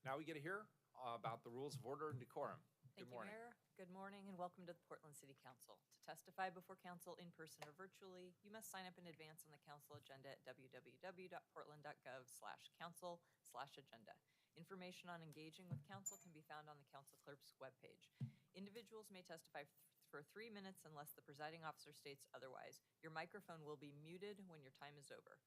Now we get to hear about the rules of order and decorum. Good morning. Mayor. Good morning and welcome to the Portland City Council. To testify before council in person or virtually, you must sign up in advance on the council agenda at www.portland.gov/council/agenda. Information on engaging with council can be found on the council clerk's webpage. Individuals may testify for 3 minutes unless the presiding officer states otherwise. Your microphone will be muted when your time is over.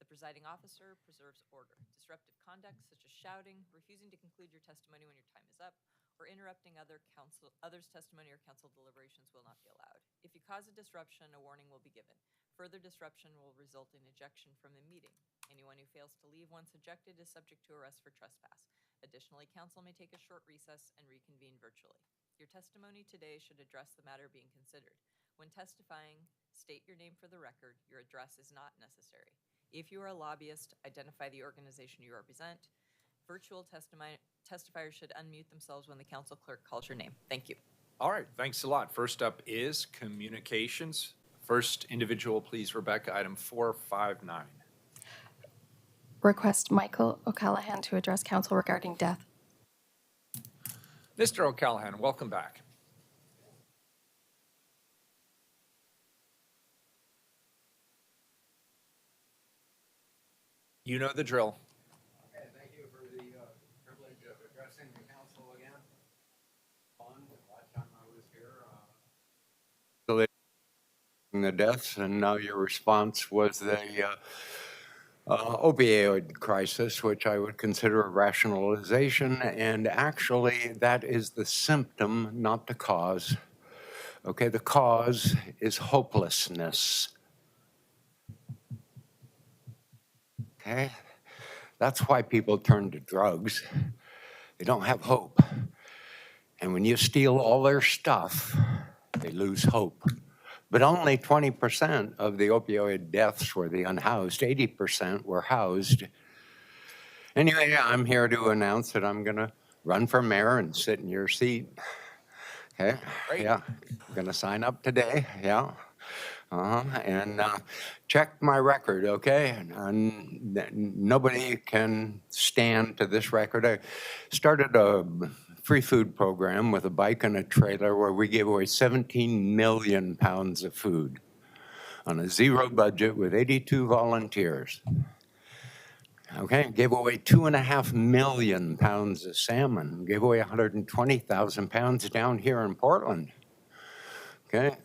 The presiding officer preserves order. Disruptive conduct, such as shouting, refusing to conclude your testimony when your time is up, or interrupting others' testimony or council deliberations will not be allowed. If you cause a disruption, a warning will be given. Further disruption will result in ejection from the meeting. Anyone who fails to leave once ejected is subject to arrest for trespass. Additionally, council may take a short recess and reconvene virtually. Your testimony today should address the matter being considered. When testifying, state your name for the record. Your address is not necessary. If you are a lobbyist, identify the organization you represent. Virtual testifiers should unmute themselves when the council clerk calls your name. Thank you. All right, thanks a lot. First up is communications. First individual, please, Rebecca, item 459. Request Michael O'Callaghan to address council regarding death. Mr. O'Callaghan, welcome back. You know the drill. Okay, thank you for the privilege of addressing the council again. Fun. Last time I was here, the deaths, and now your response was the opioid crisis, which I would consider a rationalization, and actually that is the symptom, not the cause. Okay, the cause is hopelessness. Okay, that's why people turn to drugs. They don't have hope. And when you steal all their stuff, they lose hope. But only 20% of the opioid deaths were the unhoused. 80% were housed. Anyway, I'm here to announce that I'm going to run for mayor and sit in your seat. Okay? Great. Yeah, I'm going to sign up today. Yeah. And check my record, okay? And nobody can stand to this record. I started a free food program with a bike and a trailer where we gave away 17 million pounds of food on a zero budget with 82 volunteers. Okay, gave away 2.5 million pounds of salmon, gave away 120,000 pounds down here in Portland. Okay.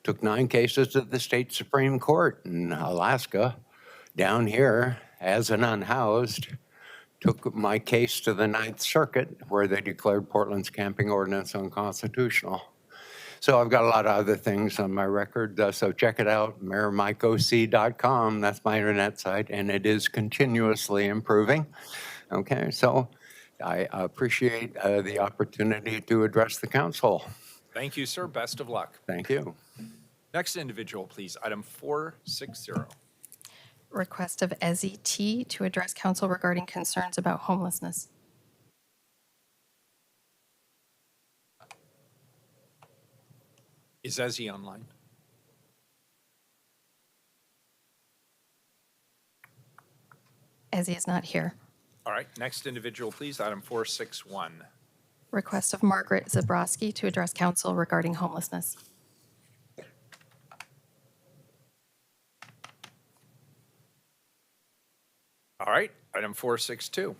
Took 9 cases to the state Supreme Court in Alaska. Down here, as an unhoused, took my case to the 9th Circuit, where they declared Portland's camping ordinance unconstitutional. So I've got a lot of other things on my record, so check it out, mayormikeoc.com. That's my internet site, and it is continuously improving. Okay, so I appreciate the opportunity to address the council. Thank you, sir. Best of luck. Thank you. Next individual, please. Item 460. Request of Ezzy T. to address council regarding concerns about homelessness. Is Ezzy online? Ezzy is not here. All right, next individual, please. Item 461. Request of Margaret Zabrowski to address council regarding homelessness. All right, item 462.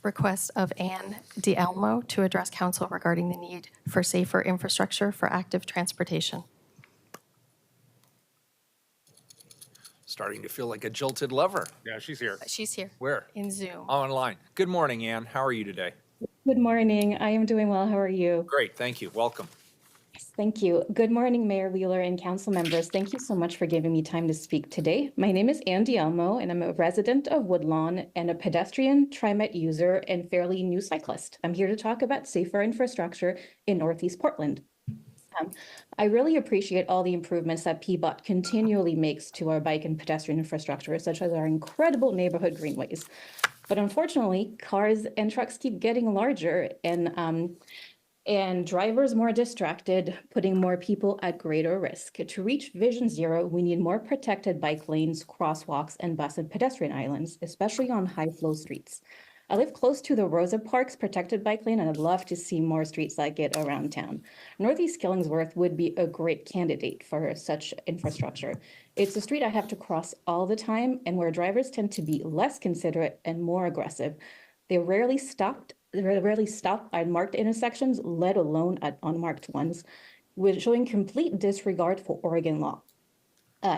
Request of Anne DiElmo to address council regarding the need for safer infrastructure for active transportation. Starting to feel like a jilted lover. Yeah, she's here. She's here. Where? In Zoom. Online. Good morning, Ann. How are you today? Good morning. I am doing well. How are you? Great, thank you. Welcome. Thank you. Good morning, Mayor Wheeler and council members. Thank you so much for giving me time to speak today. My name is Andy Elmo, and I'm a resident of Woodlawn and a pedestrian, TriMet user, and fairly new cyclist. I'm here to talk about safer infrastructure in Northeast Portland. I really appreciate all the improvements that PBOT continually makes to our bike and pedestrian infrastructure, such as our incredible neighborhood greenways. But unfortunately, cars and trucks keep getting larger and drivers more distracted, putting more people at greater risk. To reach Vision Zero, we need more protected bike lanes, crosswalks, and bus and pedestrian islands, especially on high-flow streets. I live close to the Rosa Parks protected bike lane, and I'd love to see more streets like it around town. Northeast Killingsworth would be a great candidate for such infrastructure. It's a street I have to cross all the time, and where drivers tend to be less considerate and more aggressive. They rarely stop at marked intersections, let alone at unmarked ones, with showing complete disregard for Oregon law.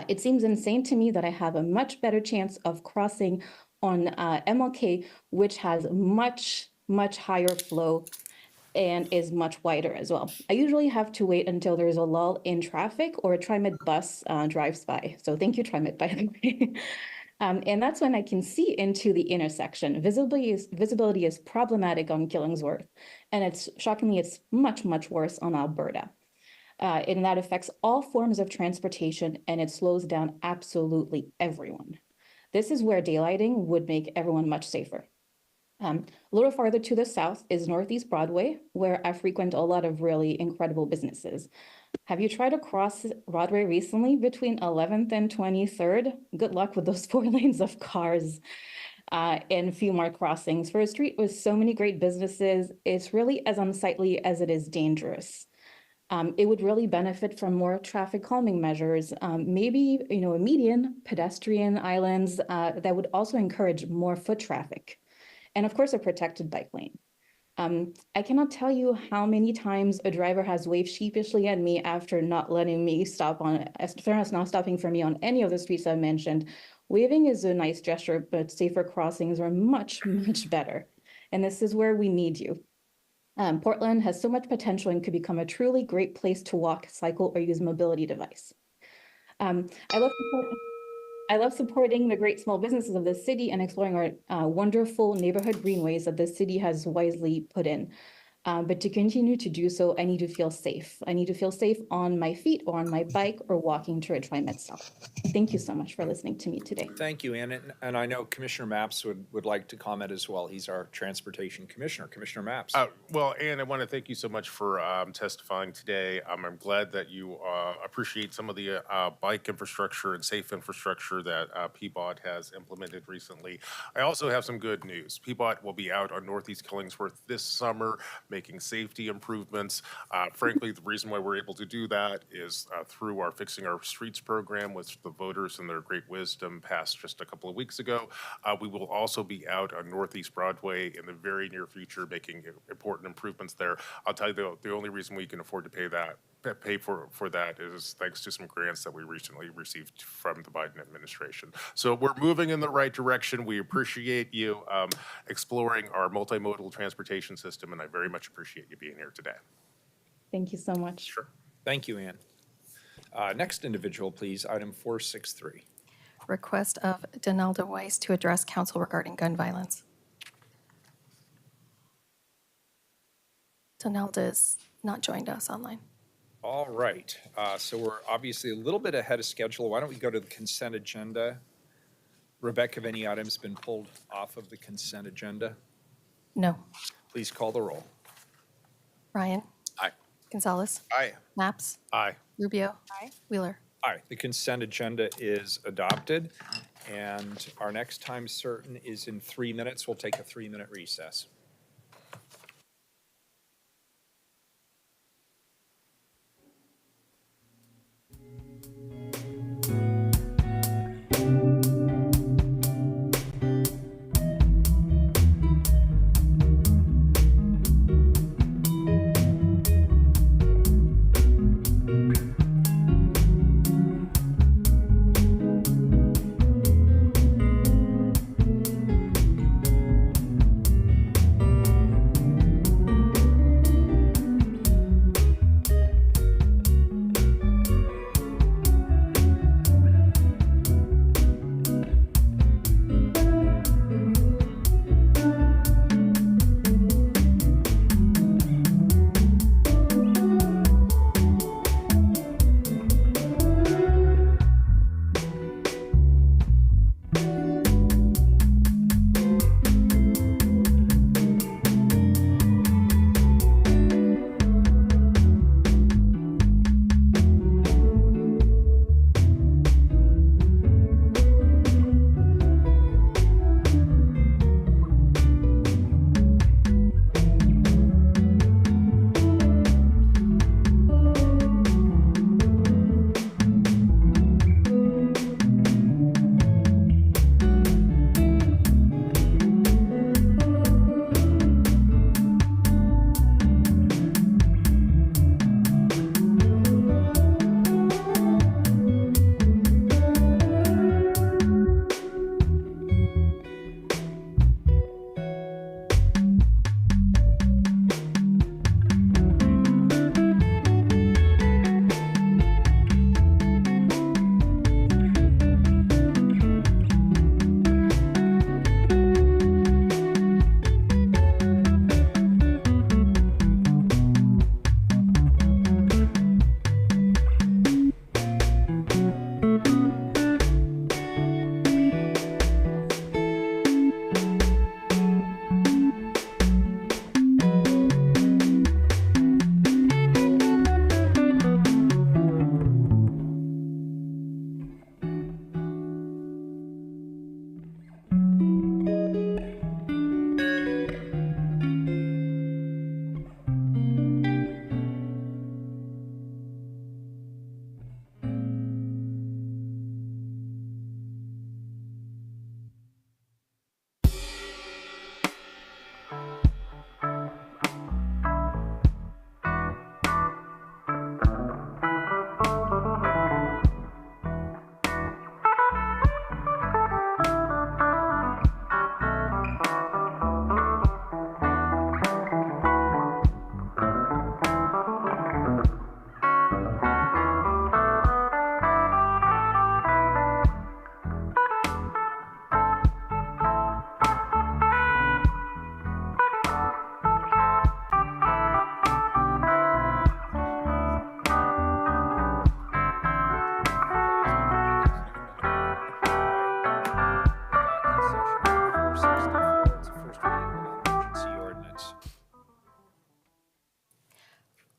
It seems insane to me that I have a much better chance of crossing on MLK, which has much higher flow and is much wider as well. I usually have to wait until there's a lull in traffic or a TriMet bus drives by. So thank you, TriMet, by the way. And that's when I can see into the intersection. Visibility is problematic on Killingsworth, and it's shockingly, it's much worse on Alberta. And that affects all forms of transportation, and it slows down absolutely everyone. This is where daylighting would make everyone much safer. A little farther to the south is Northeast Broadway, where I frequent a lot of really incredible businesses. Have you tried to cross Broadway recently between 11th and 23rd? Good luck with those 4 lanes of cars and a few more crossings. For a street with so many great businesses, it's really as unsightly as it is dangerous. It would really benefit from more traffic calming measures, maybe a median, pedestrian islands that would also encourage more foot traffic. And of course, a protected bike lane. I cannot tell you how many times a driver has waved sheepishly at me after not letting me stop not stopping for me on any of the streets I mentioned. Waving is a nice gesture, but safer crossings are much better. And this is where we need you. Portland has so much potential and could become a truly great place to walk, cycle, or use a mobility device. I love supporting the great small businesses of the city and exploring our wonderful neighborhood greenways that the city has wisely put in. But to continue to do so, I need to feel safe. I need to feel safe on my feet or on my bike or walking to a TriMet stop. Thank you so much for listening to me today. Thank you, Ann. And I know Commissioner Mapps would like to comment as well. He's our Transportation Commissioner. Commissioner Mapps. Well, Ann, I want to thank you so much for testifying today. I'm glad that you appreciate some of the bike infrastructure and safe infrastructure that PBOT has implemented recently. I also have some good news. PBOT will be out on Northeast Killingsworth this summer, making safety improvements. Frankly, the reason why we're able to do that is through our Fixing Our Streets program, which the voters and their great wisdom passed just a couple of weeks ago. We will also be out on Northeast Broadway in the very near future, making important improvements there. I'll tell you, the only reason we can afford to pay for that is thanks to some grants that we recently received from the Biden administration. So we're moving in the right direction. We appreciate you exploring our multimodal transportation system, and I very much appreciate you being here today. Thank you so much. Sure. Thank you, Ann. Next individual, please, item 463. Request of Donalda Weiss to address council regarding gun violence. Donalda has not joined us online. All right, so we're obviously a little bit ahead of schedule. Why don't we go to the consent agenda? Rebecca, have any items been pulled off of the consent agenda? No. Please call the roll. Ryan? Aye. Gonzalez? Aye. Maps? Aye. Rubio? Wheeler? Aye, the consent agenda is adopted, and our next time certain is in 3 minutes. We'll take a 3-minute recess.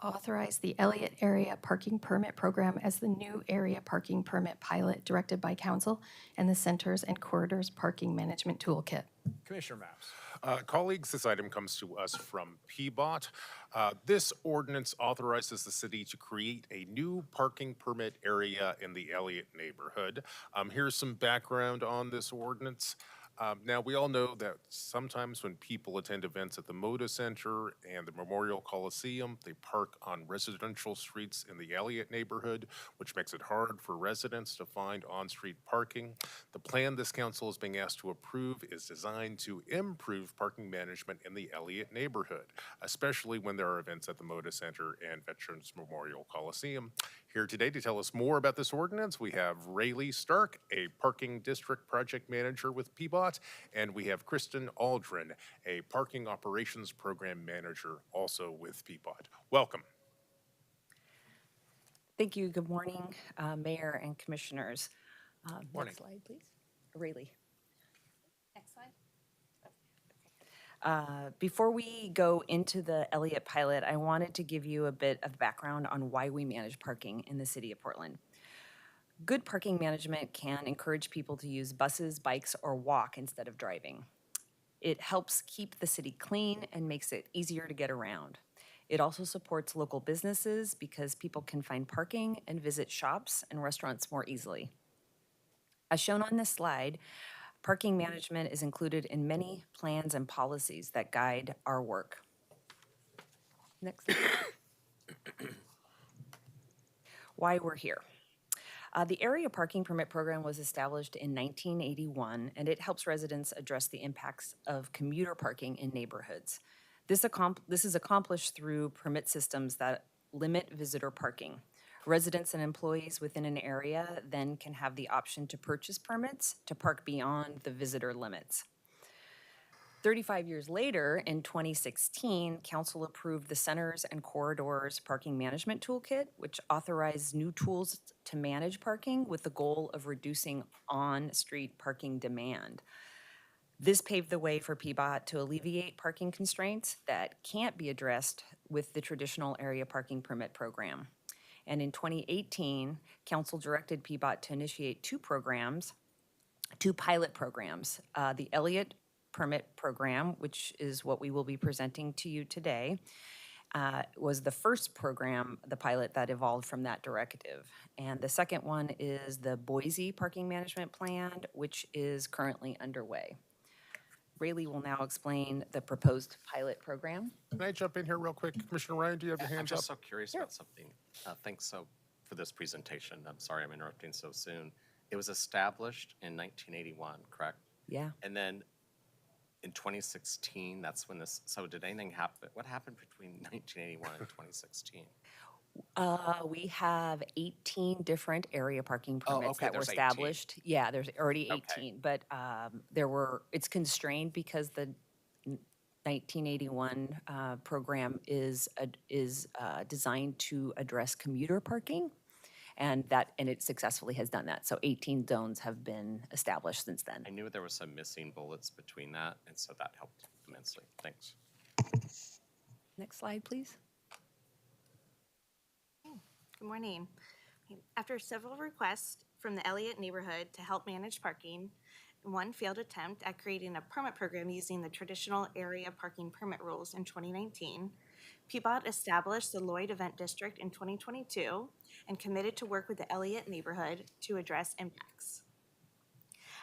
Authorize the Elliott Area Parking Permit Program as the new area parking permit pilot directed by council and the Centers and Corridors Parking Management Toolkit. Commissioner Maps. Colleagues, this item comes to us from PBOT. This ordinance authorizes the city to create a new parking permit area in the Elliott neighborhood. Here's some background on this ordinance. Now, we all know that sometimes when people attend events at the Moda Center and the Memorial Coliseum, they park on residential streets in the Elliott neighborhood, which makes it hard for residents to find on-street parking. The plan this council is being asked to approve is designed to improve parking management in the Elliott neighborhood, especially when there are events at the Moda Center and Veterans Memorial Coliseum. Here today to tell us more about this ordinance, we have Rayleigh Stark, a parking district project manager with PBOT, and we have Kristen Aldrin, a parking operations program manager also with PBOT. Welcome. Thank you. Good morning, Mayor and Commissioners. Morning. Next slide, please. Rayleigh. Next slide. Before we go into the Elliott pilot, I wanted to give you a bit of background on why we manage parking in the city of Portland. Good parking management can encourage people to use buses, bikes, or walk instead of driving. It helps keep the city clean and makes it easier to get around. It also supports local businesses because people can find parking and visit shops and restaurants more easily. As shown on this slide, parking management is included in many plans and policies that guide our work. Next slide. Why we're here. The Area Parking Permit Program was established in 1981, and it helps residents address the impacts of commuter parking in neighborhoods. This is accomplished through permit systems that limit visitor parking. Residents and employees within an area then can have the option to purchase permits to park beyond the visitor limits. 35 years later, in 2016, Council approved the Centers and Corridors Parking Management Toolkit, which authorized new tools to manage parking with the goal of reducing on-street parking demand. This paved the way for PBOT to alleviate parking constraints that can't be addressed with the traditional area parking permit program. And in 2018, Council directed PBOT to initiate two pilot programs, the Elliott Permit Program, which is what we will be presenting to you today, was the first program, the pilot, that evolved from that directive. And the second one is the Boise Parking Management Plan, which is currently underway. Rayleigh will now explain the proposed pilot program. Can I jump in here real quick? Commissioner Ryan, do you have your I'm hands up? just so curious about something. Thanks for this presentation. I'm sorry I'm interrupting so soon. It was established in 1981, correct? Yeah. And then in 2016, that's when this, so did anything happen? What happened between 1981 and 2016? We have 18 different area parking Oh, permits okay, that were there's 18. established. Yeah, there's already 18, Okay. but it's constrained because the 1981 program is designed to address commuter parking, and it successfully has done that. So 18 zones have been established since then. I knew there was some missing bullets between that, and so that helped immensely. Thanks. Next slide, please. Good morning. After several requests from the Elliott neighborhood to help manage parking, one failed attempt at creating a permit program using the traditional area parking permit rules in 2019, PBOT established the Lloyd Event District in 2022 and committed to work with the Elliott neighborhood to address impacts.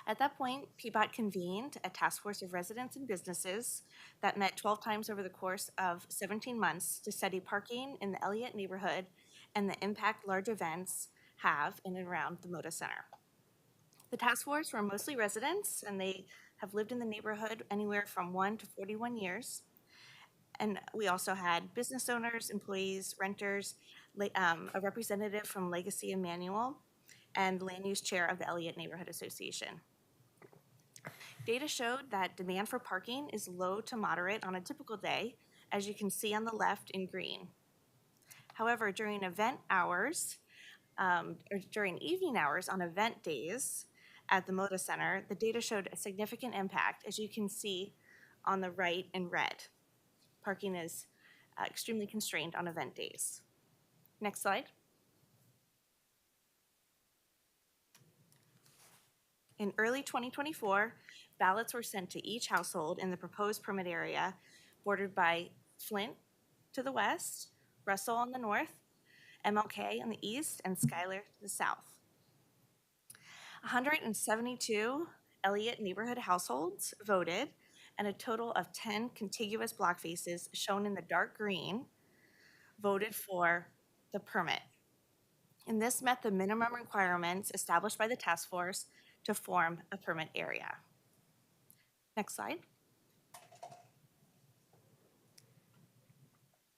At that point, PBOT convened a task force of residents and businesses that met 12 times over the course of 17 months to study parking in the Elliott neighborhood and the impact large events have in and around the Moda Center. The task force were mostly residents, and they have lived in the neighborhood anywhere from 1 to 41 years. And we also had business owners, employees, renters, a representative from Legacy Emmanuel, and land use chair of the Elliott Neighborhood Association. Data showed that demand for parking is low to moderate on a typical day, as you can see on the left in green. However, during event hours, or during evening hours on event days at the Moda Center, the data showed a significant impact, as you can see on the right in red. Parking is extremely constrained on event days. Next slide. In early 2024, ballots were sent to each household in the proposed permit area, bordered by Flint to the west, Russell on the north, MLK on the east, and Schuyler to the south. 172 Elliott neighborhood households voted, and a total of 10 contiguous block faces, shown in the dark green, voted for the permit. And this met the minimum requirements established by the task force to form a permit area. Next slide.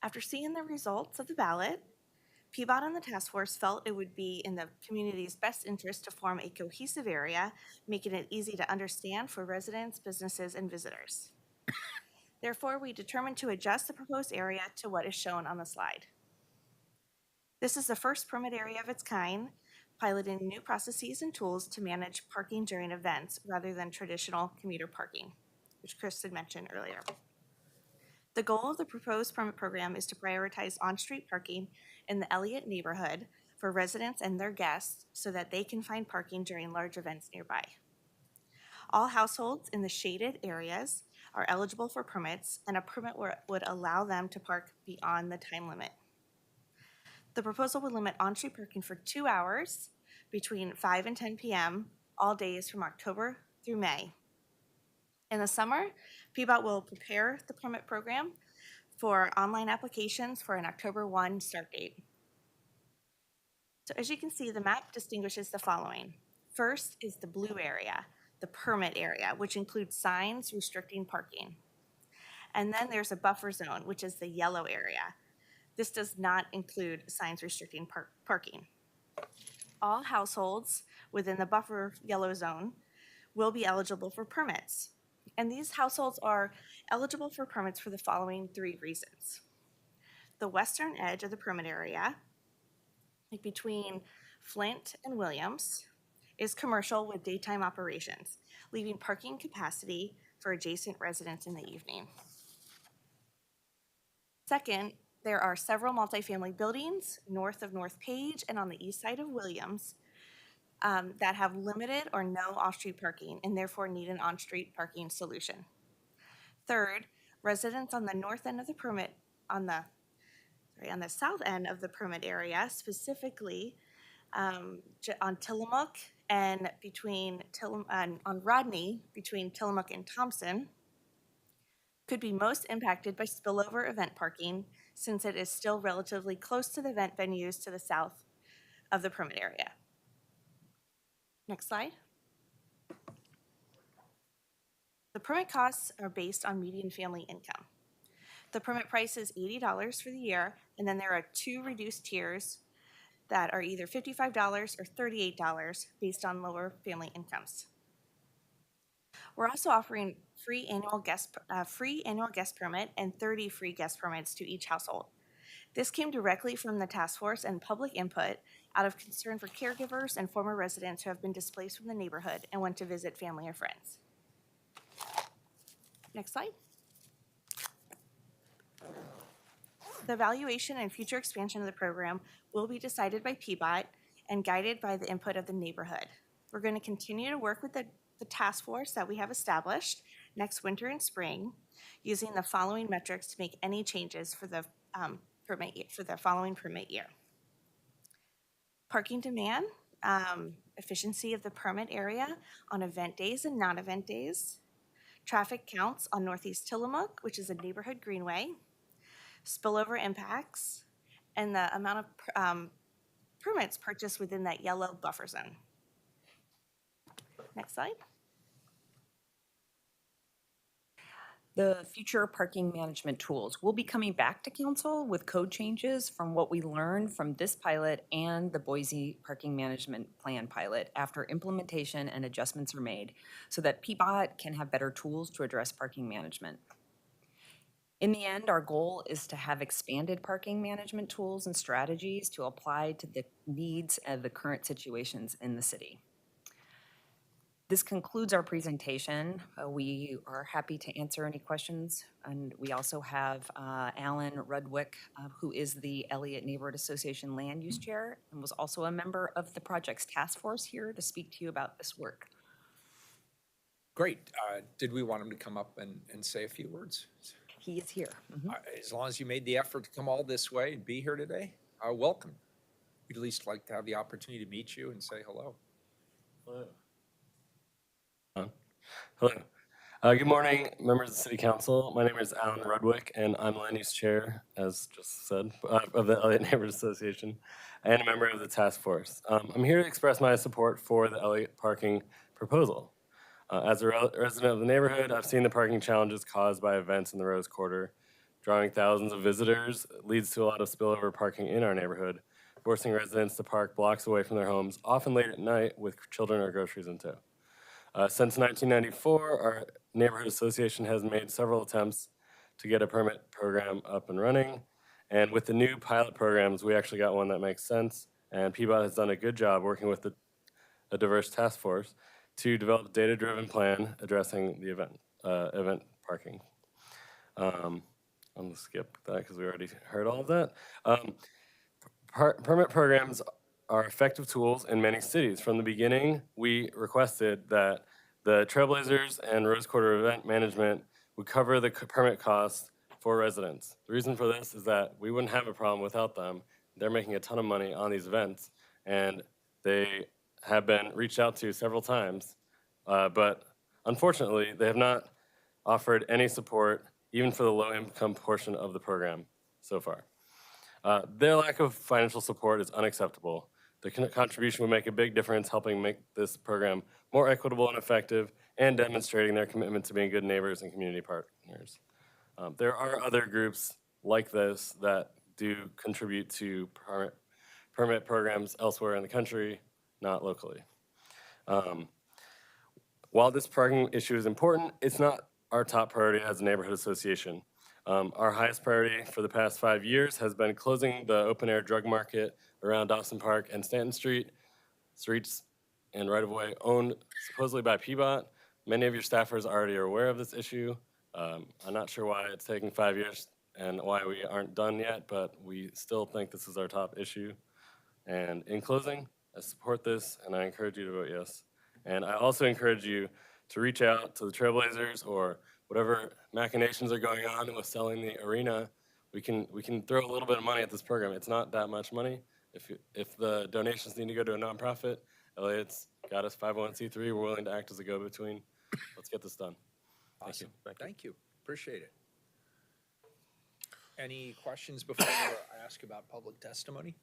After seeing the results of the ballot, PBOT and the task force felt it would be in the community's best interest to form a cohesive area, making it easy to understand for residents, businesses, and visitors. Therefore, we determined to adjust the proposed area to what is shown on the slide. This is the first permit area of its kind, piloting new processes and tools to manage parking during events rather than traditional commuter parking, which Chris had mentioned earlier. The goal of the proposed permit program is to prioritize on-street parking in the Elliott neighborhood for residents and their guests so that they can find parking during large events nearby. All households in the shaded areas are eligible for permits, and a permit would allow them to park beyond the time limit. The proposal would limit on-street parking for 2 hours between 5 and 10 p.m. all days from October through May. In the summer, PBOT will prepare the permit program for online applications for an October 1 start date. So as you can see, the map distinguishes the following. First is the blue area, the permit area, which includes signs restricting parking. And then there's a buffer zone, which is the yellow area. This does not include signs restricting parking. All households within the buffer yellow zone will be eligible for permits. And these households are eligible for permits for the following 3 reasons. The western edge of the permit area, like between Flint and Williams, is commercial with daytime operations, leaving parking capacity for adjacent residents in the evening. Second, there are several multifamily buildings north of North Page and on the east side of Williams that have limited or no off-street parking and therefore need an on-street parking solution. Third, residents on the north end of the permit, on the south end of the permit area, specifically on Tillamook and on Rodney between Tillamook and Thompson, could be most impacted by spillover event parking, since it is still relatively close to the event venues to the south of the permit area. Next slide. The permit costs are based on median family income. The permit price is $80 for the year, and then there are 2 reduced tiers that are either $55 or $38 based on lower family incomes. We're also offering free annual guest permit and 30 free guest permits to each household. This came directly from the task force and public input out of concern for caregivers and former residents who have been displaced from the neighborhood and want to visit family or friends. Next slide. The evaluation and future expansion of the program will be decided by PBOT and guided by the input of the neighborhood. We're going to continue to work with the task force that we have established next winter and spring, using the following metrics to make any changes for the following permit year. Parking demand, efficiency of the permit area on event days and non-event days, traffic counts on Northeast Tillamook, which is a neighborhood greenway, spillover impacts, and the amount of permits purchased within that yellow buffer zone. Next slide. The future parking management tools. We'll be coming back to council with code changes from what we learned from this pilot and the Boise Parking Management Plan pilot after implementation and adjustments are made so that PBOT can have better tools to address parking management. In the end, our goal is to have expanded parking management tools and strategies to apply to the needs of the current situations in the city. This concludes our presentation. We are happy to answer any questions, and we also have Alan Rudwick, who is the Elliott Neighborhood Association Land Use Chair and was also a member of the project's task force, here to speak to you about this work. Great. Did we want him to come up and say a few words? He is here. As long as you made the effort to come all this way and be here today, welcome. We'd at least like to have the opportunity to meet you and say hello. Hello. Hello. Good morning, members of the City Council. My name is Alan Rudwick, and I'm Land Use Chair, as just said, of the Elliott Neighborhood Association, and a member of the task force. I'm here to express my support for the Elliott parking proposal. As a resident of the neighborhood, I've seen the parking challenges caused by events in the Rose Quarter. Drawing thousands of visitors leads to a lot of spillover parking in our neighborhood, forcing residents to park blocks away from their homes, often late at night with children or groceries in tow. Since 1994, our neighborhood association has made several attempts to get a permit program up and running. And with the new pilot programs, we actually got one that makes sense. And PBOT has done a good job working with a diverse task force to develop a data-driven plan addressing the event parking. I'm gonna skip that because we already heard all of that. Permit programs are effective tools in many cities. From the beginning, we requested that the Trailblazers and Rose Quarter event management would cover the permit costs for residents. The reason for this is that we wouldn't have a problem without them. They're making a ton of money on these events, and they have been reached out to several times, but unfortunately, they have not offered any support, even for the low-income portion of the program so far. Their lack of financial support is unacceptable. The contribution would make a big difference, helping make this program more equitable and effective, and demonstrating their commitment to being good neighbors and community partners. There are other groups like this that do contribute to permit programs elsewhere in the country, not locally. While this parking issue is important, it's not our top priority as a neighborhood association. Our highest priority for the past 5 years has been closing the open-air drug market around Dawson Park and Stanton streets and right-of-way owned supposedly by PBOT. Many of your staffers already are aware of this issue. I'm not sure why it's taking 5 years and why we aren't done yet, but we still think this is our top issue. And in closing, I support this, and I encourage you to vote yes. And I also encourage you to reach out to the Trailblazers or whatever machinations are going on with selling the arena. We can throw a little bit of money at this program. It's not that much money. If the donations need to go to a nonprofit, Elliott's got us 501c3. We're willing to act as a go-between. Let's get this done. Awesome. Thank you. Appreciate it. Any questions before I ask about public testimony?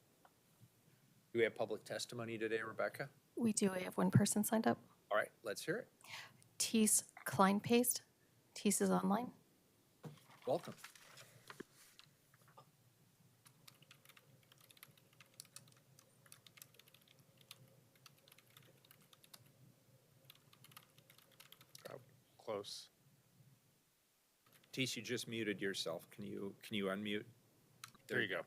Do we have public testimony today, Rebecca? We do. We have one person signed up. All right, let's hear it. Tees Kleinpaste. Tees is online. Welcome. Close. Tees, you just muted yourself. Can you unmute? There you go.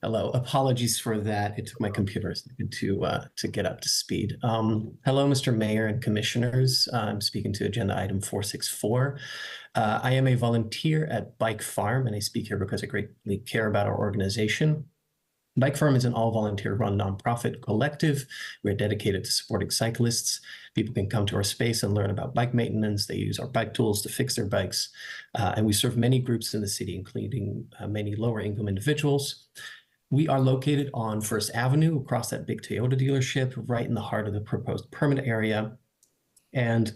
Hello, apologies for that. It took my computer a second to get up to speed. Hello, Mr. Mayor and Commissioners. I'm speaking to agenda item 464. I am a volunteer at Bike Farm, and I speak here because I greatly care about our organization. Bike Farm is an all-volunteer run nonprofit collective. We're dedicated to supporting cyclists. People can come to our space and learn about bike maintenance. They use our bike tools to fix their bikes. And we serve many groups in the city, including many lower-income individuals. We are located on First Avenue, across that big Toyota dealership, right in the heart of the proposed permit area. And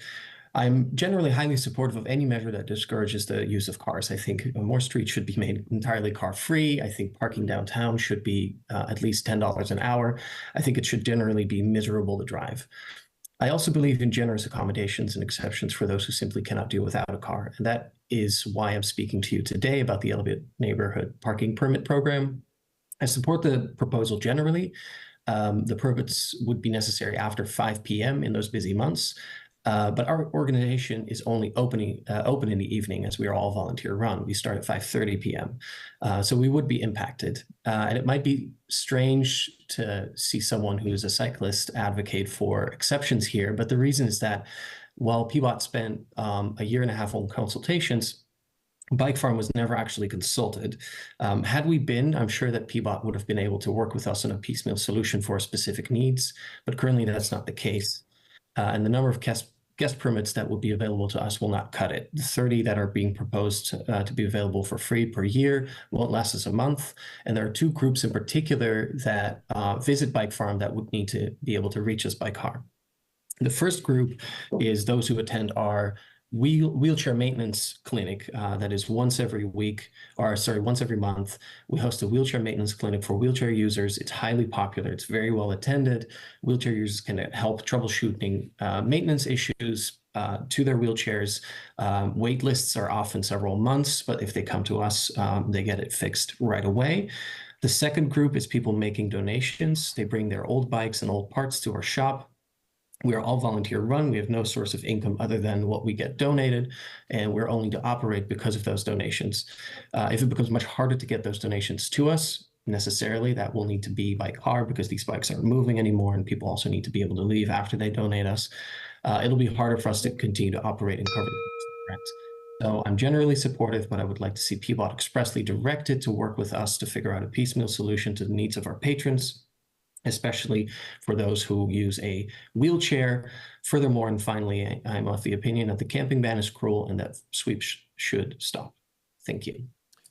I'm generally highly supportive of any measure that discourages the use of cars. I think more streets should be made entirely car-free. I think parking downtown should be at least $10 an hour. I think it should generally be miserable to drive. I also believe in generous accommodations and exceptions for those who simply cannot do without a car. And that is why I'm speaking to you today about the Elliott Neighborhood Parking Permit Program. I support the proposal generally. The permits would be necessary after 5 p.m. in those busy months. But our organization is only open in the evening, as we are all volunteer run. We start at 5:30 p.m. So we would be impacted. And it might be strange to see someone who is a cyclist advocate for exceptions here. But the reason is that while PBOT spent a year and a half on consultations, Bike Farm was never actually consulted. Had we been, I'm sure that PBOT would have been able to work with us on a piecemeal solution for specific needs. But currently that's not the case. And the number of guest permits that will be available to us will not cut it. The 30 that are being proposed to be available for free per year won't last us a month. And there are two groups in particular that visit Bike Farm that would need to be able to reach us by car. The first group is those who attend our wheelchair maintenance clinic that is once every month. We host a wheelchair maintenance clinic for wheelchair users. It's highly popular. It's very well attended. Wheelchair users can help troubleshooting maintenance issues to their wheelchairs. Wait lists are often several months, but if they come to us, they get it fixed right away. The second group is people making donations. They bring their old bikes and old parts to our shop. We are all volunteer run. We have no source of income other than what we get donated, and we're only to operate because of those donations. If it becomes much harder to get those donations to us, necessarily, that will need to be by car because these bikes aren't moving anymore, and people also need to be able to leave after they donate us. It'll be harder for us to continue to operate and cover the rent. So I'm generally supportive, but I would like to see PBOT expressly directed to work with us to figure out a piecemeal solution to the needs of our patrons, especially for those who use a wheelchair. Furthermore, and finally, I'm of the opinion that the camping ban is cruel and that sweeps should stop. Thank you.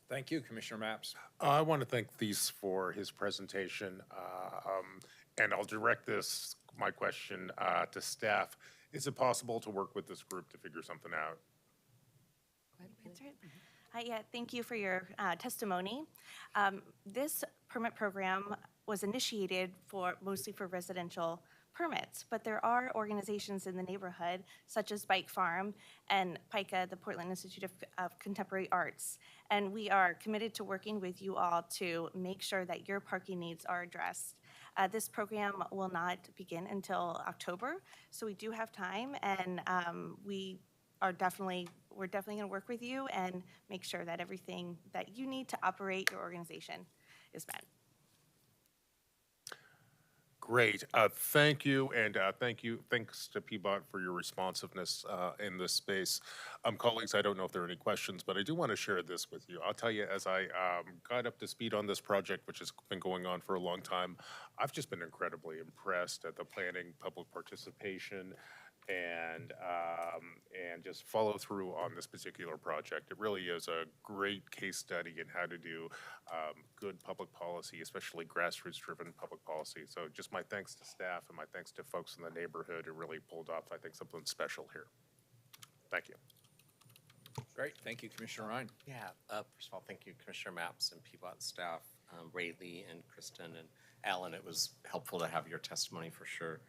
Thank you, Commissioner Mapps. I want to thank Thies for his presentation, and I'll direct my question to staff. Is it possible to work with this group to figure something out? Answer it. Yeah, thank you for your testimony. This permit program was initiated mostly for residential permits, but there are organizations in the neighborhood such as Bike Farm and PICA, the Portland Institute of Contemporary Arts, and we are committed to working with you all to make sure that your parking needs are addressed. This program will not begin until October, so we do have time, and we're definitely going to work with you and make sure that everything that you need to operate your organization is met. Great. Thank you, and thanks to PBOT for your responsiveness in this space. Colleagues, I don't know if there are any questions, but I do want to share this with you. I'll tell you, as I got up to speed on this project, which has been going on for a long time, I've just been incredibly impressed at the planning, public participation, and just follow through on this particular project. It really is a great case study in how to do good public policy, especially grassroots-driven public policy. So just my thanks to staff and my thanks to folks in the neighborhood who really pulled off, I think, something special here. Thank you. Great. Thank you, Commissioner Ryan. Yeah, first of all, thank you, Commissioner Mapps and PBOT staff, Rayleigh and Kristen and Alan. It was helpful to have your testimony for sure.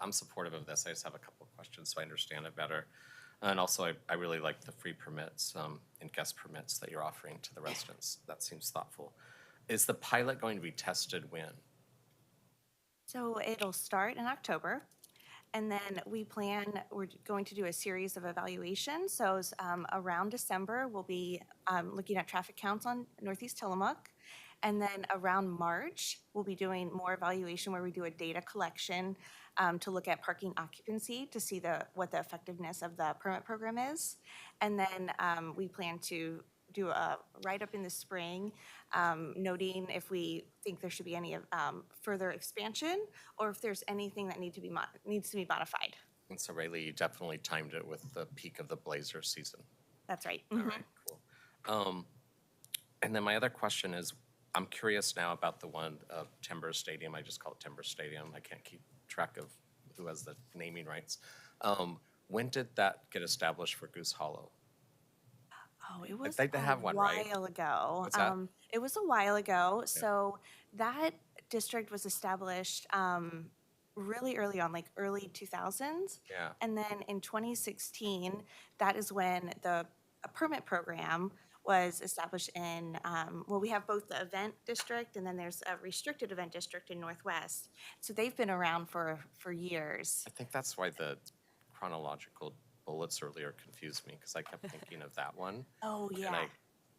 I'm supportive of this. I just have a couple of questions so I understand it better. And also, I really like the free permits and guest permits that you're offering to the residents. That seems thoughtful. Is the pilot going to be tested when? So it'll start in October, and then we're going to do a series of evaluations. So around December, we'll be looking at traffic counts on Northeast Tillamook. And then around March, we'll be doing more evaluation where we do a data collection to look at parking occupancy to see what the effectiveness of the permit program is. And then we plan to do a write-up in the spring, noting if we think there should be any further expansion or if there's anything that needs to be modified. And so, Rayleigh, you definitely timed it with the peak of the Blazer season. That's right. Mm-hmm. All right, cool. And then my other question is, I'm curious now about the one Timber Stadium. I just call it Timber Stadium. I can't keep track of who has the naming rights. When did that get established for Goose Hollow? Oh, it was they have one, right? while ago. What's that? It was a while ago. Yeah. So that district was established really early on, like early 2000s. Yeah. And then in 2016, that is when a permit program was established in, we have both the event district and then there's a restricted event district in Northwest. So they've been around for years. I think that's why the chronological bullets earlier confused me because I kept thinking of that one. Oh, yeah. And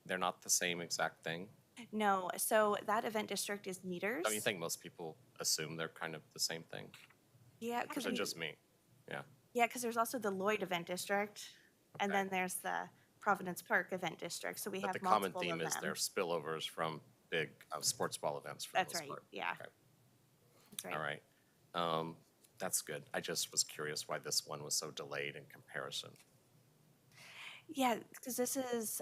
they're not the same exact thing? No, so that event district is meters. Don't you think most people assume they're kind of the same thing? Yeah. Or is it just me? Yeah. Yeah, because there's also the Lloyd event district and then there's the Providence Park event district, so we have multiple of them. But the common theme is their spillovers from big sports ball events for the most part. Yeah. Okay. That's right. All right. That's good. I just was curious why this one was so delayed in comparison. Yeah, because this is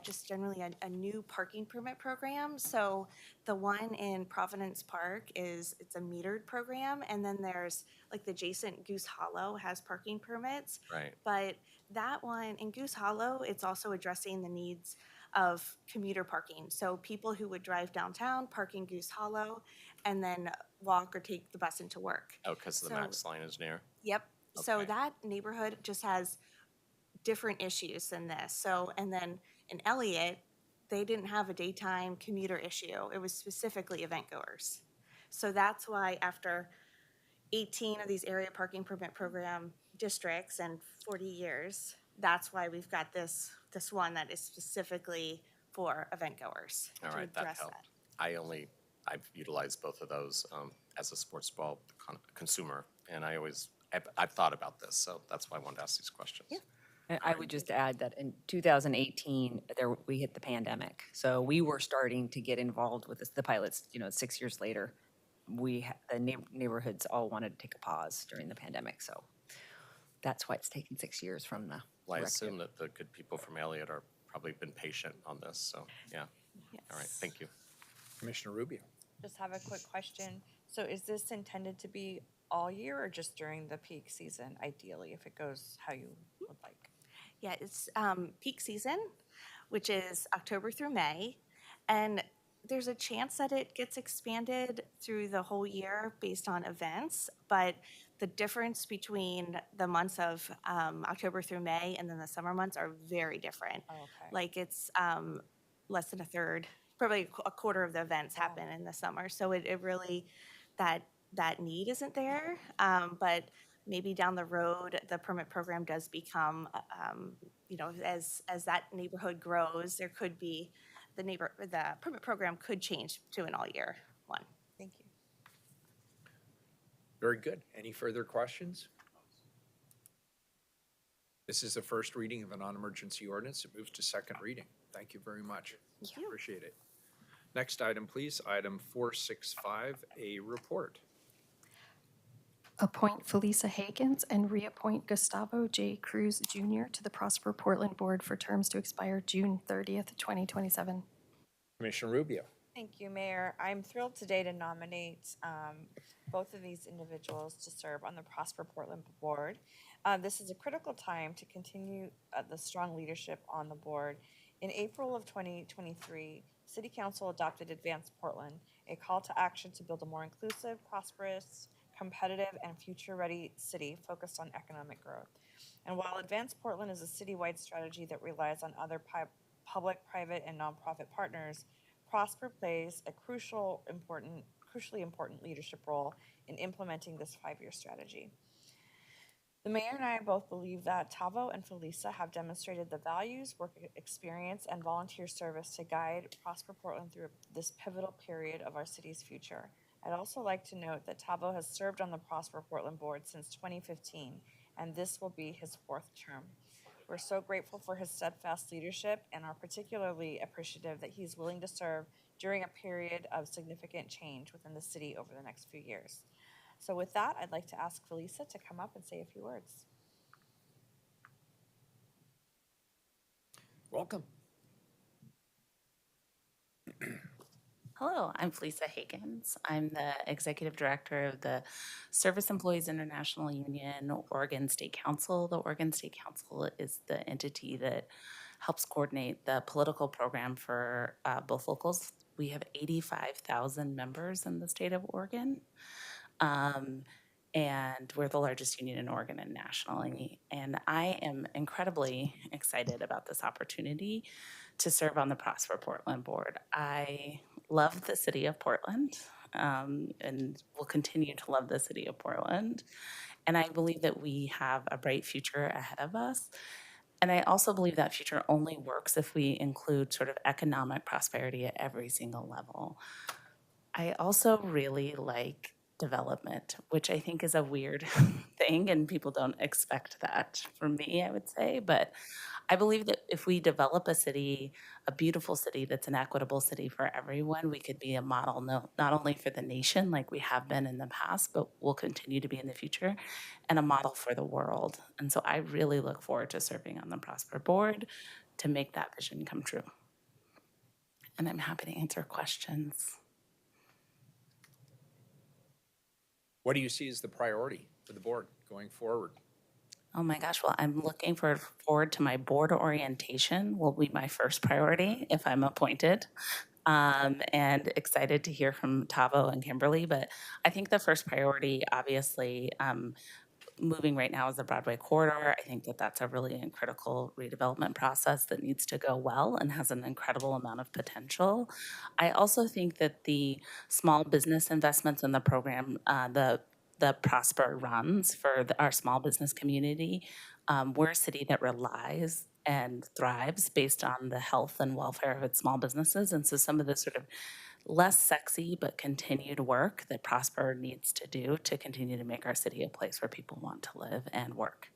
just generally a new parking permit program. So the one in Providence Park it's a metered program, and then there's like the adjacent Goose Hollow has parking permits. Right. But that one in Goose Hollow, it's also addressing the needs of commuter parking. So people who would drive downtown, park in Goose Hollow, and then walk or take the bus into work. Oh, because the So- max line is near? Yep. So Okay. that neighborhood just has different issues than this. So, and then in Elliott, they didn't have a daytime commuter issue. It was specifically event goers. So that's why after 18 of these area parking permit program districts and 40 years, that's why we've got this one that is specifically for event goers. All to right, that address helped. I've utilized both of those as a sports ball consumer, and I've thought about this, so that's why I wanted to ask these questions. Yeah. And I would just add that in 2018, we hit the pandemic. So we were starting to get involved with the pilots, 6 years later. The neighborhoods all wanted to take a pause during the pandemic. So that's why it's taken 6 years from the Well, I directive. assume that the good people from Elliott are probably been patient on this, so, yeah. All right, thank you. Commissioner Rubio. Just have a quick question. So is this intended to be all year or just during the peak season, ideally, if it goes how you would like? Yeah, it's peak season, which is October through May. And there's a chance that it gets expanded through the whole year based on events. But the difference between the months of October through May and then the summer months are very different. Oh, okay. Like it's less than a third, probably a quarter of the events happen in the summer. So it really, that need isn't there. But maybe down the road, the permit program does become, as that neighborhood grows, there could be, the permit program could change to an all-year one. Thank you. Very good. Any further questions? This is the first reading of a non-emergency ordinance. It moves to second reading. Thank you very much. Thank you. Appreciate it. Next item, please. Item 465, a report. Appoint Felisa Hakens and reappoint Gustavo J. Cruz Jr. to the Prosper Portland Board for terms to expire June 30th, 2027. Commissioner Rubio. Thank you, Mayor. I'm thrilled today to nominate both of these individuals to serve on the Prosper Portland Board. This is a critical time to continue the strong leadership on the board. In April of 2023, City Council adopted Advance Portland, a call to action to build a more inclusive, prosperous, competitive, and future-ready city focused on economic growth. And while Advance Portland is a citywide strategy that relies on other public, private, and nonprofit partners, Prosper plays a crucially important leadership role in implementing this 5-year strategy. The mayor and I both believe that Tavo and Felisa have demonstrated the values, work experience, and volunteer service to guide Prosper Portland through this pivotal period of our city's future. I'd also like to note that Tavo has served on the Prosper Portland Board since 2015, and this will be his 4th term. We're so grateful for his steadfast leadership and are particularly appreciative that he's willing to serve during a period of significant change within the city over the next few years. So with that, I'd like to ask Felisa to come up and say a few words. Welcome. Hello, I'm Felisa Hakens. I'm the Executive Director of the Service Employees International Union, Oregon State Council. The Oregon State Council is the entity that helps coordinate the political program for both locals. We have 85,000 members in the state of Oregon. And we're the largest union in Oregon and nationally. And I am incredibly excited about this opportunity to serve on the Prosper Portland Board. I love the city of Portland and will continue to love the city of Portland. And I believe that we have a bright future ahead of us. And I also believe that future only works if we include sort of economic prosperity at every single level. I also really like development, which I think is a weird thing thing, and people don't expect that from me, I would say. But I believe that if we develop a city, a beautiful city that's an equitable city for everyone, we could be a model not only for the nation like we have been in the past, but will continue to be in the future, and a model for the world. And so I really look forward to serving on the Prosper Board to make that vision come true. And I'm happy to answer questions. What do you see as the priority for the board going forward? Oh my gosh, well, I'm looking forward to my board orientation will be my first priority if I'm appointed. And excited to hear from Tavo and Kimberly. But I think the first priority, obviously, moving right now is the Broadway corridor. I think that that's a really critical redevelopment process that needs to go well and has an incredible amount of potential. I also think that the small business investments in the program, the Prosper runs for our small business community, we're a city that relies and thrives based on the health and welfare of its small businesses. And so some of the sort of less sexy but continued work that Prosper needs to do to continue to make our city a place where people want to live and work.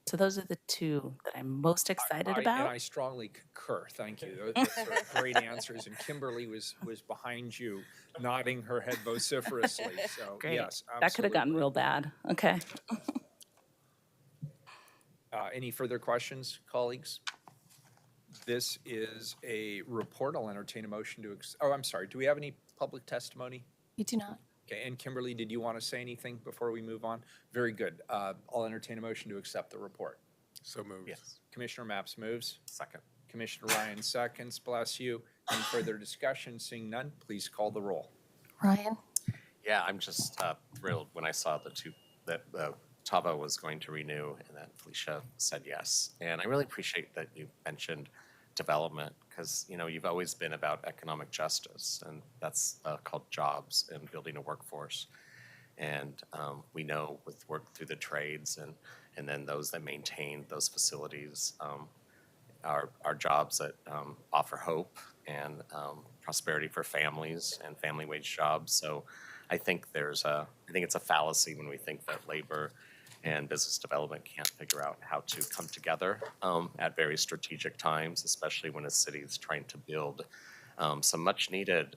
So those are the two that I'm most excited about. And I strongly concur. Thank you. Those are great answers. And Kimberly was behind you, nodding her head vociferously. So Great. yes, absolutely. That could have gotten real bad. Okay. Any further questions, colleagues? This is a report. I'll entertain a motion to, oh, I'm sorry. Do we have any public testimony? We do not. Okay, and Kimberly, did you want to say anything before we move on? Very good. I'll entertain a motion to accept the report. So moved. Yes. Commissioner Maps moves. Second. Commissioner Ryan seconds. Bless you. Any further discussion? Seeing none, please call the roll. Ryan? Yeah, I'm just thrilled when I saw that Tavo was going to renew and that Felicia said yes. And I really appreciate that you mentioned development because, you know, you've always been about economic justice, and that's called jobs and building a workforce. And we know with work through the trades and then those that maintain those facilities are jobs that offer hope and prosperity for families and family wage jobs. So I think it's a fallacy when we think that labor and business development can't figure out how to come together at very strategic times, especially when a city is trying to build some much needed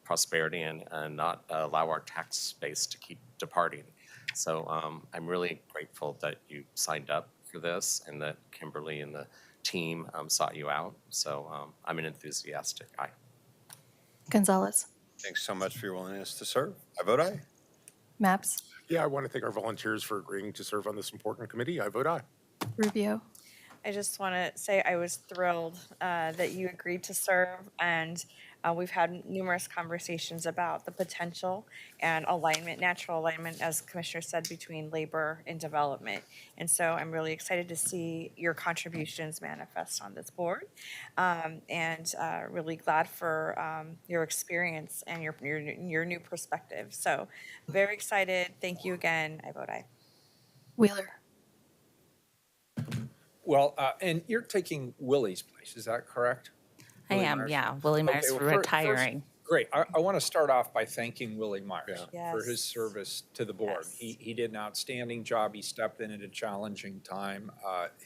prosperity and not allow our tax base to keep departing. So I'm really grateful that you signed up for this and that Kimberly and the team sought you out. So I'm an enthusiastic aye. Gonzalez? Thanks so much for your willingness to serve. I vote aye. Maps? Yeah, I want to thank our volunteers for agreeing to serve on this important committee. I vote aye. Rubio? I just want to say I was thrilled that you agreed to serve, and we've had numerous conversations about the potential and alignment, natural alignment, as Commissioner said, between labor and development. And so I'm really excited to see your contributions manifest on this board, and really glad for your experience and your new perspective. So very excited. Thank you again. I vote aye. Wheeler? Well, and you're taking Willie's place, is that correct? I Willie am, Myers? yeah. Willie Myers Okay, well, retiring. Great. I want to start off by thanking Willie Myers Yeah. for his Yes. service to the board. Yes. He did an outstanding job. He stepped in at a challenging time.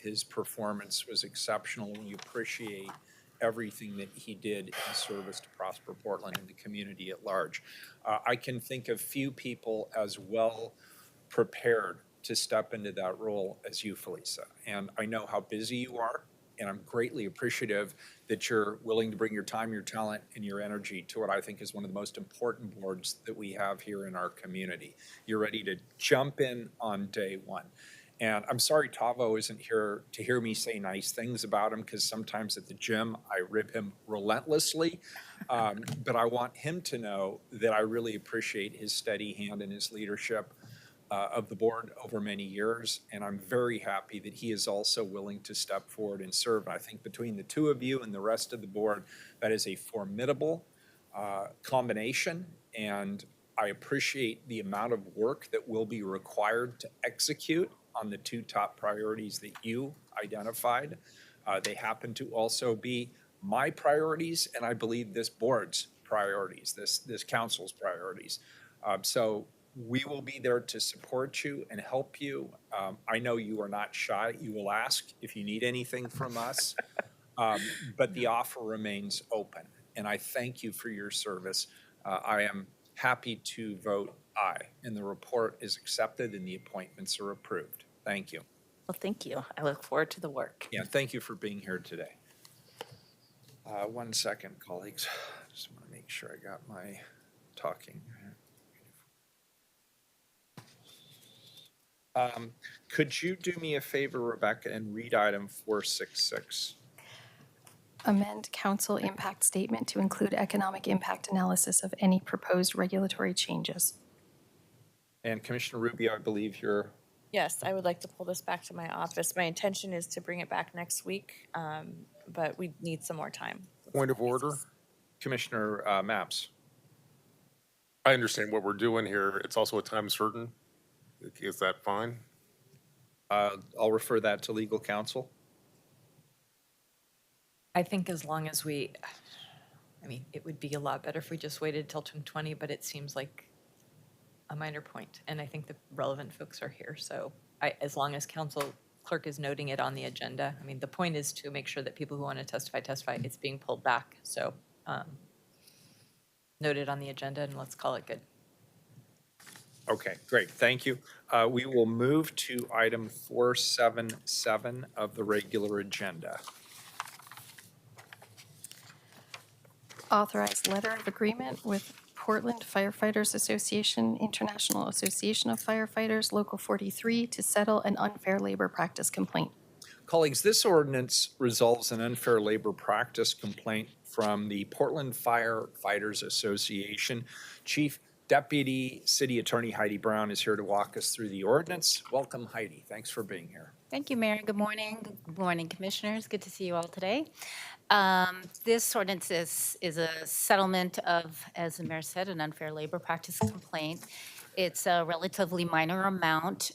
His performance was exceptional. We appreciate everything that he did in service to Prosper Portland and the community at large. I can think of few people as well prepared to step into that role as you, Felisa. And I know how busy you are, and I'm greatly appreciative that you're willing to bring your time, your talent, and your energy to what I think is one of the most important boards that we have here in our community. You're ready to jump in on day one. And I'm sorry Tavo isn't here to hear me say nice things about him, because sometimes at the gym I rib him relentlessly. But I want him to know that I really appreciate his steady hand and his leadership of the board over many years, and I'm very happy that he is also willing to step forward and serve. I think between the two of you and the rest of the board, that is a formidable combination, and I appreciate the amount of work that will be required to execute on the two top priorities that you identified. They happen to also be my priorities, and I believe this board's priorities, this council's priorities. So We will be there to support you and help you. I know you are not shy. You will ask if you need anything from us, but the offer remains open. And I thank you for your service. I am happy to vote aye, and the report is accepted and the appointments are approved. Thank you. Well, thank you. I look forward to the work. Yeah, thank you for being here today. 1 second, colleagues. Just want to make sure I got my talking. Could you do me a favor, Rebecca, and read item 466? Amend council impact statement to include economic impact analysis of any proposed regulatory changes. And Commissioner Rubio, I believe you're, Yes, I would like to pull this back to my office. My intention is to bring it back next week, but we need some more time. point of order. Commissioner Maps. I understand what we're doing here. It's also a time certain. Is that fine? I'll refer that to legal counsel. I think as long as I mean, it would be a lot better if we just waited till 2:20, but it seems like a minor point. And I think the relevant folks are here. So as long as council clerk is noting it on the agenda, I mean, the point is to make sure that people who want to testify, it's being pulled back. So note it on the agenda and let's call it good. Okay, great, thank you. We will move to item 477 of the regular agenda. Authorized letter of agreement with Portland Firefighters Association, International Association of Firefighters, Local 43, to settle an unfair labor practice complaint. Colleagues, this ordinance resolves an unfair labor practice complaint from the Portland Firefighters Association. Chief Deputy City Attorney Heidi Brown is here to walk us through the ordinance. Welcome, Heidi. Thanks for being here. Thank you, Mayor. Good morning. Good morning, Commissioners. Good to see you all today. This ordinance is a settlement of, as the Mayor said, an unfair labor practice complaint. It's a relatively minor amount.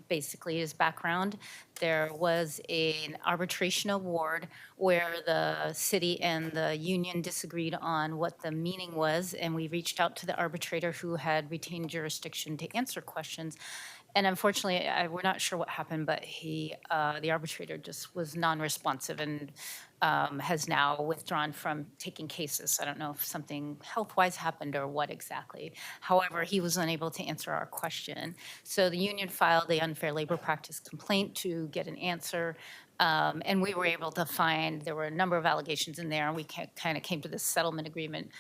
Basically, as background, there was an arbitration award where the city and the union disagreed on what the meaning was, and we reached out to the arbitrator who had retained jurisdiction to answer questions. And unfortunately, we're not sure what happened, but the arbitrator just was non-responsive and has now withdrawn from taking cases. I don't know if something health-wise happened or what exactly. However, he was unable to answer our question. So the union filed the unfair labor practice complaint to get an answer. And we were able to find, there were a number of allegations in there, and we kind of came to this settlement agreement,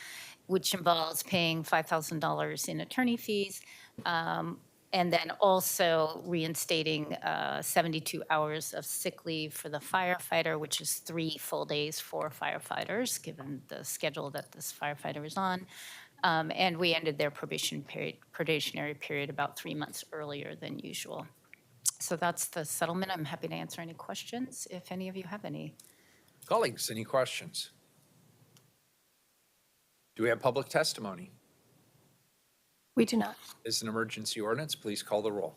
which involves paying $5,000 in attorney fees, and then also reinstating 72 hours of sick leave for the firefighter, which is 3 full days for firefighters, given the schedule that this firefighter is on. And we ended their probationary period about 3 months earlier than usual. So that's the settlement. I'm happy to answer any questions if any of you have any. Colleagues, any questions? Do we have public testimony? We do not. Is an emergency ordinance. Please call the roll.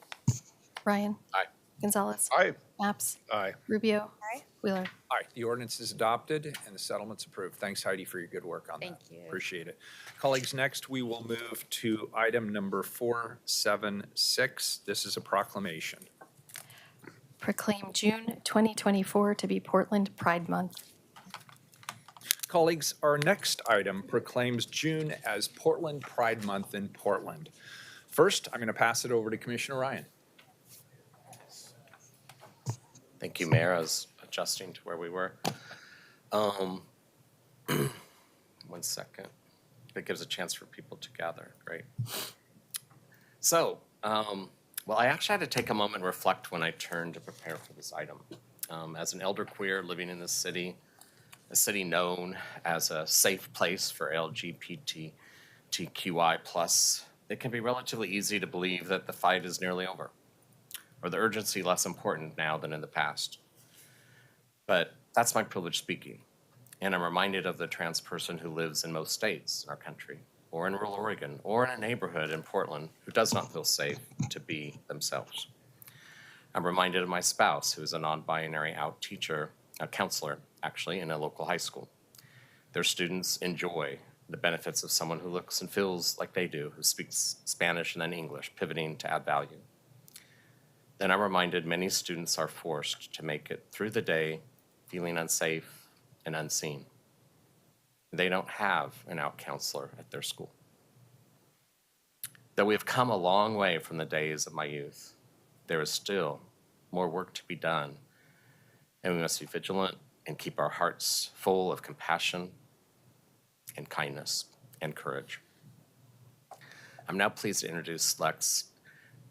Ryan? Aye. Gonzalez? Aye. Maps? Aye. Rubio? Aye. Wheeler? Aye. The ordinance is adopted and the settlement's approved. Thanks, Heidi, for your good work on that. Thank you. Appreciate it. Colleagues, next we will move to item number 476. This is a proclamation. Proclaim June 2024 to be Portland Pride Month. Colleagues, our next item proclaims June as Portland Pride Month in Portland. First, I'm going to pass it over to Commissioner Ryan. Thank you, Mayor. I was adjusting to where we were. 1 second. It gives a chance for people to gather. Great. So, well, I actually had to take a moment and reflect when I turned to prepare for this item. As an elder queer living in this city, a city known as a safe place for LGBTQI+, it can be relatively easy to believe that the fight is nearly over, or the urgency less important now than in the past. But that's my privilege speaking, and I'm reminded of the trans person who lives in most states in our country, or in rural Oregon, or in a neighborhood in Portland who does not feel safe to be themselves. I'm reminded of my spouse, who is a non-binary out teacher, a counselor, actually, in a local high school. Their students enjoy the benefits of someone who looks and feels like they do, who speaks Spanish and then English, pivoting to add value. Then I'm reminded many students are forced to make it through the day feeling unsafe and unseen. They don't have an out counselor at their school. Though we have come a long way from the days of my youth, there is still more work to be done, and we must be vigilant and keep our hearts full of compassion and kindness and courage. I'm now pleased to introduce Lex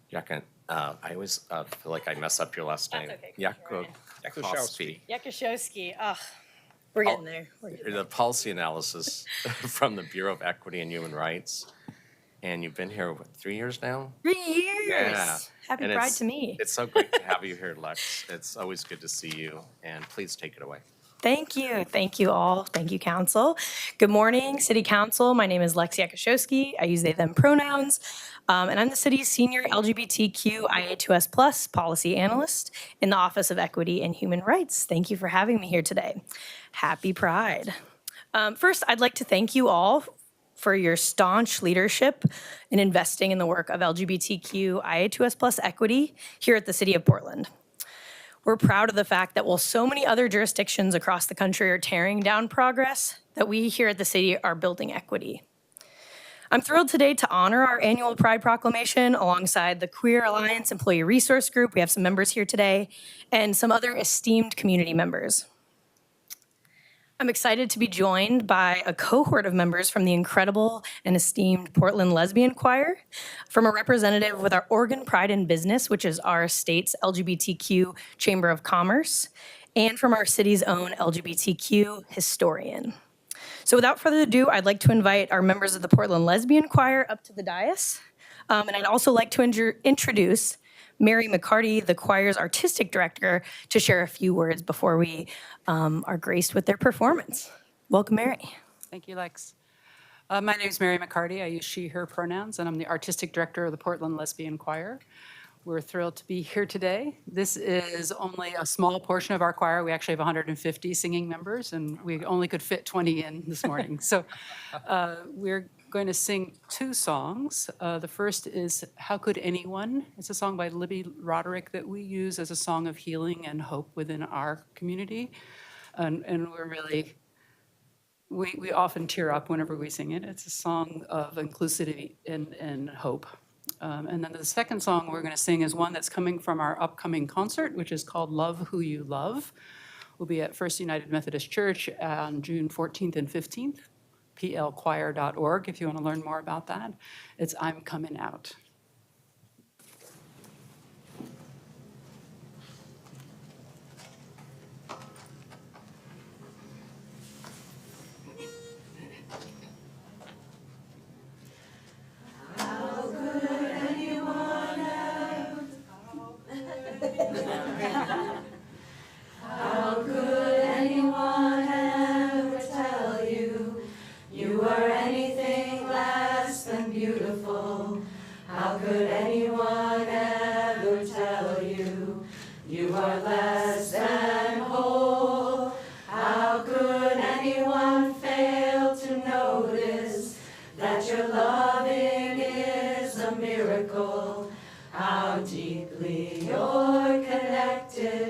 Yakin. I always feel like I mess up your last name. Yakowski. Yakashowski. Oh, we're getting there. The policy analysis from the Bureau of Equity and Human Rights. And you've been here, what, 3 years now? 3 years. Yeah. Happy And Pride to me. It's so great to have you here, Lex. It's always good to see you. And please take it away. Thank you. Thank you all. Thank you, Council. Good morning, City Council. My name is Lex Yakashowski. I use they, them pronouns. And I'm the city's senior LGBTQ IA2S+ policy analyst in the Office of Equity and Human Rights. Thank you for having me here today. Happy Pride. First, I'd like to thank you all for your staunch leadership in investing in the work of LGBTQ IA2S+ equity here at the City of Portland. We're proud of the fact that while so many other jurisdictions across the country are tearing down progress, that we here at the city are building equity. I'm thrilled today to honor our annual Pride Proclamation alongside the Queer Alliance Employee Resource Group. We have some members here today and some other esteemed community members. I'm excited to be joined by a cohort of members from the incredible and esteemed Portland Lesbian Choir, from a representative with our Oregon Pride in Business, which is our state's LGBTQ Chamber of Commerce, and from our city's own LGBTQ historian. So without further ado, I'd like to invite our members of the Portland Lesbian Choir up to the dais. And I'd also like to introduce Mary McCarty, the choir's artistic director, to share a few words before we are graced with their performance. Welcome, Mary. Thank you, Lex. My name is Mary McCarty. I use she, her pronouns, and I'm the artistic director of the Portland Lesbian Choir. We're thrilled to be here today. This is only a small portion of our choir. We actually have 150 singing members, and we only could fit 20 in this morning. So we're going to sing two songs. The first is How Could Anyone? It's a song by Libby Roderick that we use as a song of healing and hope within our community. And we're really, we often tear up whenever we sing it. It's a song of inclusivity and hope. And then the second song we're going to sing is one that's coming from our upcoming concert, which is called Love Who You Love. We'll be at First United Methodist Church on June 14th and 15th. plchoir.org if you want to learn more about that. It's I'm Coming Out. How deeply you're connected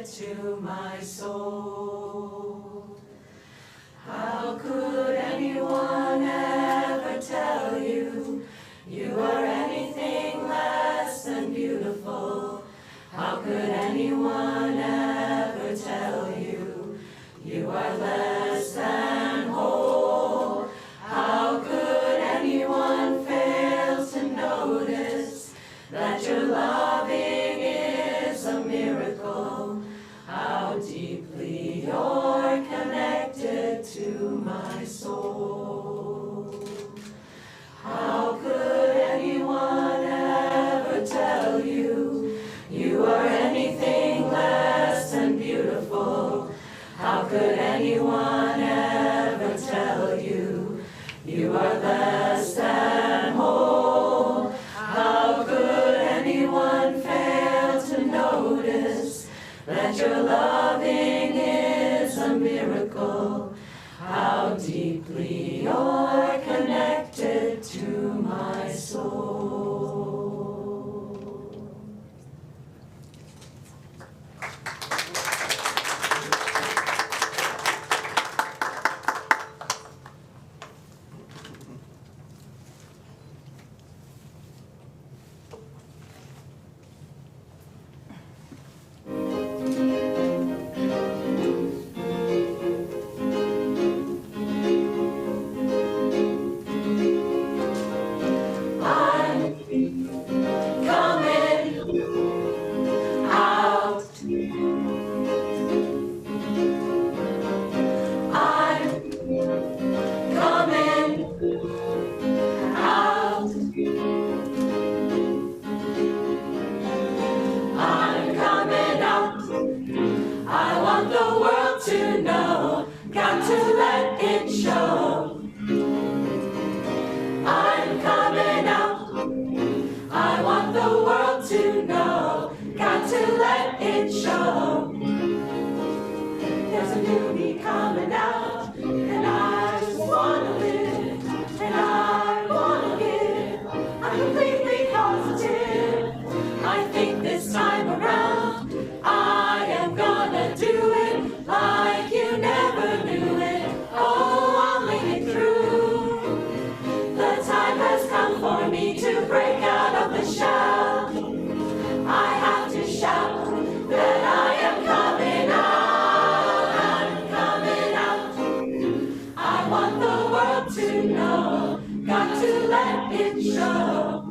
let it show.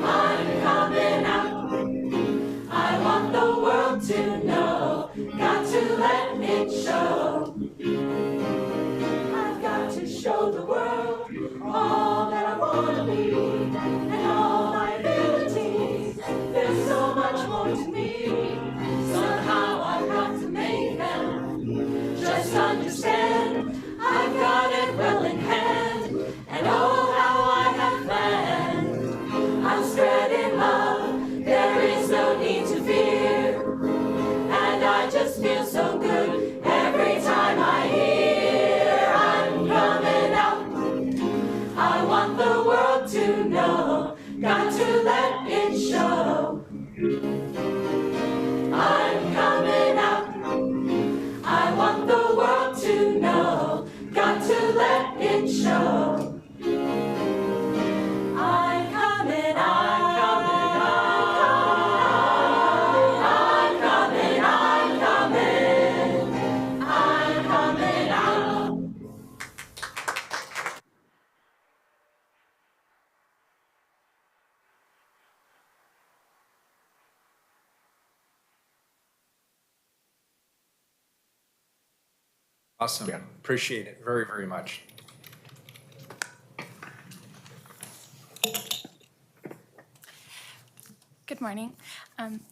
I'm coming out. I want the world to know. Got to let it show. I've got to show the world all that I want to be and all my abilities. There's so much more to me. Somehow I've got to make them just understand. I've got it well in hand, and oh, how I have planned. I'm spreading love, there is no need to fear, and I just feel so good every time I hear I'm coming out. I want the world to know, got to let it show. I'm coming out. I want the world to know, got to let it show. I'm coming out. I'm coming out. Awesome. Appreciate it very, very much. Good morning.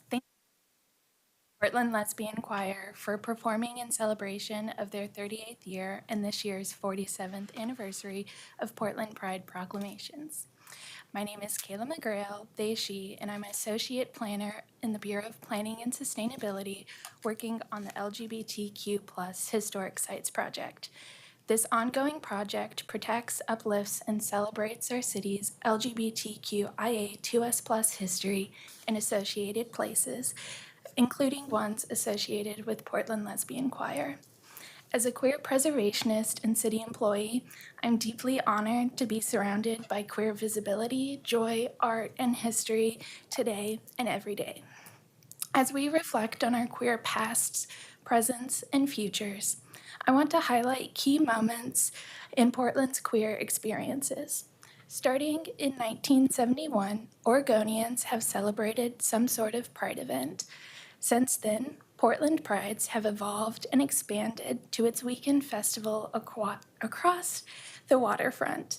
Thank Portland Lesbian Choir for performing in celebration of their 38th year and this year's 47th anniversary of Portland Pride Proclamations. My name is Kayla McGrail, they, she, and I'm Associate Planner in the Bureau of Planning and Sustainability, working on the LGBTQ+ Historic Sites Project. This ongoing project protects, uplifts, and celebrates our city's LGBTQIA2S+ history and associated places, including ones associated with Portland Lesbian Choir. As a queer preservationist and city employee, I'm deeply honored to be surrounded by queer visibility, joy, art, and history today and every day. As we reflect on our queer pasts, presents, and futures, I want to highlight key moments in Portland's queer experiences. Starting in 1971, Oregonians have celebrated some sort of pride event. Since then, Portland Prides have evolved and expanded to its weekend festival across the waterfront,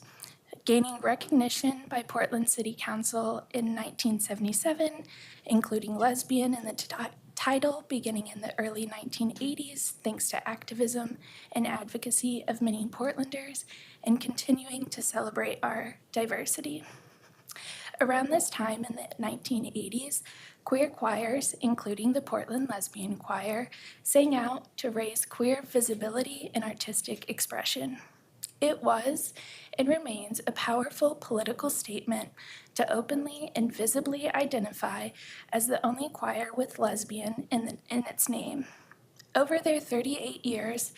gaining recognition by Portland City Council in 1977, including lesbian in the title beginning in the early 1980s, thanks to activism and advocacy of many Portlanders, and continuing to celebrate our diversity. Around this time in the 1980s, queer choirs, including the Portland Lesbian Choir, sang out to raise queer visibility and artistic expression. It was and remains a powerful political statement to openly and visibly identify as the only choir with lesbian in its name. Over their 38 years,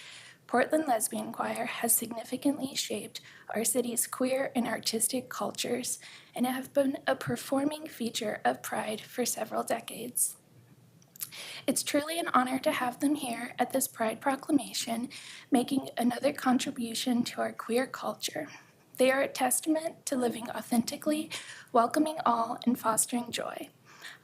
Portland Lesbian Choir has significantly shaped our city's queer and artistic cultures and have been a performing feature of Pride for several decades. It's truly an honor to have them here at this Pride Proclamation, making another contribution to our queer culture. They are a testament to living authentically, welcoming all, and fostering joy.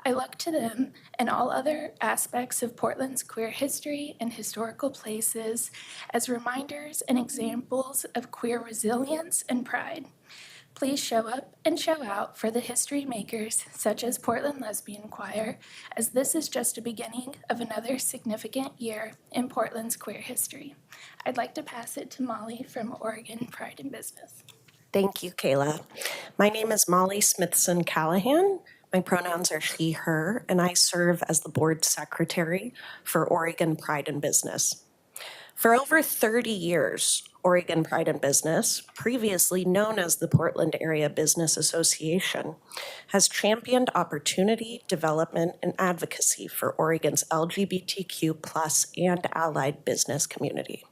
I look to them and all other aspects of Portland's queer history and historical places as reminders and examples of queer resilience and pride. Please show up and show out for the history makers such as Portland Lesbian Choir, as this is just a beginning of another significant year in Portland's queer history. I'd like to pass it to Molly from Oregon Pride in Business. Thank you, Kayla. My name is Molly Smithson Callahan. My pronouns are she, her, and I serve as the board secretary for Oregon Pride in Business. For over 30 years, Oregon Pride in Business, previously known as the Portland Area Business Association, has championed opportunity, development, and advocacy for Oregon's LGBTQ+ and allied business community.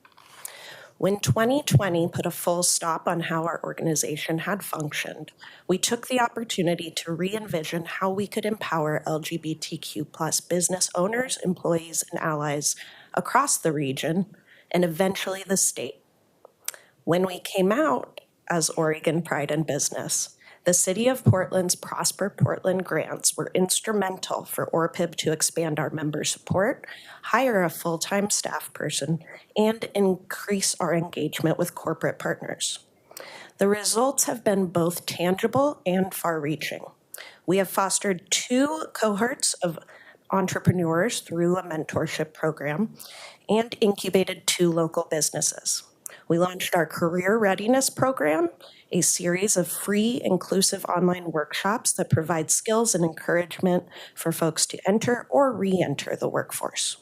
When 2020 put a full stop on how our organization had functioned, we took the opportunity to re-envision how we could empower LGBTQ+ business owners, employees, and allies across the region and eventually the state. When we came out as Oregon Pride in Business. The City of Portland's Prosper Portland grants were instrumental for ORPIB to expand our member support, hire a full-time staff person, and increase our engagement with corporate partners. The results have been both tangible and far-reaching. We have fostered 2 cohorts of entrepreneurs through a mentorship program and incubated 2 local businesses. We launched our Career Readiness Program, a series of free, inclusive online workshops that provide skills and encouragement for folks to enter or re-enter the workforce.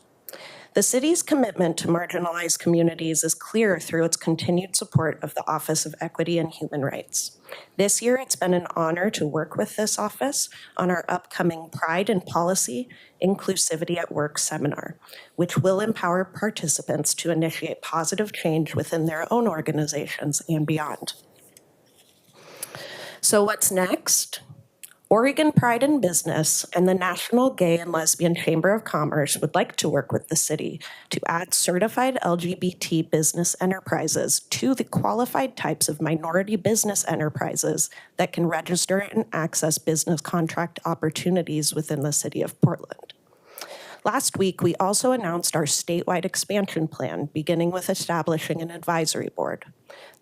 The city's commitment to marginalized communities is clear through its continued support of the Office of Equity and Human Rights. This year, it's been an honor to work with this office on our upcoming Pride and Policy Inclusivity at Work seminar, which will empower participants to initiate positive change within their own organizations and beyond. So what's next? Oregon Pride in Business and the National Gay and Lesbian Chamber of Commerce would like to work with the city to add certified LGBT business enterprises to the qualified types of minority business enterprises that can register and access business contract opportunities within the city of Portland. Last week, we also announced our statewide expansion plan, beginning with establishing an advisory board.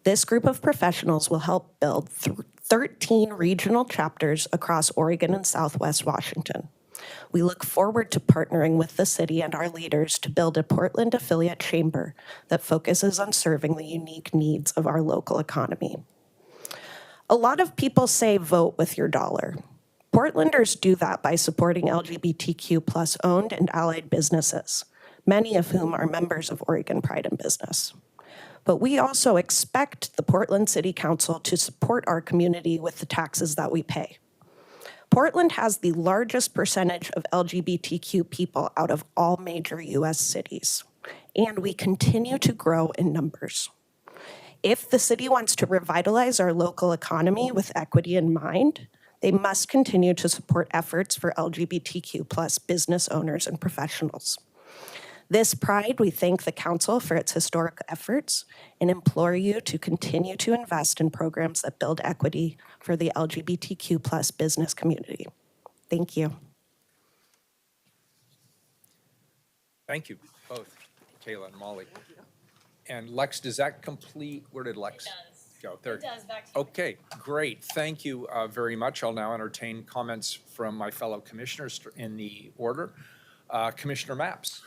This group of professionals will help build 13 regional chapters across Oregon and Southwest Washington. We look forward to partnering with the city and our leaders to build a Portland affiliate chamber that focuses on serving the unique needs of our local economy. A lot of people say vote with your dollar. Portlanders do that by supporting LGBTQ+ owned and allied businesses, many of whom are members of Oregon Pride in Business. But we also expect the Portland City Council to support our community with the taxes that we pay. Portland has the largest percentage of LGBTQ people out of all major US cities, and we continue to grow in numbers. If the city wants to revitalize our local economy with equity in mind, they must continue to support efforts for LGBTQ+ business owners and professionals. This Pride, we thank the Council for its historic efforts and implore you to continue to invest in programs that build equity for the LGBTQ+ business community. Thank you. Thank you, both Kayla and Molly. And Lex, does that complete, where did Lex go? There. It does, back to you. Okay, great. Thank you very much. I'll now entertain comments from my fellow commissioners in the order. Commissioner Mapps.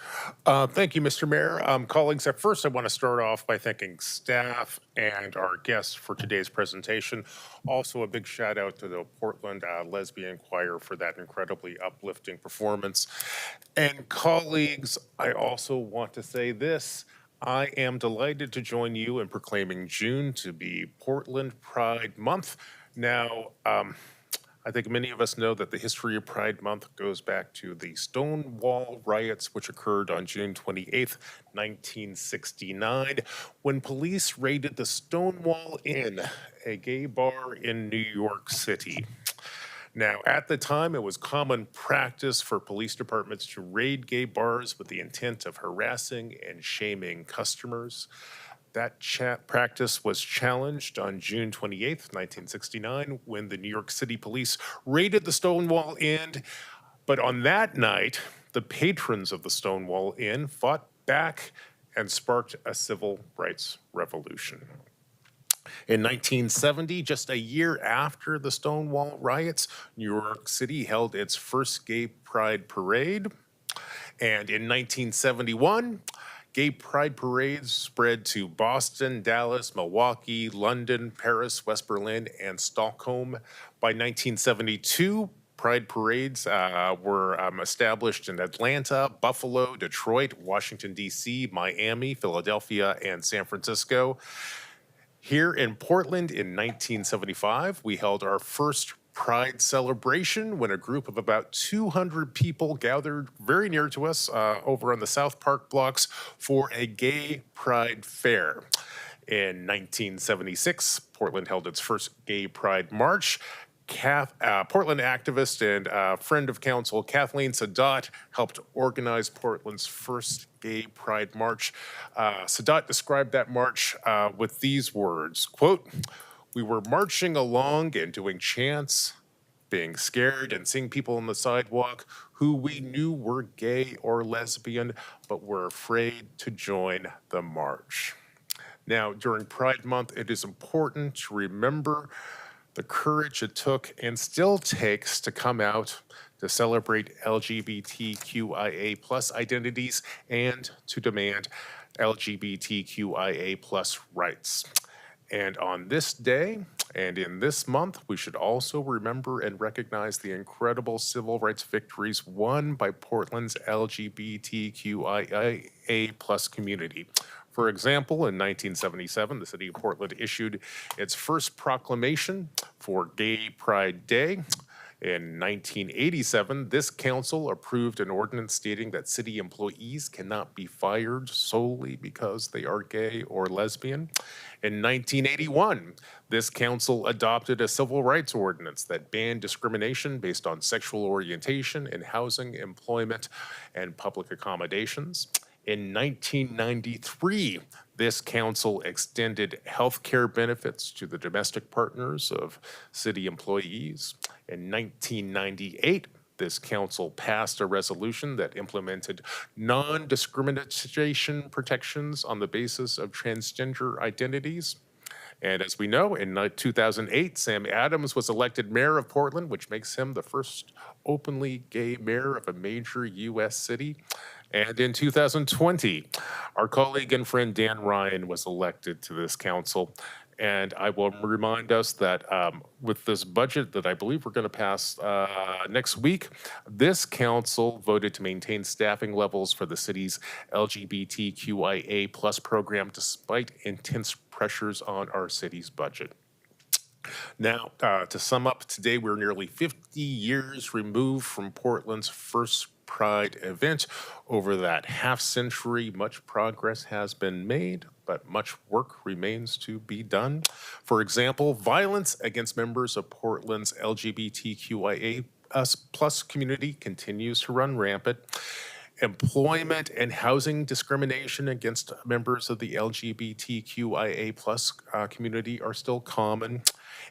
Thank you, Mr. Mayor. Colleagues, at first I want to start off by thanking staff and our guests for today's presentation. Also, a big shout out to the Portland Lesbian Choir for that incredibly uplifting performance. And colleagues, I also want to say this. I am delighted to join you in proclaiming June to be Portland Pride Month. Now, I think many of us know that the history of Pride Month goes back to the Stonewall riots, which occurred on June 28th, 1969, when police raided the Stonewall Inn, a gay bar in New York City. Now, at the time, it was common practice for police departments to raid gay bars with the intent of harassing and shaming customers. That practice was challenged on June 28th, 1969, when the New York City police raided the Stonewall Inn. But on that night, the patrons of the Stonewall Inn fought back and sparked a civil rights revolution. In 1970, just a year after the Stonewall riots, New York City held its first gay pride parade. And in 1971, gay pride parades spread to Boston, Dallas, Milwaukee, London, Paris, West Berlin, and Stockholm. By 1972, pride parades were established in Atlanta, Buffalo, Detroit, Washington, D.C., Miami, Philadelphia, and San Francisco. Here in Portland in 1975, we held our first Pride celebration when a group of about 200 people gathered very near to us over on the South Park blocks for a gay pride fair. In 1976, Portland held its first gay pride march. Portland activist and friend of council Kathleen Sadat helped organize Portland's first gay pride march. Sadat described that march with these words, quote, We were marching along and doing chants, being scared and seeing people on the sidewalk who we knew were gay or lesbian, but were afraid to join the march. Now, during Pride Month, it is important to remember the courage it took and still takes to come out to celebrate LGBTQIA plus identities and to demand LGBTQIA plus rights. And on this day and in this month, we should also remember and recognize the incredible civil rights victories won by Portland's LGBTQIA plus community. For example, in 1977, the city of Portland issued its first proclamation for Gay Pride Day. In 1987, this council approved an ordinance stating that city employees cannot be fired solely because they are gay or lesbian. In 1981, this council adopted a civil rights ordinance that banned discrimination based on sexual orientation in housing, employment, and public accommodations. In 1993, this council extended health care benefits to the domestic partners of city employees. In 1998, this council passed a resolution that implemented non-discrimination protections on the basis of transgender identities. And as we know, in 2008, Sam Adams was elected mayor of Portland, which makes him the first openly gay mayor of a major U.S. city. And in 2020, our colleague and friend Dan Ryan was elected to this council. And I will remind us that with this budget that I believe we're going to pass next week, this council voted to maintain staffing levels for the city's LGBTQIA plus program despite intense pressures on our city's budget. Now, to sum up, today we're nearly 50 years removed from Portland's first Pride event. Over that half century, much progress has been made, but much work remains to be done. For example, violence against members of Portland's LGBTQIA plus community continues to run rampant. Employment and housing discrimination against members of the LGBTQIA plus community are still common,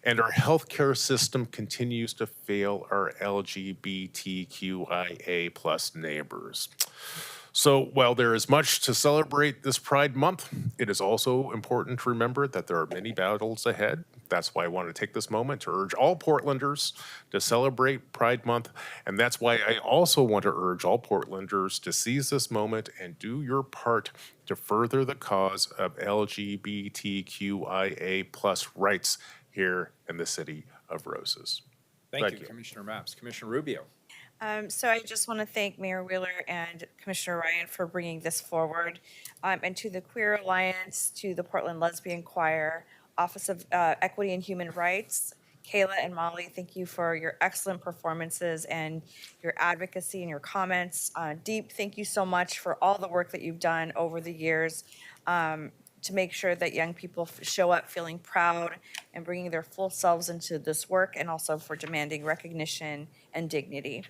and our healthcare system continues to fail our LGBTQIA plus neighbors. So while there is much to celebrate this Pride Month, it is also important to remember that there are many battles ahead. That's why I want to take this moment to urge all Portlanders to celebrate Pride Month. And that's why I also want to urge all Portlanders to seize this moment and do your part to further the cause of LGBTQIA plus rights here in the City of Roses. Thank you, Commissioner Mapps. Commissioner Rubio. So I just want to thank Mayor Wheeler and Commissioner Ryan for bringing this forward, and to the Queer Alliance, to the Portland Lesbian Choir, Office of Equity and Human Rights, Kayla and Molly, thank you for your excellent performances and your advocacy and your comments. Deep, thank you so much for all the work that you've done over the years to make sure that young people show up feeling proud and bringing their full selves into this work, and also for demanding recognition and dignity.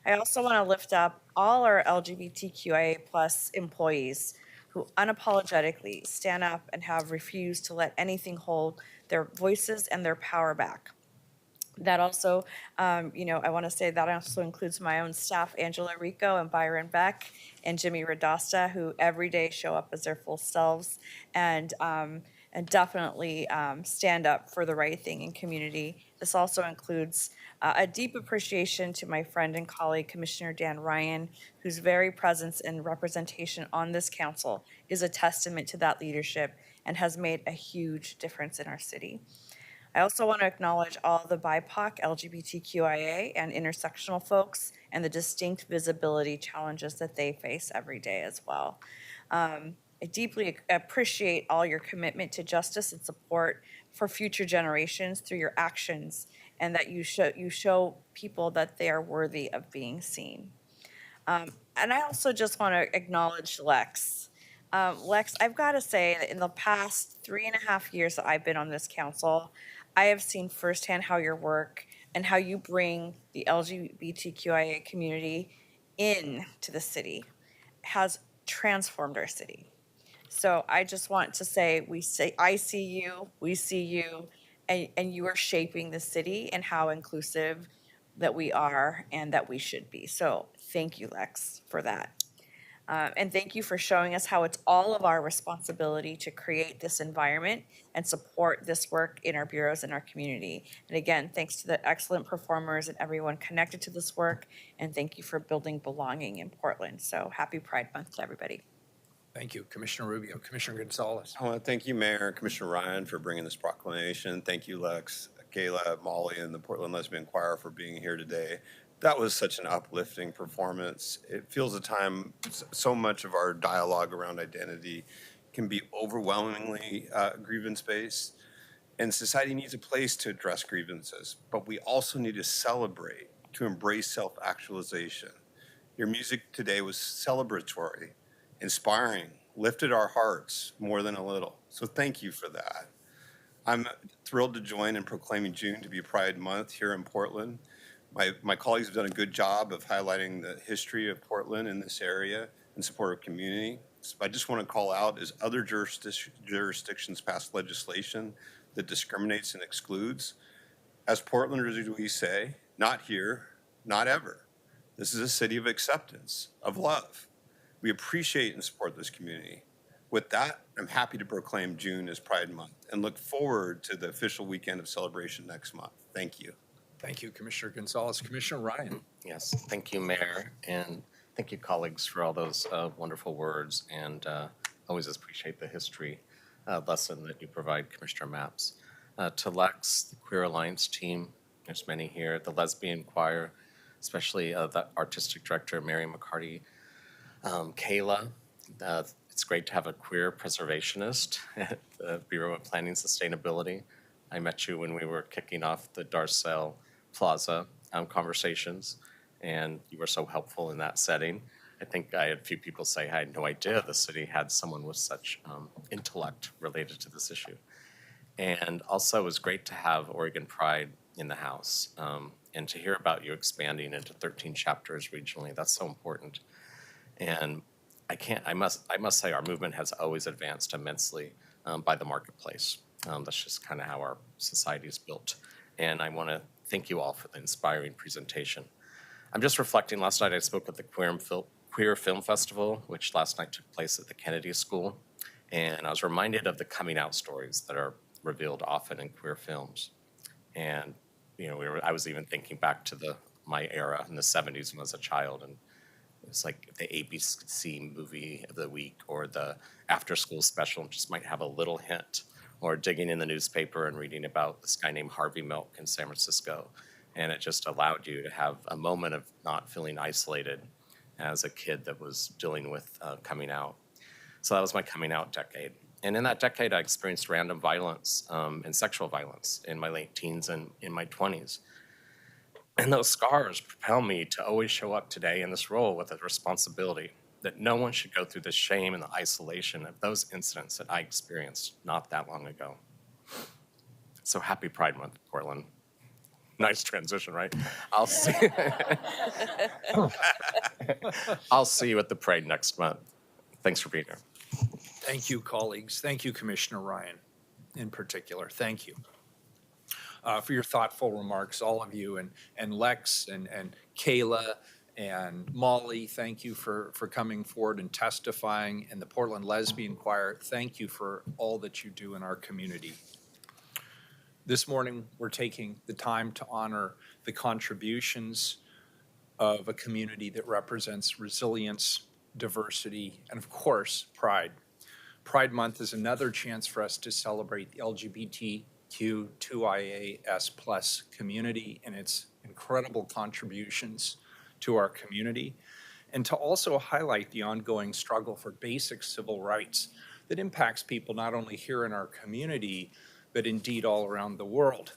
I also want to lift up all our LGBTQIA plus employees who unapologetically stand up and have refused to let anything hold their voices and their power back. That also, I want to say that also includes my own staff, Angela Rico and Byron Beck and Jimmy Radasta, who every day show up as their full selves and definitely stand up for the right thing in community. This also includes a deep appreciation to my friend and colleague, Commissioner Dan Ryan, whose very presence and representation on this council is a testament to that leadership and has made a huge difference in our city. I also want to acknowledge all the BIPOC, LGBTQIA, and intersectional folks and the distinct visibility challenges that they face every day as well. I deeply appreciate all your commitment to justice and support for future generations through your actions, and that you show people that they are worthy of being seen. And I also just want to acknowledge Lex. Lex, I've got to say that in the past 3.5 years that I've been on this council, I have seen firsthand how your work and how you bring the LGBTQIA community into the city has transformed our city. So I just want to say, I see you, we see you, and you are shaping the city and how inclusive that we are and that we should be. So thank you, Lex, for that. And thank you for showing us how it's all of our responsibility to create this environment and support this work in our bureaus and our community. And again, thanks to the excellent performers and everyone connected to this work. And thank you for building belonging in Portland. So happy Pride Month to everybody. Thank you, Commissioner Rubio. Commissioner Gonzalez. I want to thank you, Mayor and Commissioner Ryan, for bringing this proclamation. Thank you, Lex, Kayla, Molly, and the Portland Lesbian Choir for being here today. That was such an uplifting performance. It feels a time, so much of our dialogue around identity can be overwhelmingly grievance-based, and society needs a place to address grievances, but we also need to celebrate, to embrace self-actualization. Your music today was celebratory, inspiring, lifted our hearts more than a little. So thank you for that. I'm thrilled to join in proclaiming June to be Pride Month here in Portland. My colleagues have done a good job of highlighting the history of Portland in this area in support of community. So I just want to call out as other jurisdictions pass legislation that discriminates and excludes. As Portlanders, we say, not here, not ever. This is a city of acceptance, of love. We appreciate and support this community. With that, I'm happy to proclaim June as Pride Month and look forward to the official weekend of celebration next month. Thank you. Thank you, Commissioner Gonzalez. Commissioner Ryan. Yes, thank you, Mayor, and thank you, colleagues, for all those wonderful words, and always appreciate the history lesson that you provide, Commissioner Maps. To Lex, the Queer Alliance team, there's many here, the Lesbian Choir, especially the Artistic Director, Mary McCarty, Kayla. It's great to have a queer preservationist at the Bureau of Planning and Sustainability. I met you when we were kicking off the Darcel Plaza conversations, and you were so helpful in that setting. I think I had a few people say I had no idea the city had someone with such intellect related to this issue. And also it was great to have Oregon Pride in the House and to hear about you expanding into 13 chapters regionally. That's so important. And I must say our movement has always advanced immensely by the marketplace. That's just kind of how our society is built. And I want to thank you all for the inspiring presentation. I'm just reflecting, last night I spoke at the Queer Film Festival, which last night took place at the Kennedy School. And I was reminded of the coming out stories that are revealed often in queer films. And you know, I was even thinking back to my era in the 70s when I was a child, and it was like the ABC movie of the week or the after school special just might have a little hint, or digging in the newspaper and reading about this guy named Harvey Milk in San Francisco. And it just allowed you to have a moment of not feeling isolated as a kid that was dealing with coming out. So that was my coming out decade. And in that decade, I experienced random violence and sexual violence in my late teens and in my 20s. And those scars propel me to always show up today in this role with a responsibility that no one should go through the shame and the isolation of those incidents that I experienced not that long ago. So happy Pride Month, Portland. Nice transition, right? I'll see you at the parade next month. Thanks for being here. Thank you, colleagues. Thank you, Commissioner Ryan, in particular. Thank you for your thoughtful remarks, all of you, and Lex and Kayla and Molly, thank you for coming forward and testifying, and the Portland Lesbian Choir, thank you for all that you do in our community. This morning, we're taking the time to honor the contributions of a community that represents resilience, diversity, and of course, pride. Pride Month is another chance for us to celebrate the LGBTQ2IAS+ community and its incredible contributions to our community, and to also highlight the ongoing struggle for basic civil rights that impacts people not only here in our community, but indeed all around the world.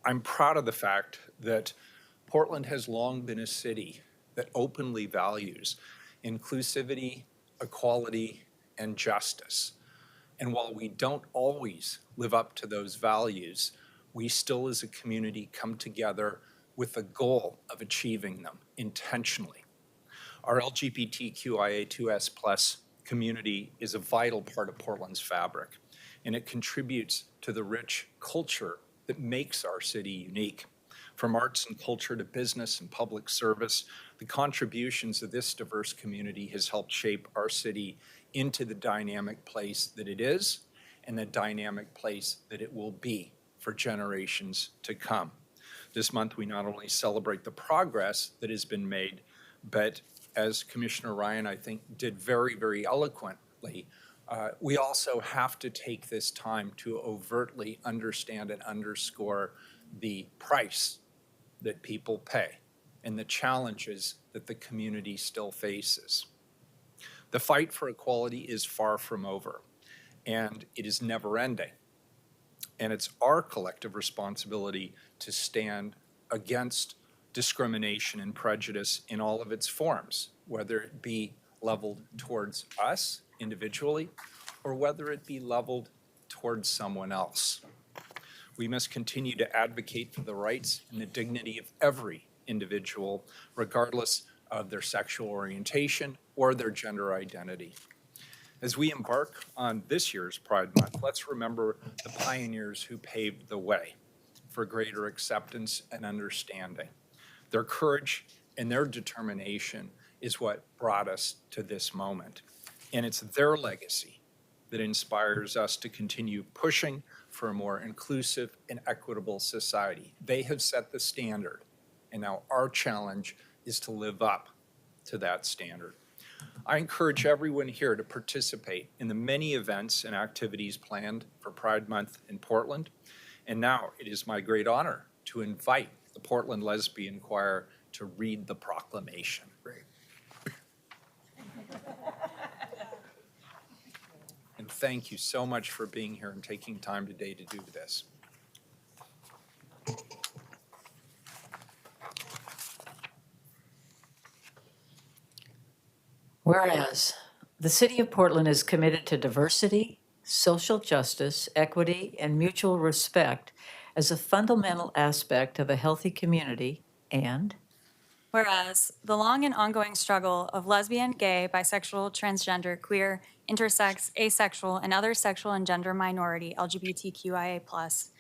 I'm proud of the fact that Portland has long been a city that openly values inclusivity, equality, and justice. And while we don't always live up to those values, we still as a community come together with the goal of achieving them intentionally. Our LGBTQIA2S+ community is a vital part of Portland's fabric, and it contributes to to the rich culture that makes our city unique. From arts and culture to business and public service, the contributions of this diverse community has helped shape our city into the dynamic place that it is and the dynamic place that it will be for generations to come. This month, we not only celebrate the progress that has been made, but as Commissioner Ryan, I think, did very, very eloquently, we also have to take this time to overtly understand and underscore the price that people pay and the challenges that the community still faces. The fight for equality is far from over, and it is never ending. And it's our collective responsibility to stand against discrimination and prejudice in all of its forms, whether it be leveled towards us individually or whether it be leveled towards someone else. We must continue to advocate for the rights and the dignity of every individual, regardless of their sexual orientation or their gender identity. As we embark on this year's Pride Month, let's remember the pioneers who paved the way for greater acceptance and understanding. Their courage and their determination is what brought us to this moment. And it's their legacy that inspires us to continue pushing for a more inclusive and equitable society. They have set the standard, and now our challenge is to live up to that standard. I encourage everyone here to participate in the many events and activities planned for Pride Month in Portland. And now it is my great honor to invite the Portland Lesbian Choir to read the proclamation. And thank you so much for being here and taking time today to do this. Whereas the City of Portland is committed to diversity, social justice, equity, and mutual respect as a fundamental aspect of a healthy community, and whereas the long and ongoing struggle of lesbian, gay, bisexual, transgender, queer, intersex, asexual, and other sexual and gender minority LGBTQIA+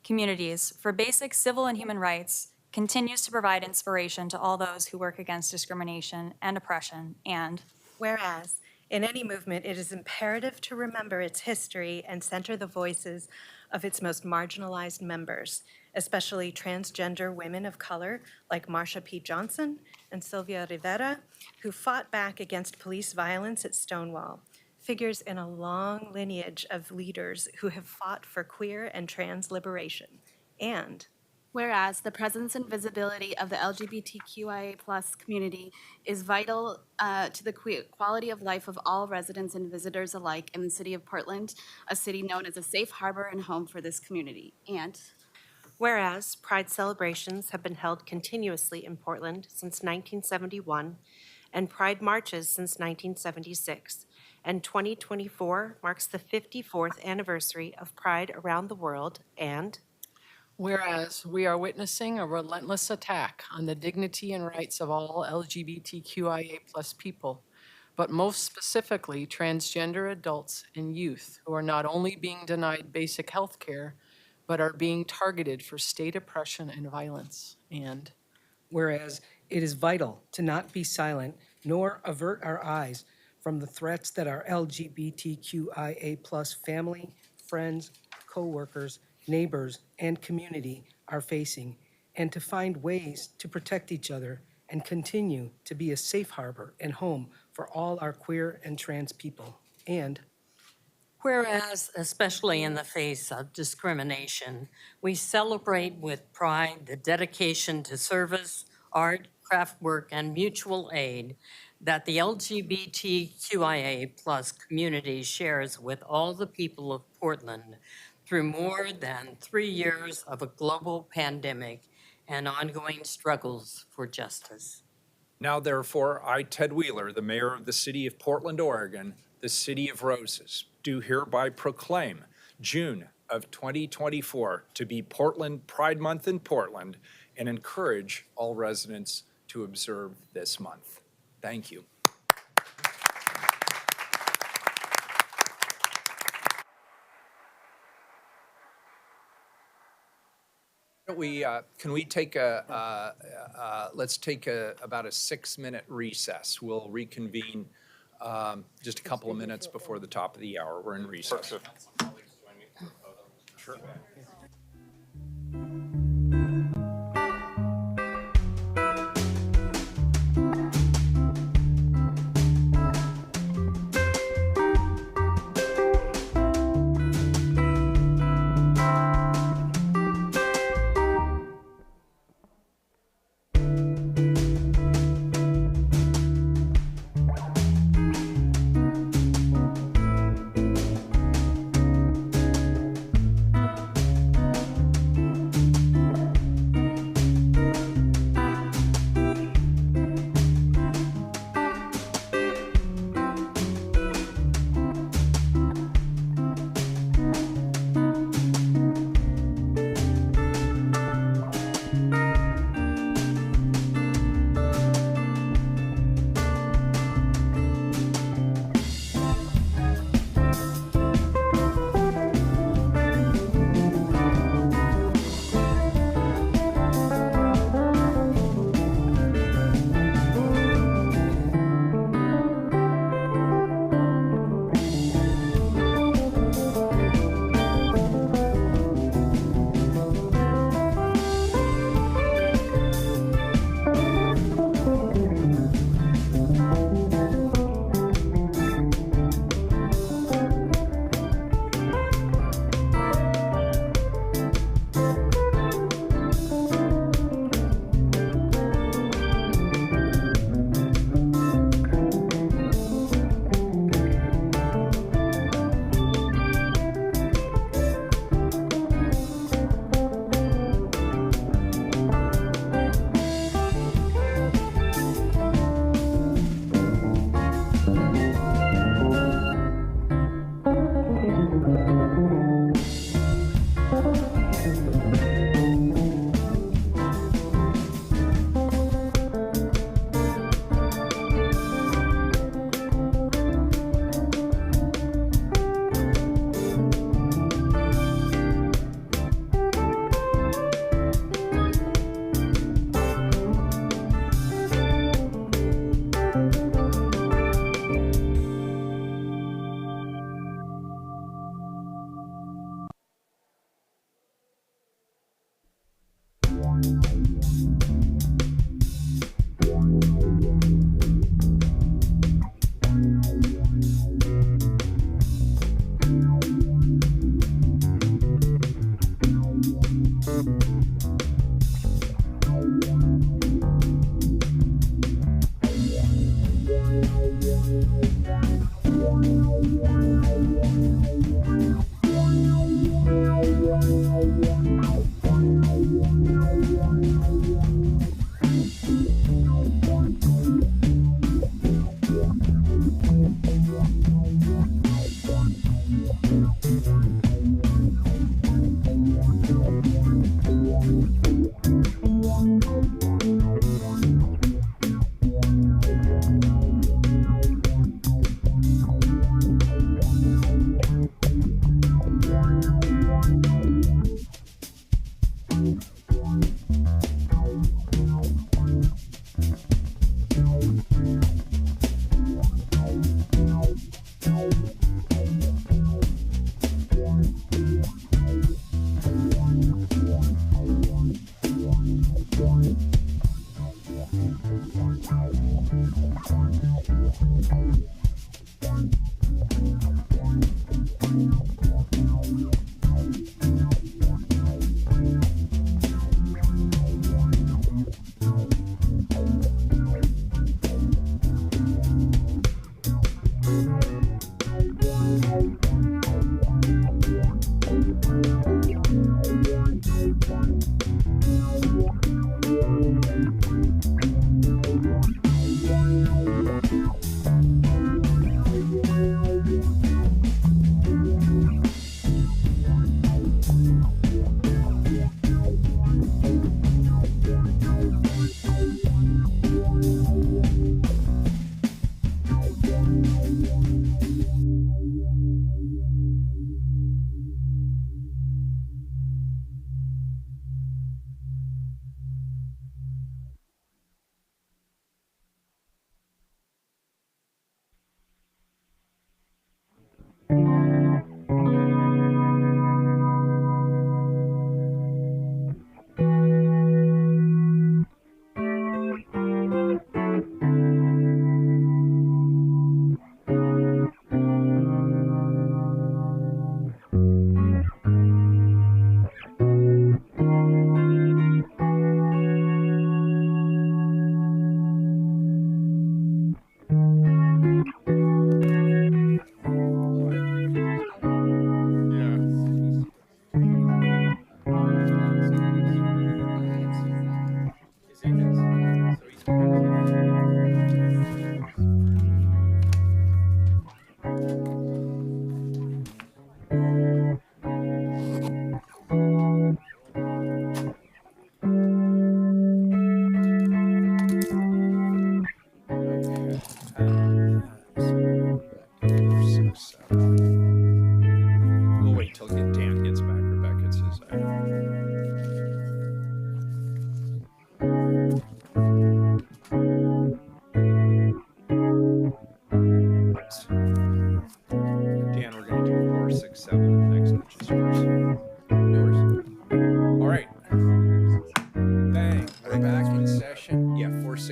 communities for basic civil and human rights continues to provide inspiration to all those who work against discrimination and oppression, and whereas in any movement, it is imperative to remember its history and center the voices of its most marginalized members, especially transgender women of color like Marsha P. Johnson and Sylvia Rivera, who fought back against police violence at Stonewall, figures in a long lineage of leaders who have fought for queer and trans liberation, and whereas the presence and visibility of the LGBTQIA+ community is vital to the quality of life of all residents and visitors alike in the city of Portland, a city known as a safe harbor and home for this community. And whereas Pride celebrations have been held continuously in Portland since 1971 and Pride marches since 1976, and 2024 marks the 54th anniversary of Pride around the world, and whereas we are witnessing a relentless attack on the dignity and rights of all LGBTQIA+ people, but most specifically transgender adults and youth who are not only being denied basic health care, but are being targeted for state oppression and violence. And whereas it is vital to not be silent nor avert our eyes from the threats that our LGBTQIA+ family, friends, co-workers, neighbors, and community are facing, and to find ways to protect each other and continue to be a safe harbor and home for all our queer and trans people. And whereas, especially in the face of discrimination, we celebrate with pride the dedication to service, art, craft work, and mutual aid that the LGBTQIA+ community shares with all the people of Portland through more than 3 years of a global pandemic and ongoing struggles for justice. Now, therefore, I, Ted Wheeler, the mayor of the city of Portland, Oregon, the City of Roses, do hereby proclaim June of 2024 to be Portland Pride Month in Portland and encourage all residents to observe this month. Thank you. Can we take let's take about a 6-minute recess. We'll reconvene just a couple of minutes before the top of the hour. We're in recess. Sure.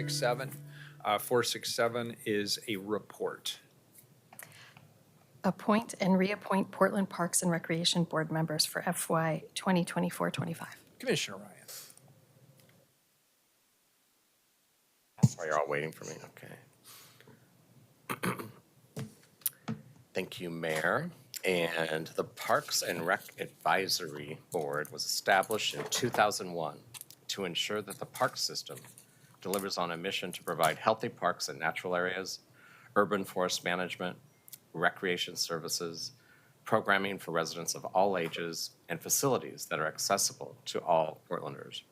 467. 467 is a report. Appoint and reappoint Portland Parks and Recreation Board members for FY 2024-25. Commissioner Ryan. While you're all waiting for me, okay. Thank you, Mayor. And the Parks and Rec Advisory Board was established in 2001 to ensure that the park system delivers on a mission to provide healthy parks and natural areas, urban forest management, recreation services, programming for residents of all ages, and facilities that are accessible to all Portlanders.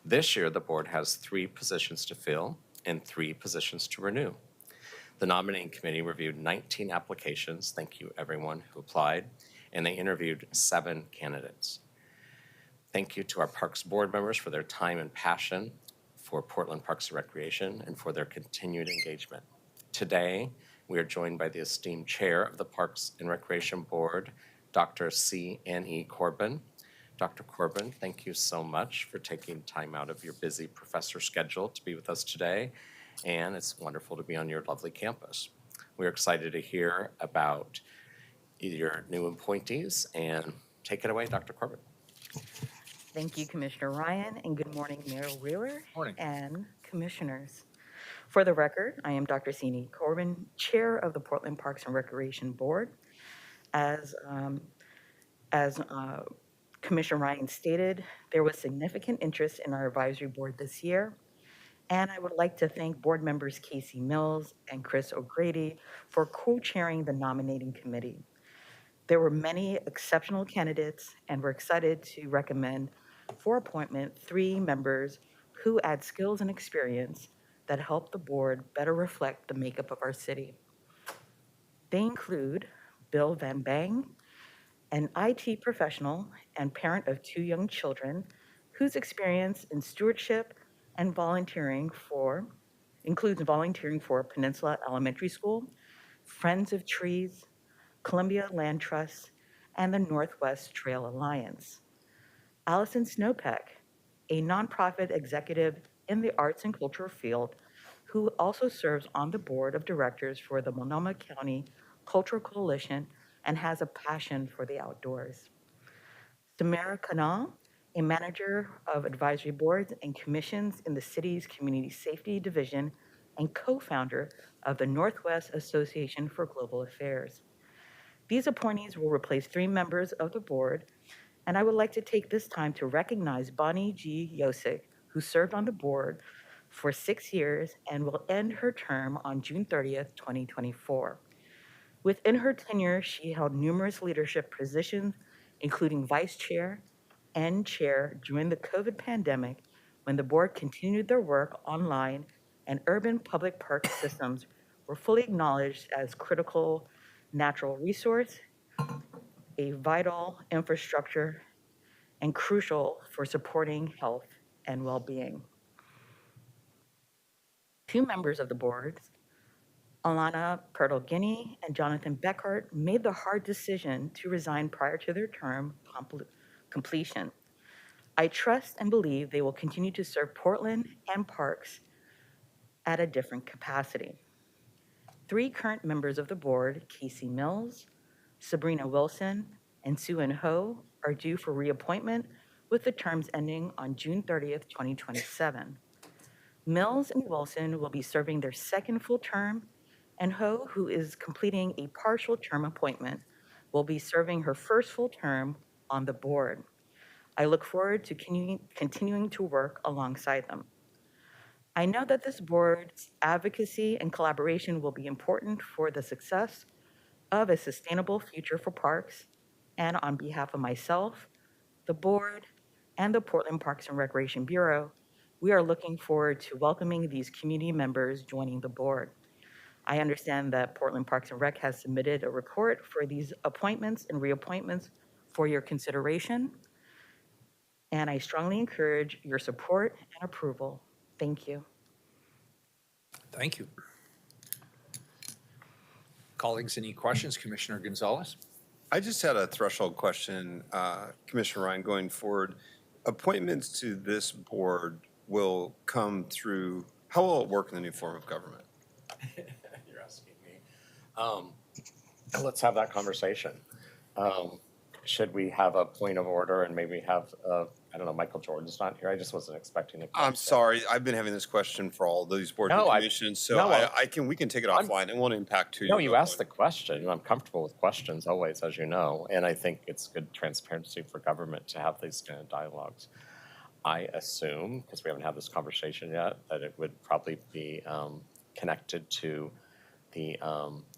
This year, the board has 3 positions to fill and 3 positions to renew. The nominating committee reviewed 19 applications, thank you everyone who applied, and they interviewed 7 candidates. Thank you to our Parks Board members for their time and passion for Portland Parks and Recreation and for their continued engagement. Today, we are joined by the esteemed Chair of the Parks and Recreation Board, Dr. C.N.E. Corbin. Dr. Corbin, thank you so much for taking time out of your busy professor schedule to be with us today, and it's wonderful to be on your lovely campus. We're excited to hear about your new appointees, and take it away, Dr. Corbin. Thank you, Commissioner Ryan, and good morning, Mayor Wheeler Morning. and commissioners. For the record, I am Dr. C.N.E. Corbin, Chair of the Portland Parks and Recreation Board. As Commissioner Ryan stated, there was significant interest in our advisory board this year, and I would like to thank board members Casey Mills and Chris O'Grady for co-chairing the nominating committee. There were many exceptional candidates, and we're excited to recommend for appointment 3 members who add skills and experience that help the board better reflect the makeup of our city. They include Bill Van Bang, an IT professional and parent of 2 young children whose experience in stewardship and includes volunteering for Peninsula Elementary School, Friends of Trees, Columbia Land Trust, and the Northwest Trail Alliance. Allison Snowpeck, a nonprofit executive in the arts and culture field, who also serves on the board of directors for the Multnomah County Cultural Coalition and has a passion for the outdoors. Samara Kanal, a manager of advisory boards and commissions in the city's Community Safety Division and co-founder of the Northwest Association for Global Affairs. These appointees will replace 3 members of the board, and I would like to take this time to recognize Bonnie G. Yosick, who served on the board for 6 years and will end her term on June 30th, 2024. Within her tenure, she held numerous leadership positions, including vice chair and chair during the COVID pandemic, when the board continued their work online and urban public park systems were fully acknowledged as critical natural resource, a vital infrastructure, and crucial for supporting health and well-being. 2 members of the board, Alana Pertolgini and Jonathan Beckhart, made the hard decision to resign prior to their term completion. I trust and believe they will continue to serve Portland and parks at a different capacity. 3 current members of the board, Casey Mills, Sabrina Wilson, and Sue-Ann Ho, are due for reappointment with the terms ending on June 30th, 2027. Mills and Wilson will be serving their 2nd full term, and Ho, who is completing a partial term appointment, will be serving her 1st full term on the board. I look forward to continuing to work alongside them. I know that this board's advocacy and collaboration will be important for the success of a sustainable future for parks, and on behalf of myself, the board, and the Portland Parks and Recreation Bureau, we are looking forward to welcoming these community members joining the board. I understand that Portland Parks and Rec has submitted a report for these appointments and reappointments for your consideration, and I strongly encourage your support and approval. Thank you. Thank you. Colleagues, any questions? Commissioner Gonzalez? I just had a threshold question, Commissioner Ryan, going forward. Appointments to this board will come through, How will it work in the new form of government? You're asking me. Let's have that conversation. Should we have a point of order and maybe have, I don't know, Michael Jordan's not here. I just wasn't expecting the question. I'm sorry. I've been having this question for all these boards and commissions, so we can take it offline. It won't impact who. No, you asked the question. I'm comfortable with questions always, as you know, and I think it's good transparency for government to have these kind of dialogues. I assume, because we haven't had this conversation yet, that it would probably be connected to the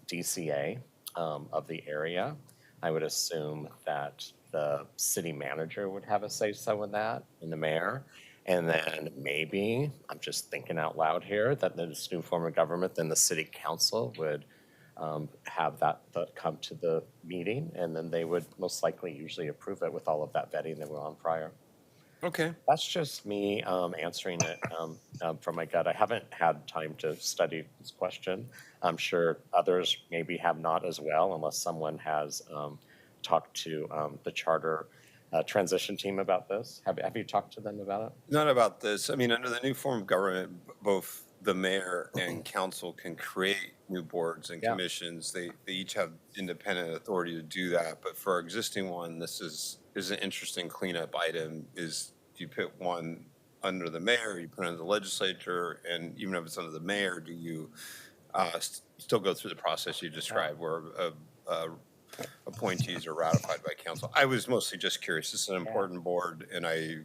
DCA of the area. I would assume that the city manager would have a say-so in that, and the mayor. And then maybe, I'm just thinking out loud here, that this new form of government, then the city council would have that come to the meeting, and then they would most likely usually approve it with all of that vetting that went on prior. Okay. That's just me answering it from my gut. I haven't had time to study this question. I'm sure others maybe have not as well, unless someone has talked to the charter transition team about this. Have you talked to them about it? Not about this. I mean, under the new form of government, both the mayor and council can create new boards and commissions. They each have independent authority to do that. But for our existing one, this is an interesting cleanup item. Is do you put one under the mayor, you put it under the legislature, and even if it's under the mayor, do you still go through the process you described, where appointees are ratified by council? I was mostly just curious. This is an important board, and I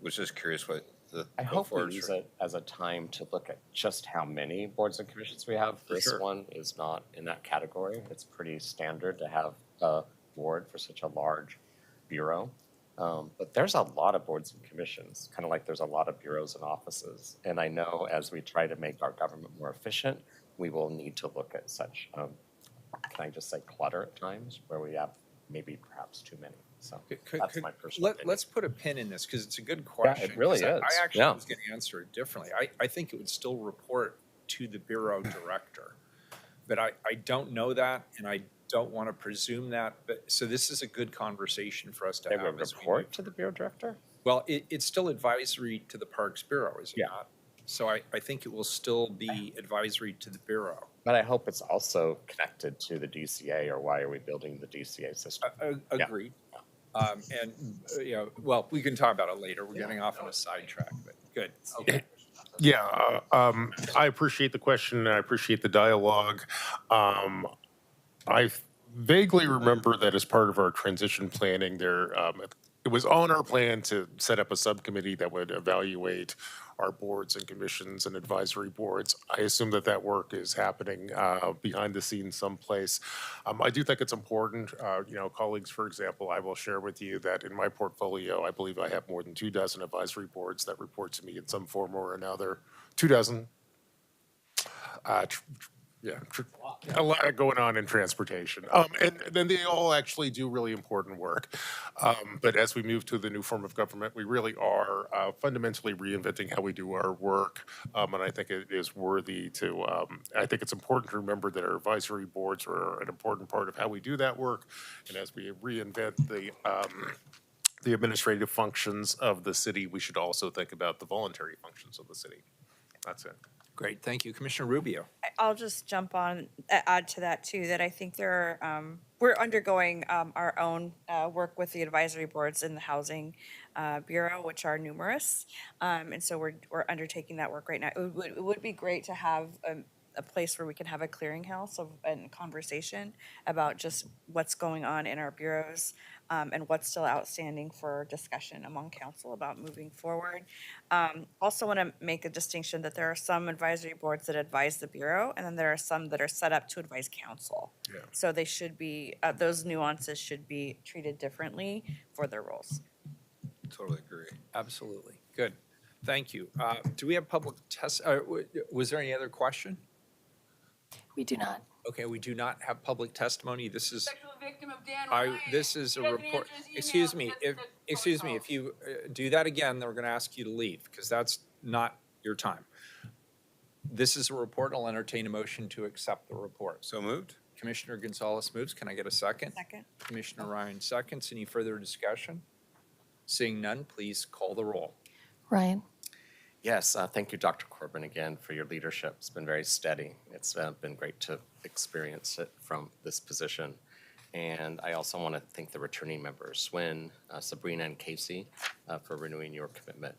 was just curious what the I hope we use it as a time to look at just how many boards and commissions we have. This one is not in that category. It's pretty standard to have a board for such a large bureau. But there's a lot of boards and commissions, kind of like there's a lot of bureaus and offices. And I know as we try to make our government more efficient, we will need to look at such, can I just say clutter at times, where we have maybe perhaps too many. So that's my personal opinion. Let's put a pin in this, because it's a good question. Yeah, it really 'cause is. I actually was going to answer it differently. I think it would still report to the bureau director. But I don't know that, and I don't want to presume that. But so this is a good conversation for us to have. They would report to the bureau director? Well, it's still advisory to the Parks Bureau, is it not? So I think it will still be advisory to the bureau. But I hope it's also connected to the DCA, or why are we building the DCA system? Agreed. Well, we can talk about it later. We're getting off on a sidetrack, but good. Okay. Yeah, I appreciate the question, and I appreciate the dialogue. I vaguely remember that as part of our transition planning, it was on our plan to set up a subcommittee that would evaluate our boards and commissions and advisory boards. I assume that work is happening behind the scenes someplace. I do think it's important, colleagues, for example, I will share with you that in my portfolio, I believe I have more than 24 advisory boards that report to me in some form or another. 24. A lot going on in transportation. And then they all actually do really important work. But as we move to the new form of government, we really are fundamentally reinventing how we do our work. And I think it is worthy to, I think it's important to remember that our advisory boards are an important part of how we do that work. And as we reinvent the administrative functions of the city, we should also think about the voluntary functions of the city. That's it. Great, thank you. Commissioner Rubio. I'll just jump on, add to that too, that I think we're undergoing our own work with the advisory boards in the Housing Bureau, which are numerous. And so we're undertaking that work right now. It would be great to have a place where we can have a clearinghouse and conversation about just what's going on in our bureaus and what's still outstanding for discussion among council about moving forward. Also want to make a distinction that there are some advisory boards that advise the bureau, and then there are some that are set up to advise council. Yeah. So they should be, those nuances should be treated differently for their roles. Totally agree. Absolutely. Good. Thank you. Do we have public test? Was there any other question? We do not. Okay, we do not have public testimony. This is Sexual victim of Dan this is a report. Excuse me. If you do that again, then we're going to ask you to leave, because that's not your time. This is a report. I'll entertain a motion to accept the report. So moved. Commissioner Gonzalez moves. Can I get a second? Second. Commissioner Ryan seconds. Any further discussion? Seeing none, please call the roll. Ryan, Yes, thank you, Dr. Corbin, again, for your leadership. It's been very steady. It's been great to experience it from this position. And I also want to thank the returning members, Swin, Sabrina, and Casey, for renewing your commitment.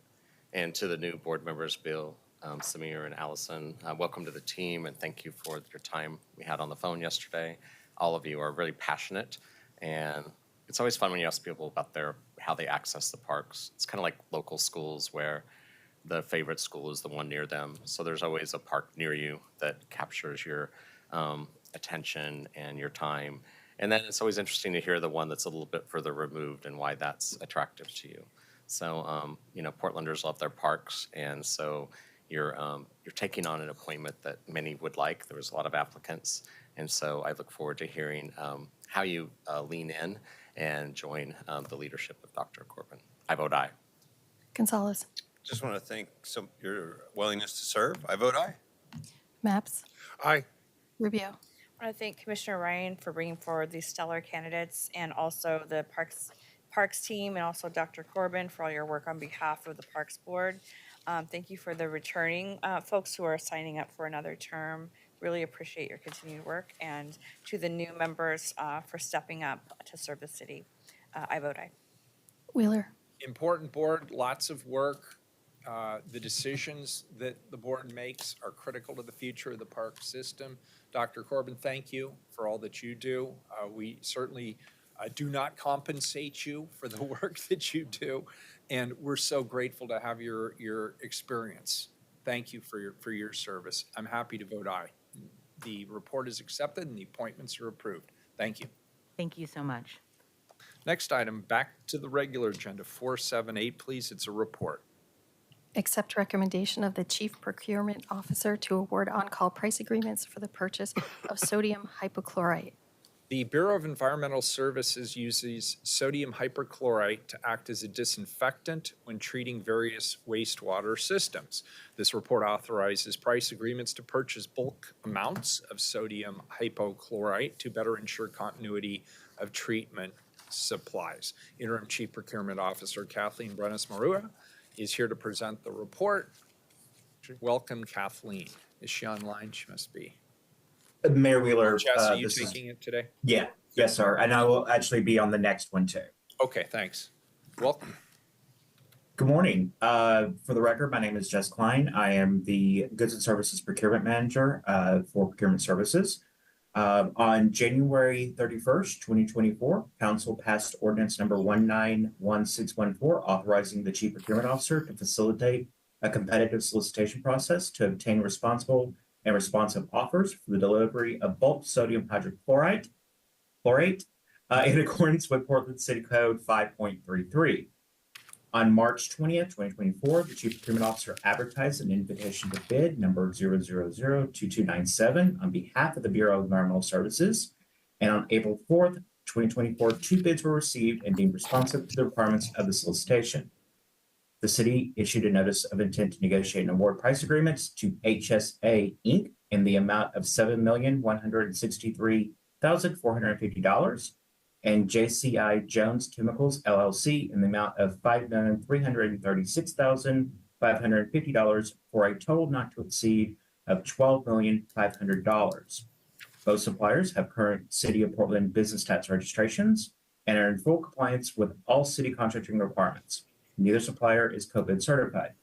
And to the new board members, Bill, Samir, and Allison, welcome to the team, and thank you for your time we had on the phone yesterday. All of you are really passionate, and it's always fun when you ask people about how they access the parks. It's kind of like local schools where the favorite school is the one near them. So there's always a park near you that captures your attention and your time. And then it's always interesting to hear the one that's a little bit further removed and why that's attractive to you. So, Portlanders love their parks, and so you're taking on an appointment that many would like. There was a lot of applicants, and so I look forward to hearing how you lean in and join the leadership of Dr. Corbin. I vote aye. Gonzalez. Just want to thank your willingness to serve. I vote aye. Maps. Aye. Rubio. I want to thank Commissioner Ryan for bringing forward these stellar candidates, and also the Parks team, and also Dr. Corbin for all your work on behalf of the Parks Board. Thank you for the returning folks who are signing up for another term. Really appreciate your continued work, and to the new members for stepping up to serve the city. I vote aye. Wheeler. Important board, lots of work. The decisions that the board makes are critical to the future of the park system. Dr. Corbin, thank you for all that you do. We certainly do not compensate you for the work that you do, and we're so grateful to have your experience. Thank you for your service. I'm happy to vote aye. The report is accepted and the appointments are approved. Thank you. Thank you so much. Next item, back to the regular agenda, 478, please. It's a report. Accept recommendation of the Chief Procurement Officer to award on-call price agreements for the purchase of sodium hypochlorite. The Bureau of Environmental Services uses sodium hypochlorite to act as a disinfectant when treating various wastewater systems. This report authorizes price agreements to purchase bulk amounts of sodium hypochlorite to better ensure continuity of treatment supplies. Interim Chief Procurement Officer Kathleen Brenes-Marua is here to present the report. Welcome, Kathleen. Is she online? She must be. Mayor Wheeler. Jess, are you taking it today? Yeah, yes, sir. And I will actually be on the next one too. Okay, thanks. Welcome. Good morning. For the record, my name is Jess Klein. I am the Goods and Services Procurement Manager for Procurement Services. On January 31st, 2024, Council passed ordinance number 191614, authorizing the Chief Procurement Officer to facilitate a competitive solicitation process to obtain responsible and responsive offers for the delivery of bulk sodium hydrochlorite in accordance with Portland City Code 5.33. On March 20th, 2024, the Chief Procurement Officer advertised an invitation to bid number 0002297 on behalf of the Bureau of Environmental Services. And on April 4th, 2024, 2 bids were received and deemed responsive to the requirements of the solicitation. The city issued a notice of intent to negotiate and award price agreements to HSA Inc. in the amount of $7,163,450. and JCI Jones Chemicals LLC in the amount of $5,336,550 for a total not to exceed of $12,500,000. Both suppliers have current City of Portland business tax registrations and are in full compliance with all city contracting requirements. Neither supplier is COVID certified.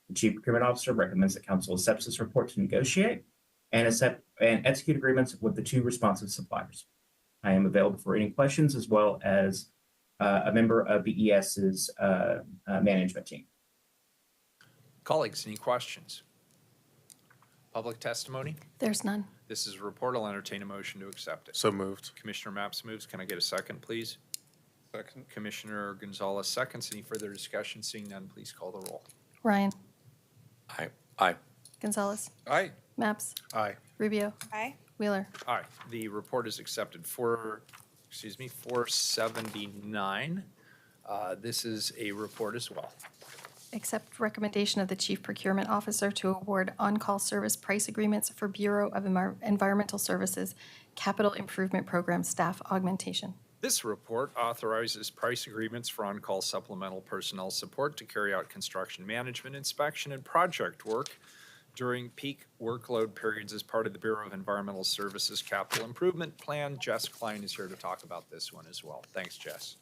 The Chief Procurement Officer recommends that Council accepts this report to negotiate and execute agreements with the 2 responsive suppliers. I am available for any questions, as well as a member of BES's management team. Colleagues, any questions? Public testimony? There's none. This is a report. I'll entertain a motion to accept it. So moved. Commissioner Maps moves. Can I get a second, please? Second. Commissioner Gonzalez seconds. Any further discussion? Seeing none, please call the roll. Ryan. Aye. Aye. Gonzalez. Aye. Maps. Aye. Rubio. Aye. Wheeler. Aye. The report is accepted. 479. This is a report as well. Accept recommendation of the Chief Procurement Officer to award on-call service price agreements for Bureau of Environmental Services Capital Improvement Program staff augmentation. This report authorizes price agreements for on-call supplemental personnel support to carry out construction management, inspection, and project work during peak workload periods as part of the Bureau of Environmental Services Capital Improvement Plan. Jess Klein is here to talk about this one as well. Thanks, Jess.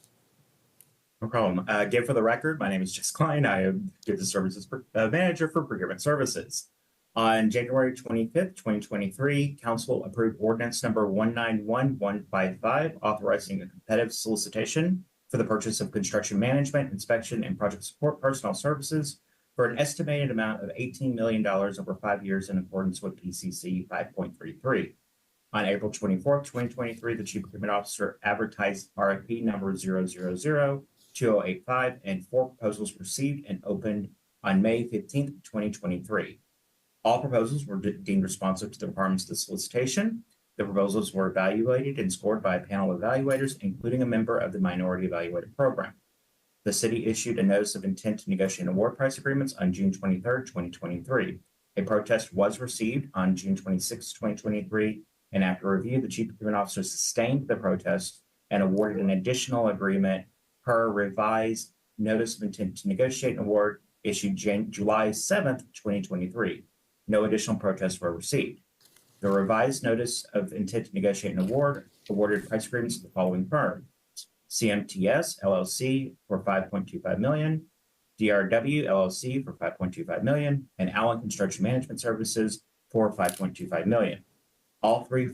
No problem. Again, for the record, my name is Jess Klein. I am Business Services Manager for Procurement Services. On January 25th, 2023, Council approved ordinance number 191155, authorizing a competitive solicitation for the purchase of construction management, inspection, and project support personnel services for an estimated amount of $18 million over 5 years in accordance with PCC 5.33. On April 24th, 2023, the Chief Procurement Officer advertised RFP number 000-2085, and 4 proposals received and opened on May 15th, 2023. All proposals were deemed responsive to the requirements of the solicitation. The proposals were evaluated and scored by a panel of evaluators, including a member of the Minority Evaluator Program. The city issued a notice of intent to negotiate award price agreements on June 23rd, 2023. A protest was received on June 26th, 2023, and after review, the Chief Procurement Officer sustained the protest and awarded an additional agreement per revised notice of intent to negotiate an award issued July 7th, 2023. No additional protests were received. The revised notice of intent to negotiate an award awarded price agreements to the following firms: CMTS LLC for $5.25 million, DRW LLC for $5.25 million, and Allen Construction Management Services for $5.25 million. All three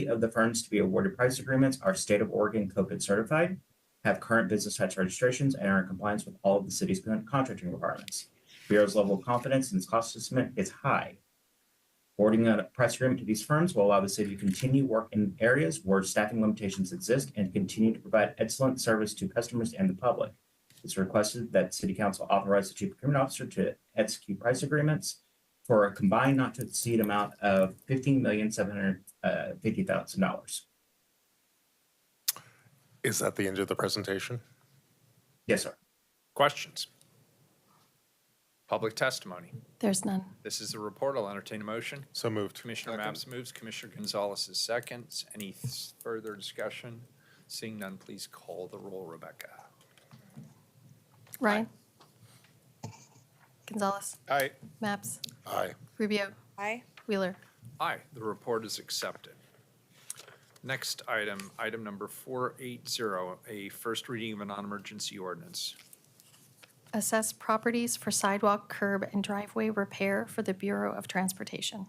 of the firms to be awarded price agreements are State of Oregon COPID certified, have current business tax registrations, and are in compliance with all of the city's contracting requirements. Bureau's level of confidence in its cost estimate is high. Awarding a price agreement to these firms will allow the city to continue work in areas where staffing limitations exist and continue to provide excellent service to customers and the public. It's requested that City Council authorize the Chief Procurement Officer to execute price agreements for a combined not to exceed amount of $15,750,000. Is that the end of the presentation? Yes, sir. Questions? Public testimony. There's none. This is the report. I'll entertain a motion. So moved. Commissioner Maps moves. Commissioner Gonzalez is seconds. Any further discussion? Seeing none, please call the roll, Rebecca. Ryan? Gonzalez? Aye. Maps? Aye. Rubio? Aye. Wheeler? Aye. The report is accepted. Next item, item number 480, a first reading of a non-emergency ordinance. Assess properties for sidewalk, curb, and driveway repair for the Bureau of Transportation.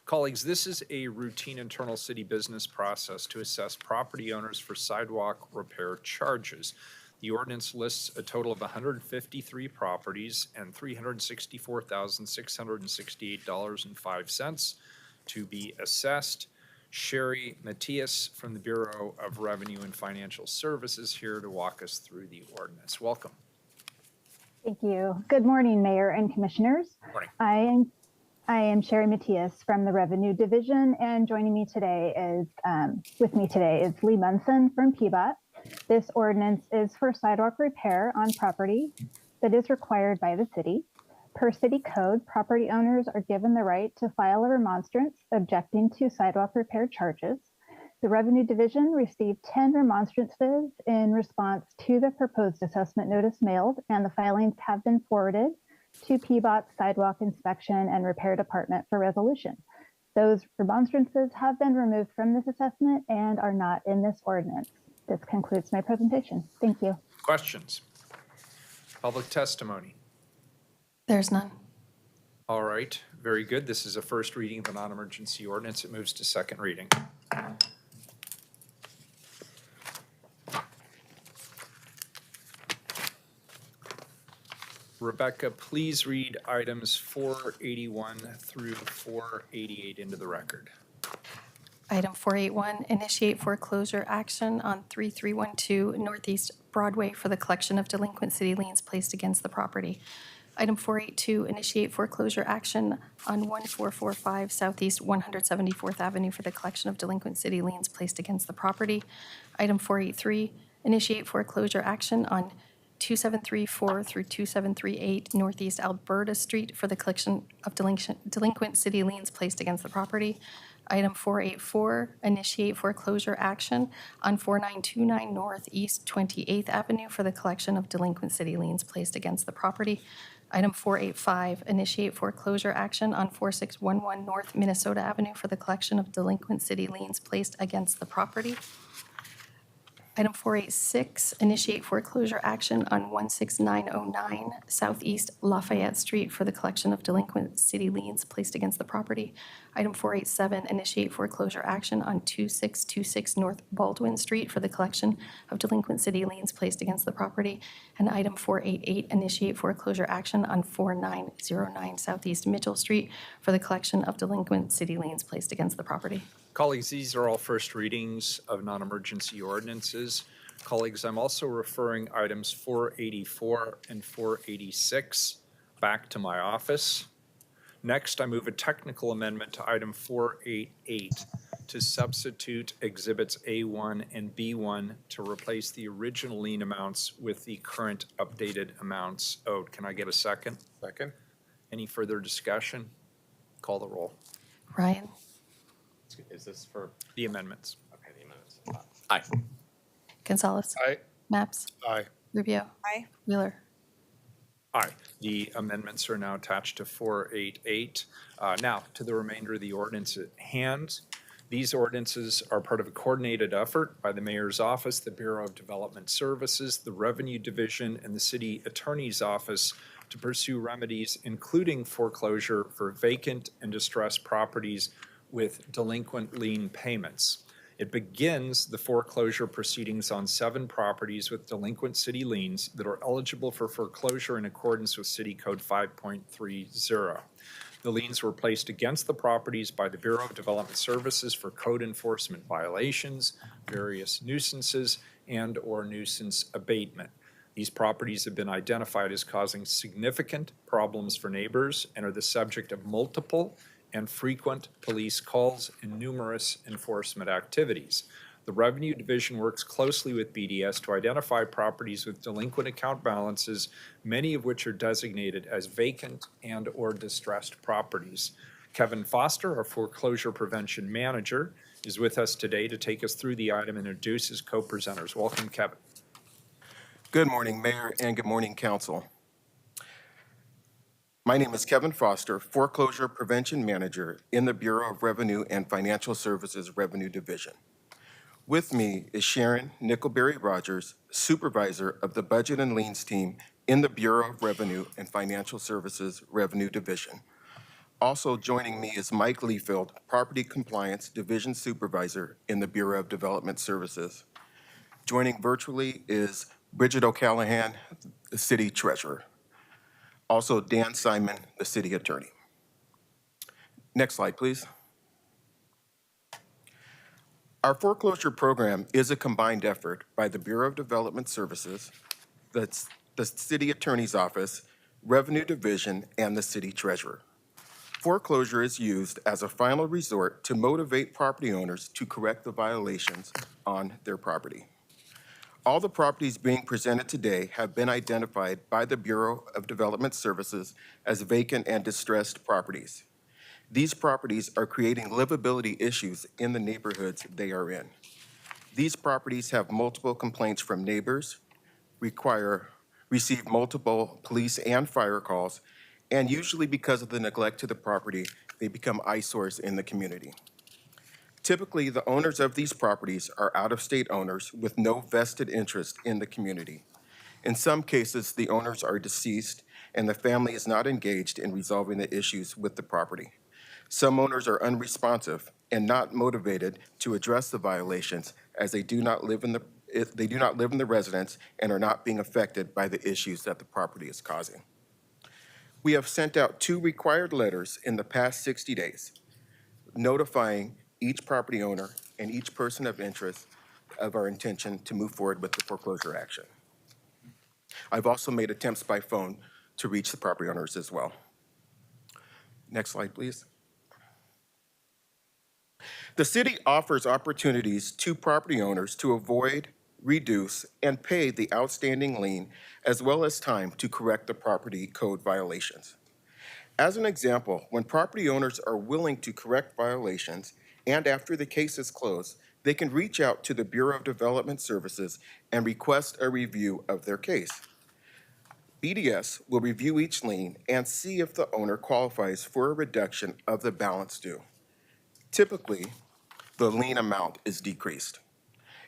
Colleagues, this is a routine internal city business process to assess property owners for sidewalk repair charges. The ordinance lists a total of 153 properties and $364,668.05 to be assessed. Sherry Matias from the Bureau of Revenue and Financial Services here to walk us through the ordinance. Welcome. Thank you. Good morning, Mayor and Commissioners. Morning. I am Sherry Matias from the Revenue Division, and joining me today is, Lee Munson from PBOT. This ordinance is for sidewalk repair on property that is required by the city. Per city code, property owners are given the right to file a remonstrance objecting to sidewalk repair charges. The Revenue Division received 10 remonstrances in response to the proposed assessment notice mailed, and the filings have been forwarded to PBOT's Sidewalk Inspection and Repair Department for resolution. Those remonstrances have been removed from this assessment and are not in this ordinance. This concludes my presentation. Thank you. Questions? Public testimony? There's none. All right, very good. This is a first reading of a non-emergency ordinance. It moves to second reading. Rebecca, please read items 481 through 488 into the record. Item 481, initiate foreclosure action on 3312 Northeast Broadway for the collection of delinquent city liens placed against the property. Item 482, initiate foreclosure action on 1445 Southeast 174th Avenue for the collection of delinquent city liens placed against the property. Item 483, initiate foreclosure action on 2734 through 2738 Northeast Alberta Street for the collection of delinquent city liens placed against the property. Item 484, initiate foreclosure action on 4929 Northeast 28th Avenue for the collection of delinquent city liens placed against the property. Item 485, initiate foreclosure action on 4611 North Minnesota Avenue for the collection of delinquent city liens placed against the property. Item 486, initiate foreclosure action on 16909 Southeast Lafayette Street for the collection of delinquent city liens placed against the property. Item 487, initiate foreclosure action on 2626 North Baldwin Street for the collection of delinquent city liens placed against the property. And item 488, initiate foreclosure action on 4909 Southeast Mitchell Street for the collection of delinquent city liens placed against the property. Colleagues, these are all first readings of non-emergency ordinances. Colleagues, I'm also referring items 484 and 486 back to my office. Next, I move a technical amendment to item 488 to substitute exhibits A1 and B1 to replace the original lien amounts with the current updated amounts owed. Can I get a second? Second. Any further discussion? Call the roll. Ryan? Is this for, The amendments. okay, the amendments? Aye. Gonzalez? Aye. Maps? Aye. Rubio? Aye. Wheeler? Aye. The amendments are now attached to 488. Now, to the remainder of the ordinance at hand. These ordinances are part of a coordinated effort by the Mayor's Office, the Bureau of Development Services, the Revenue Division, and the City Attorney's Office to pursue remedies, including foreclosure for vacant and distressed properties with delinquent lien payments. It begins the foreclosure proceedings on 7 properties with delinquent city liens that are eligible for foreclosure in accordance with City Code 5.30. The liens were placed against the properties by the Bureau of Development Services for code enforcement violations, various nuisances, and/or nuisance abatement. These properties have been identified as causing significant problems for neighbors and are the subject of multiple and frequent police calls and numerous enforcement activities. The Revenue Division works closely with BDS to identify properties with delinquent account balances, many of which are designated as vacant and/or distressed properties. Kevin Foster, our Foreclosure Prevention Manager, is with us today to take us through the item and introduce his co-presenters. Welcome, Kevin. Good morning, Mayor, and good morning, Council. My name is Kevin Foster, Foreclosure Prevention Manager in the Bureau of Revenue and Financial Services Revenue Division. With me is Sharon Nickelberry Rogers, Supervisor of the Budget and Liens Team in the Bureau of Revenue and Financial Services Revenue Division. Also joining me is Mike Leafield, Property Compliance Division Supervisor in the Bureau of Development Services. Joining virtually is Bridget O'Callahan, the City Treasurer. Also, Dan Simon, the City Attorney. Next slide, please. Our foreclosure program is a combined effort by the Bureau of Development Services, the City Attorney's Office, Revenue Division, and the City Treasurer. Foreclosure is used as a final resort to motivate property owners to correct the violations on their property. All the properties being presented today have been identified by the Bureau of Development Services as vacant and distressed properties. These properties are creating livability issues in the neighborhoods they are in. These properties have multiple complaints from neighbors, receive multiple police and fire calls, and usually because of the neglect to the property, they become eyesores in the community. Typically, the owners of these properties are out-of-state owners with no vested interest in the community. In some cases, the owners are deceased and the family is not engaged in resolving the issues with the property. Some owners are unresponsive and not motivated to address the violations as they do not live in the residence and are not being affected by the issues that the property is causing. We have sent out 2 required letters in the past 60 days, notifying each property owner and each person of interest of our intention to move forward with the foreclosure action. I've also made attempts by phone to reach the property owners as well. Next slide, please. The city offers opportunities to property owners to avoid, reduce, and pay the outstanding lien, as well as time to correct the property code violations. As an example, when property owners are willing to correct violations and after the case is closed, they can reach out to the Bureau of Development Services and request a review of their case. BDS will review each lien and see if the owner qualifies for a reduction of the balance due. Typically, the lien amount is decreased.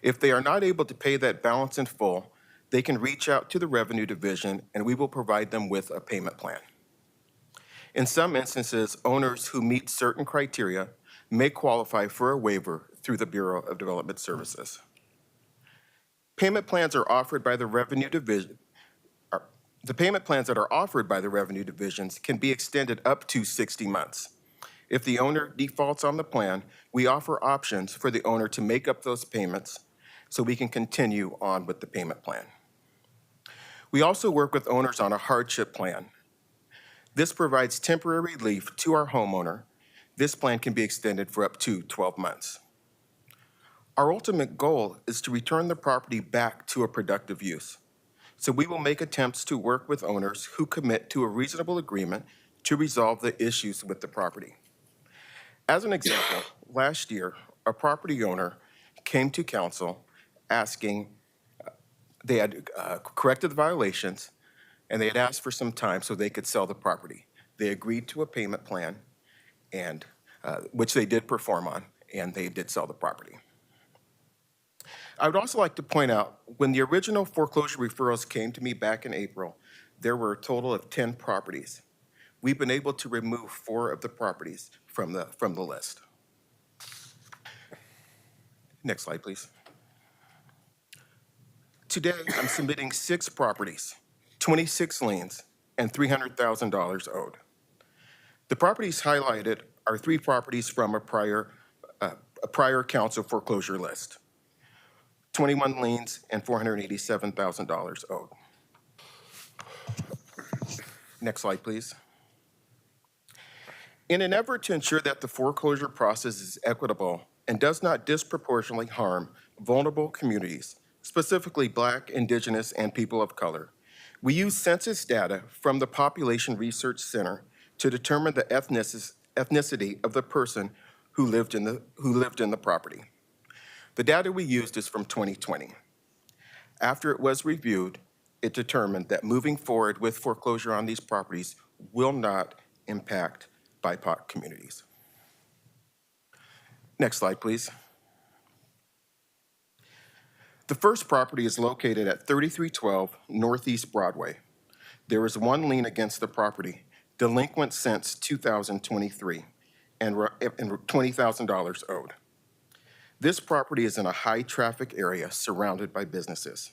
If they are not able to pay that balance in full, they can reach out to the Revenue Division and we will provide them with a payment plan. In some instances, owners who meet certain criteria may qualify for a waiver through the Bureau of Development Services. Payment plans are offered by the Revenue Division. The payment plans that are offered by the Revenue Divisions can be extended up to 60 months. If the owner defaults on the plan, we offer options for the owner to make up those payments so we can continue on with the payment plan. We also work with owners on a hardship plan. This provides temporary relief to our homeowner. This plan can be extended for up to 12 months. Our ultimate goal is to return the property back to a productive use. So we will make attempts to work with owners who commit to a reasonable agreement to resolve the issues with the property. As an example, last year, a property owner came to council asking, they had corrected the violations, and they had asked for some time so they could sell the property. They agreed to a payment plan, and which they did perform on, and they did sell the property. I would also like to point out, when the original foreclosure referrals came to me back in April, there were a total of 10 properties. We've been able to remove 4 of the properties from the list. Next slide, please. Today, I'm submitting 6 properties, 26 liens, and $300,000 owed. The properties highlighted are 3 properties from a prior council foreclosure list. 21 liens and $487,000 owed. Next slide, please. In an effort to ensure that the foreclosure process is equitable and does not disproportionately harm vulnerable communities, specifically Black, Indigenous, and people of color, we use census data from the Population Research Center to determine the ethnicity of the person who lived in the property. The data we used is from 2020. After it was reviewed, it determined that moving forward with foreclosure on these properties will not impact BIPOC communities. Next slide, please. The first property is located at 3312 Northeast Broadway. There is 1 lien against the property, delinquent since 2023, and $20,000 owed. This property is in a high-traffic area surrounded by businesses.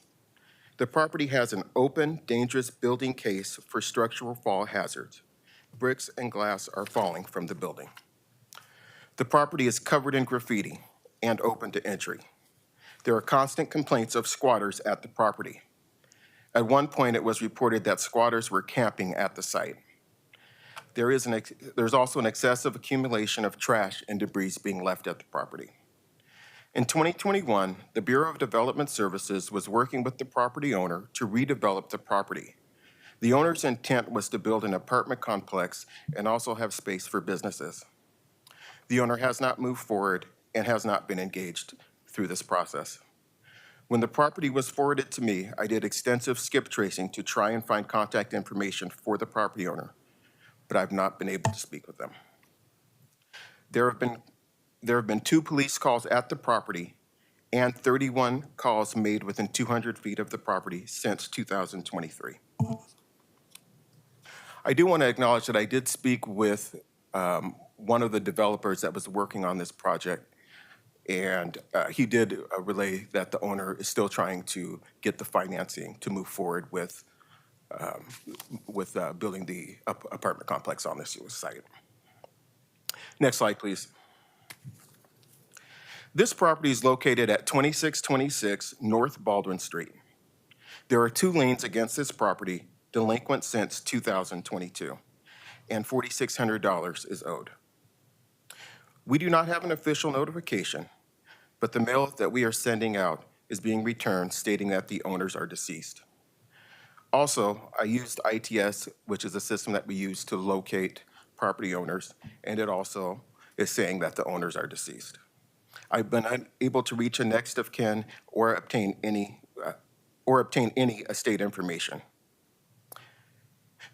The property has an open, dangerous building case for structural fall hazards. Bricks and glass are falling from the building. The property is covered in graffiti and open to entry. There are constant complaints of squatters at the property. At one point, it was reported that squatters were camping at the site. There's also an excessive accumulation of trash and debris being left at the property. In 2021, the Bureau of Development Services was working with the property owner to redevelop the property. The owner's intent was to build an apartment complex and also have space for businesses. The owner has not moved forward and has not been engaged through this process. When the property was forwarded to me, I did extensive skip tracing to try and find contact information for the property owner, but I've not been able to speak with them. There have been 2 police calls at the property and 31 calls made within 200 feet of the property since 2023. I do want to acknowledge that I did speak with one of the developers that was working on this project, and he did relay that the owner is still trying to get the financing to move forward with building the apartment complex on this site. Next slide, please. This property is located at 2626 North Baldwin Street. There are 2 liens against this property, delinquent since 2022, and $4,600 is owed. We do not have an official notification, but the mail that we are sending out is being returned stating that the owners are deceased. Also, I used ITS, which is a system that we use to locate property owners, and it is saying that the owners are deceased. I've been unable to reach a next of kin or obtain any estate information.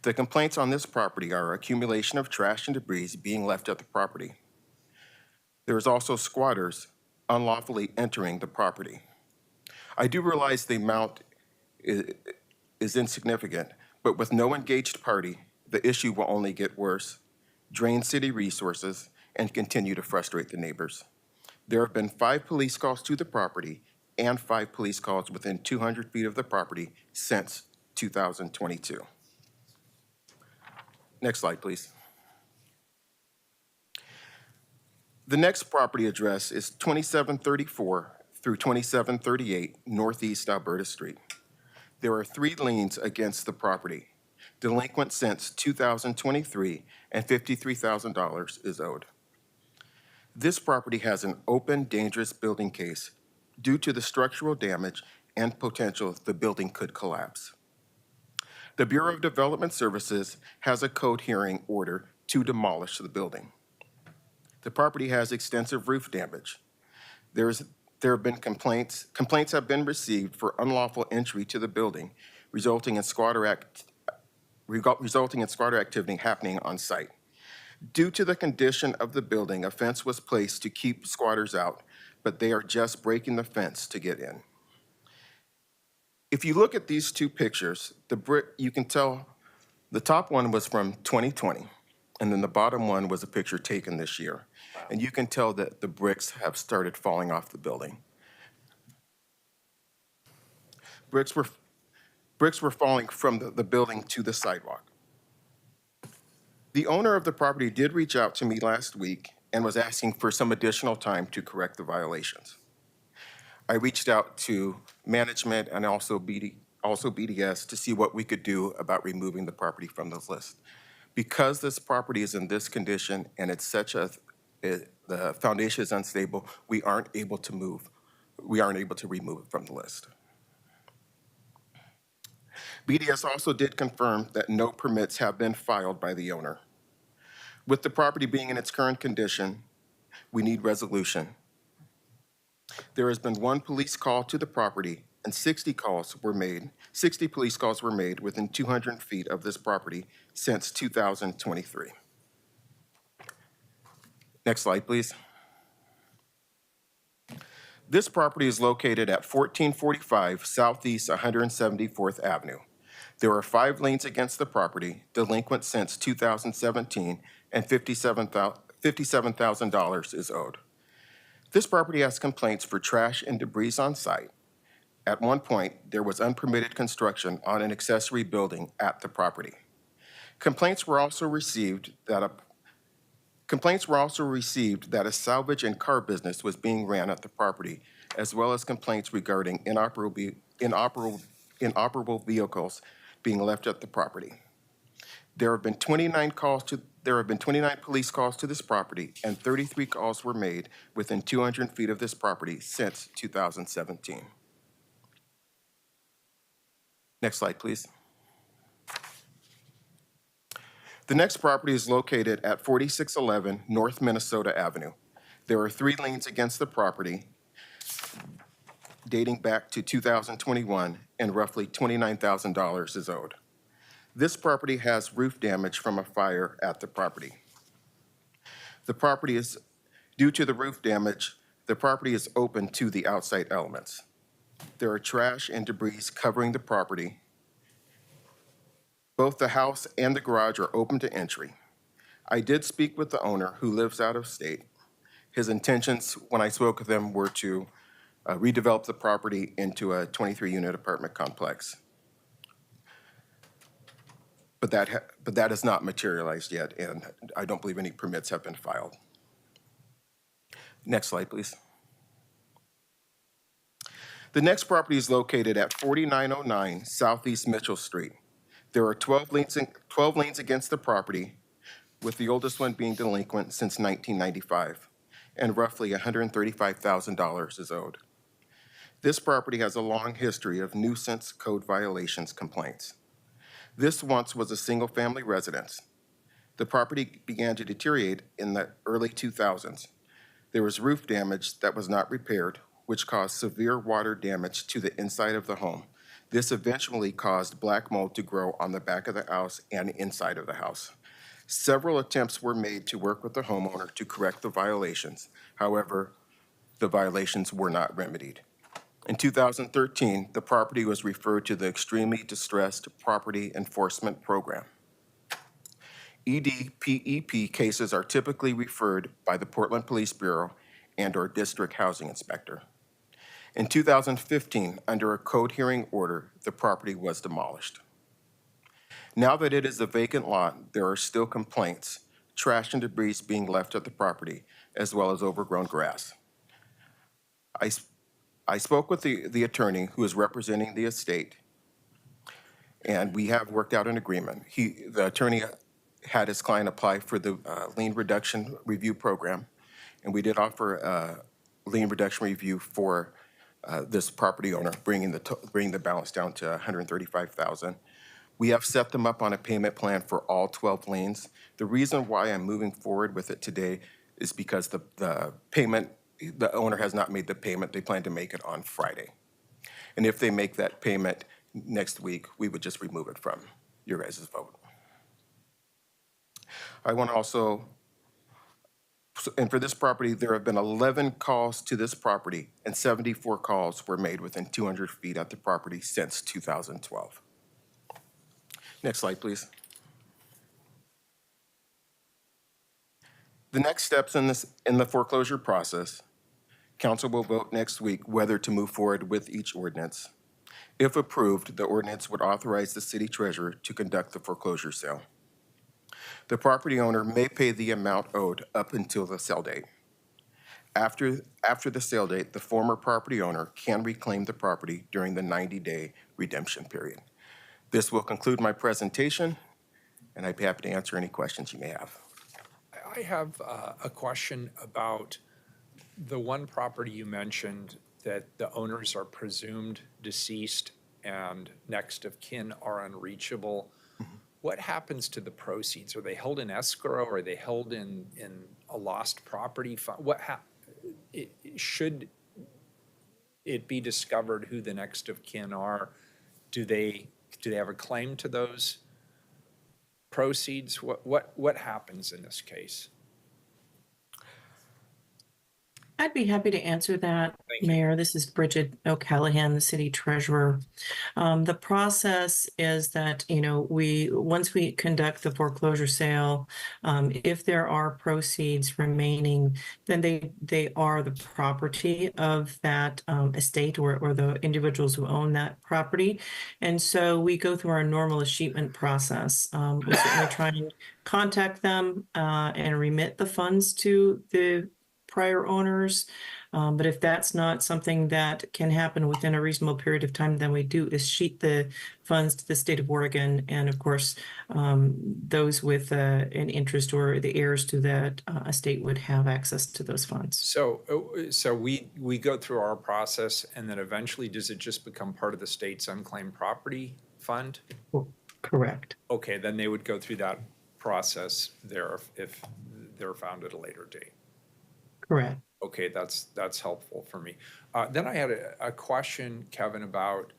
The complaints on this property are accumulation of trash and debris being left at the property. There is also squatters unlawfully entering the property. I do realize the amount is insignificant, but with no engaged party, the issue will only get worse, drain city resources, and continue to frustrate the neighbors. There have been 5 police calls to the property and 5 police calls within 200 feet of the property since 2022. Next slide, please. The next property address is 2734 through 2738 Northeast Alberta Street. There are 3 liens against the property, delinquent since 2023, and $53,000 is owed. This property has an open, dangerous building case due to the structural damage and potential the building could collapse. The Bureau of Development Services has a code hearing order to demolish the building. The property has extensive roof damage. There have been complaints. Complaints have been received for unlawful entry to the building, resulting in squatter activity happening on site. Due to the condition of the building, a fence was placed to keep squatters out, but they are just breaking the fence to get in. If you look at these 2 pictures, you can tell the top one was from 2020, and then the bottom one was a picture taken this year. And you can tell that the bricks have started falling off the building. Bricks were falling from the building to the sidewalk. The owner of the property did reach out to me last week and was asking for some additional time to correct the violations. I reached out to management and also BDS to see what we could do about removing the property from this list. Because this property is in this condition and it's the foundation is unstable, we aren't able to remove it from the list. BDS also did confirm that no permits have been filed by the owner. With the property being in its current condition, we need resolution. There has been 1 police call to the property and 60 police calls were made within 200 feet of this property since 2023. Next slide, please. This property is located at 1445 Southeast 174th Avenue. There are 5 liens against the property, delinquent since 2017, and $57,000 is owed. This property has complaints for trash and debris on site. At one point, there was unpermitted construction on an accessory building at the property. Complaints were also received that a salvage and car business was being ran at the property, as well as complaints regarding inoperable vehicles being left at the property. There have been 29 police calls to this property, and 33 calls were made within 200 feet of this property since 2017. Next slide, please. The next property is located at 4611 North Minnesota Avenue. There are 3 liens against the property dating back to 2021, and roughly $29,000 is owed. This property has roof damage from a fire at the property. Due to the roof damage, the property is open to the outside elements. There are trash and debris covering the property. Both the house and the garage are open to entry. I did speak with the owner, who lives out of state. His intentions, when I spoke with him, were to redevelop the property into a 23-unit apartment complex. But that has not materialized yet, and I don't believe any permits have been filed. Next slide, please. The next property is located at 4909 Southeast Mitchell Street. There are 12 liens against the property, with the oldest one being delinquent since 1995, and roughly $135,000 is owed. This property has a long history of nuisance code violations complaints. This once was a single-family residence. The property began to deteriorate in the early 2000s. There was roof damage that was not repaired, which caused severe water damage to the inside of the home. This eventually caused black mold to grow on the back of the house and inside of the house. Several attempts were made to work with the homeowner to correct the violations. However, the violations were not remedied. In 2013, the property was referred to the Extremely Distressed Property Enforcement Program. EDPEP cases are typically referred by the Portland Police Bureau and/or District Housing Inspector. In 2015, under a code hearing order, the property was demolished. Now that it is a vacant lot, there are still complaints, trash and debris being left at the property, as well as overgrown grass. I spoke with the attorney who is representing the estate, and we have worked out an agreement. The attorney had his client apply for the lien reduction review program, and we did offer a lien reduction review for this property owner, bringing the balance down to $135,000. We have set them up on a payment plan for all 12 liens. The reason why I'm moving forward with it today is because the owner has not made the payment. They plan to make it on Friday. And if they make that payment next week, we would just remove it from your guys' vote. I want to also, and for this property, there have been 11 calls to this property, and 74 calls were made within 200 feet at the property since 2012. Next slide, please. The next steps in the foreclosure process, council will vote next week whether to move forward with each ordinance. If approved, the ordinance would authorize the city treasurer to conduct the foreclosure sale. The property owner may pay the amount owed up until the sale date. After the sale date, the former property owner can reclaim the property during the 90-day redemption period. This will conclude my presentation, and I'd be happy to answer any questions you may have. I have a question about the one property you mentioned that the owners are presumed deceased and next of kin are unreachable. What happens to the proceeds? Are they held in escrow? Are they held in a lost property fund? Should it be discovered who the next of kin are? Do they have a claim to those proceeds? What happens in this case? I'd be happy to answer that, Mayor. This is Bridget O'Callahan, the city treasurer. The process is that, once we conduct the foreclosure sale, if there are proceeds remaining, then they are the property of that estate or the individuals who own that property. And so we go through our normal escheatment process. We certainly try and contact them and remit the funds to the prior owners. But if that's not something that can happen within a reasonable period of time, then we do escheat the funds to the state of Oregon. And of course, those with an interest or the heirs to that estate would have access to those funds. So we go through our process, and then eventually does it just become part of the state's unclaimed property fund? Correct. Okay, then they would go through that process there if they're found at a later date. Correct. Okay, that's helpful for me. Then I had a question, Kevin, about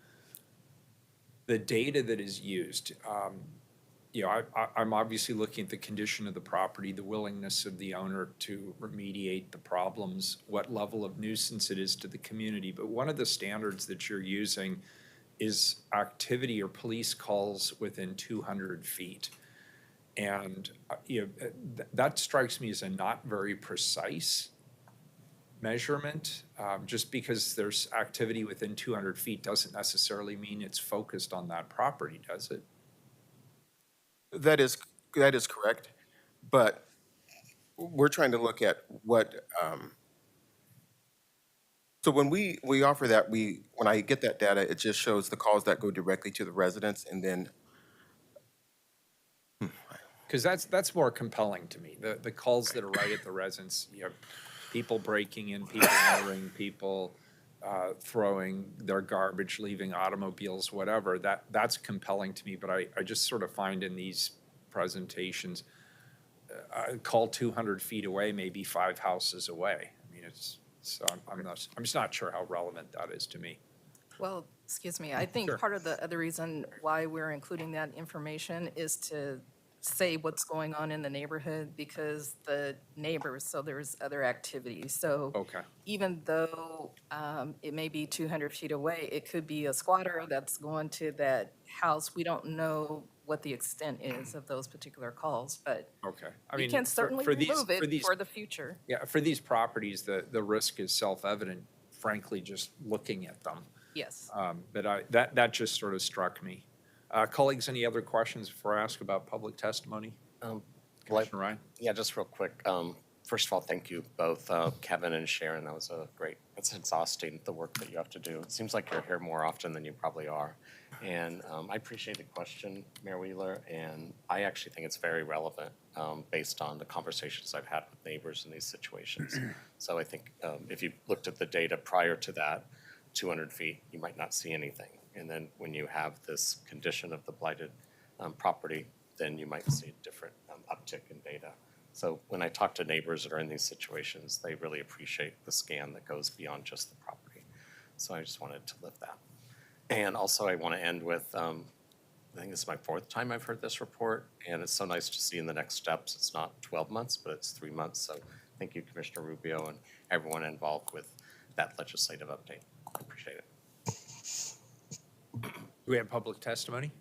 the data that is used. I'm obviously looking at the condition of the property, the willingness of the owner to remediate the problems, what level of nuisance it is to the community. But one of the standards that you're using is activity or police calls within 200 feet. And that strikes me as a not very precise measurement. Just because there's activity within 200 feet doesn't necessarily mean it's focused on that property, does it? That is correct, but we're trying to look at what. So when we offer that, when I get that data, it just shows the calls that go directly to the residents, and then. Because that's more compelling to me. The calls that are right at the residents, people breaking in, people murdering, people throwing their garbage, leaving automobiles, whatever. That's compelling to me. But I just sort of find in these presentations, call 200 feet away, maybe 5 houses away. I mean, so I'm just not sure how relevant that is to me. Well, excuse me, I think Sure. part of the other reason why we're including that information is to say what's going on in the neighborhood because the neighbors, so there's other activities. So Okay. even though it may be 200 feet away, it could be a squatter that's going to that house. We don't know what the extent is of those particular calls, but Okay. we can certainly remove it for the future. Yeah, for these properties, the risk is self-evident, frankly, just looking at them. Yes. But that just sort of struck me. Colleagues, any other questions before I ask about public testimony? Commissioner Ryan? Yeah, just real quick. First of all, thank you both, Kevin and Sharon. That was it's exhausting, the work that you have to do. It seems like you're here more often than you probably are. And I appreciate the question, Mayor Wheeler, and I actually think it's very relevant based on the conversations I've had with neighbors in these situations. So I think if you looked at the data prior to that, 200 feet, you might not see anything. And then when you have this condition of the blighted property, then you might see a different uptick in data. So when I talk to neighbors that are in these situations, they really appreciate the scan that goes beyond just the property. So I just wanted to lift that. And also I want to end with, I think this is my 4th time I've heard this report, and it's so nice to see in the next steps. It's not 12 months, but it's 3 months. So thank you, Commissioner Rubio, and everyone involved with that legislative update. I appreciate it. Do we have public testimony?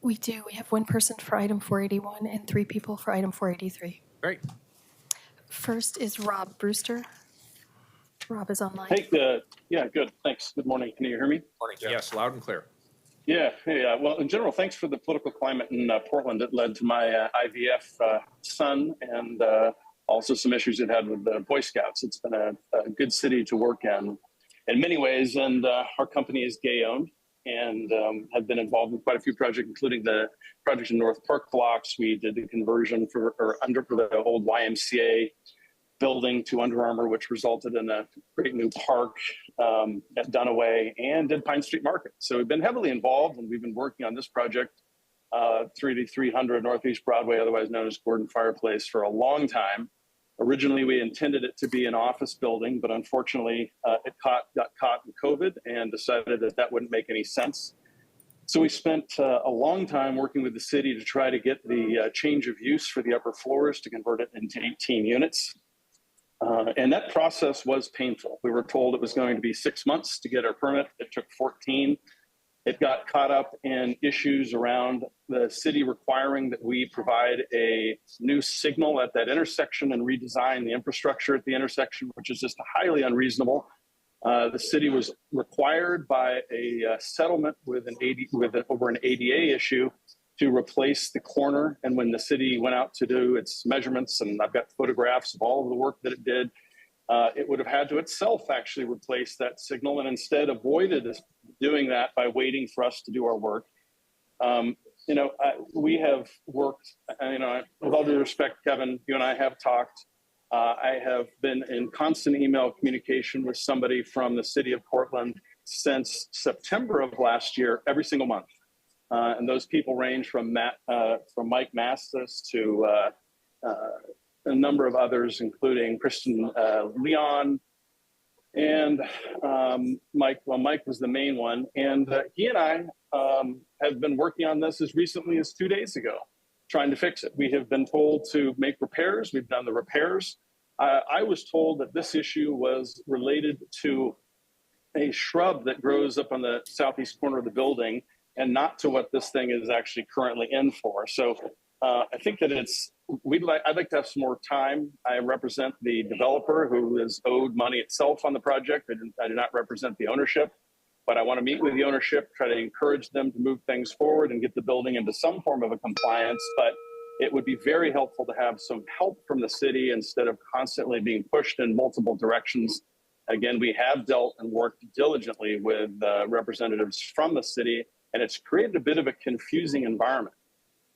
We do. We have one person for item 481 and 3 people for item 483. Great. First is Rob Brewster. Rob is online. Hey, yeah, good. Thanks. Good morning. Can you hear me? Morning. Yes, loud and clear. Yeah. Hey, well, in general, thanks for the political climate in Portland that led to my IVF son and also some issues it had with the Boy Scouts. It's been a good city to work in many ways, and our company is gay-owned and have been involved in quite a few projects, including the project in North Park Blocks. We did the conversion for the old YMCA building to Under Armour, which resulted in a great new park at Dunaway, and did Pine Street Market. So we've been heavily involved, and we've been working on this project, 3300 Northeast Broadway, otherwise known as Gordon Fireplace, for a long time. Originally, we intended it to be an office building, but unfortunately, it got caught in COVID and decided that wouldn't make any sense. So we spent a long time working with the city to try to get the change of use for the upper floors to convert it into 18 units. And that process was painful. We were told it was going to be 6 months to get our permit. It took 14. It got caught up in issues around the city requiring that we provide a new signal at that intersection and redesign the infrastructure at the intersection, which is just highly unreasonable. The city was required by a settlement with over an ADA issue to replace the corner. And when the city went out to do its measurements, and I've got photographs of all of the work that it did, it would have had to itself actually replace that signal, and instead avoided doing that by waiting for us to do our work. We have worked, with all due respect, Kevin, you and I have talked. I have been in constant email communication with somebody from the city of Portland since September of last year, every single month. And those people range from Mike Mastis to a number of others, including Kristen Leon and Mike. Well, Mike was the main one. And he and I have been working on this as recently as 2 days ago, trying to fix it. We have been told to make repairs. We've done the repairs. I was told that this issue was related to a shrub that grows up on the southeast corner of the building, and not to what this thing is actually currently in for. So I think that I'd like to have some more time. I represent the developer who is owed money itself on the project. I do not represent the ownership, but I want to meet with the ownership, try to encourage them to move things forward and get the building into some form of a compliance. But it would be very helpful to have some help from the city instead of constantly being pushed in multiple directions. Again, we have dealt and worked diligently with representatives from the city, and it's created a bit of a confusing environment.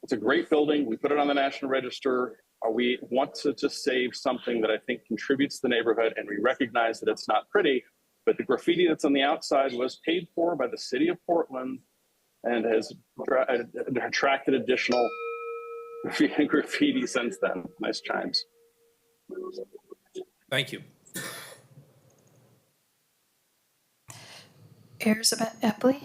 It's a great building. We put it on the National Register. We want to just save something that I think contributes to the neighborhood, and we recognize that it's not pretty, but the graffiti that's on the outside was paid for by the city of Portland and has attracted additional graffiti since then. Nice chimes. Thank you. Elizabeth Epley.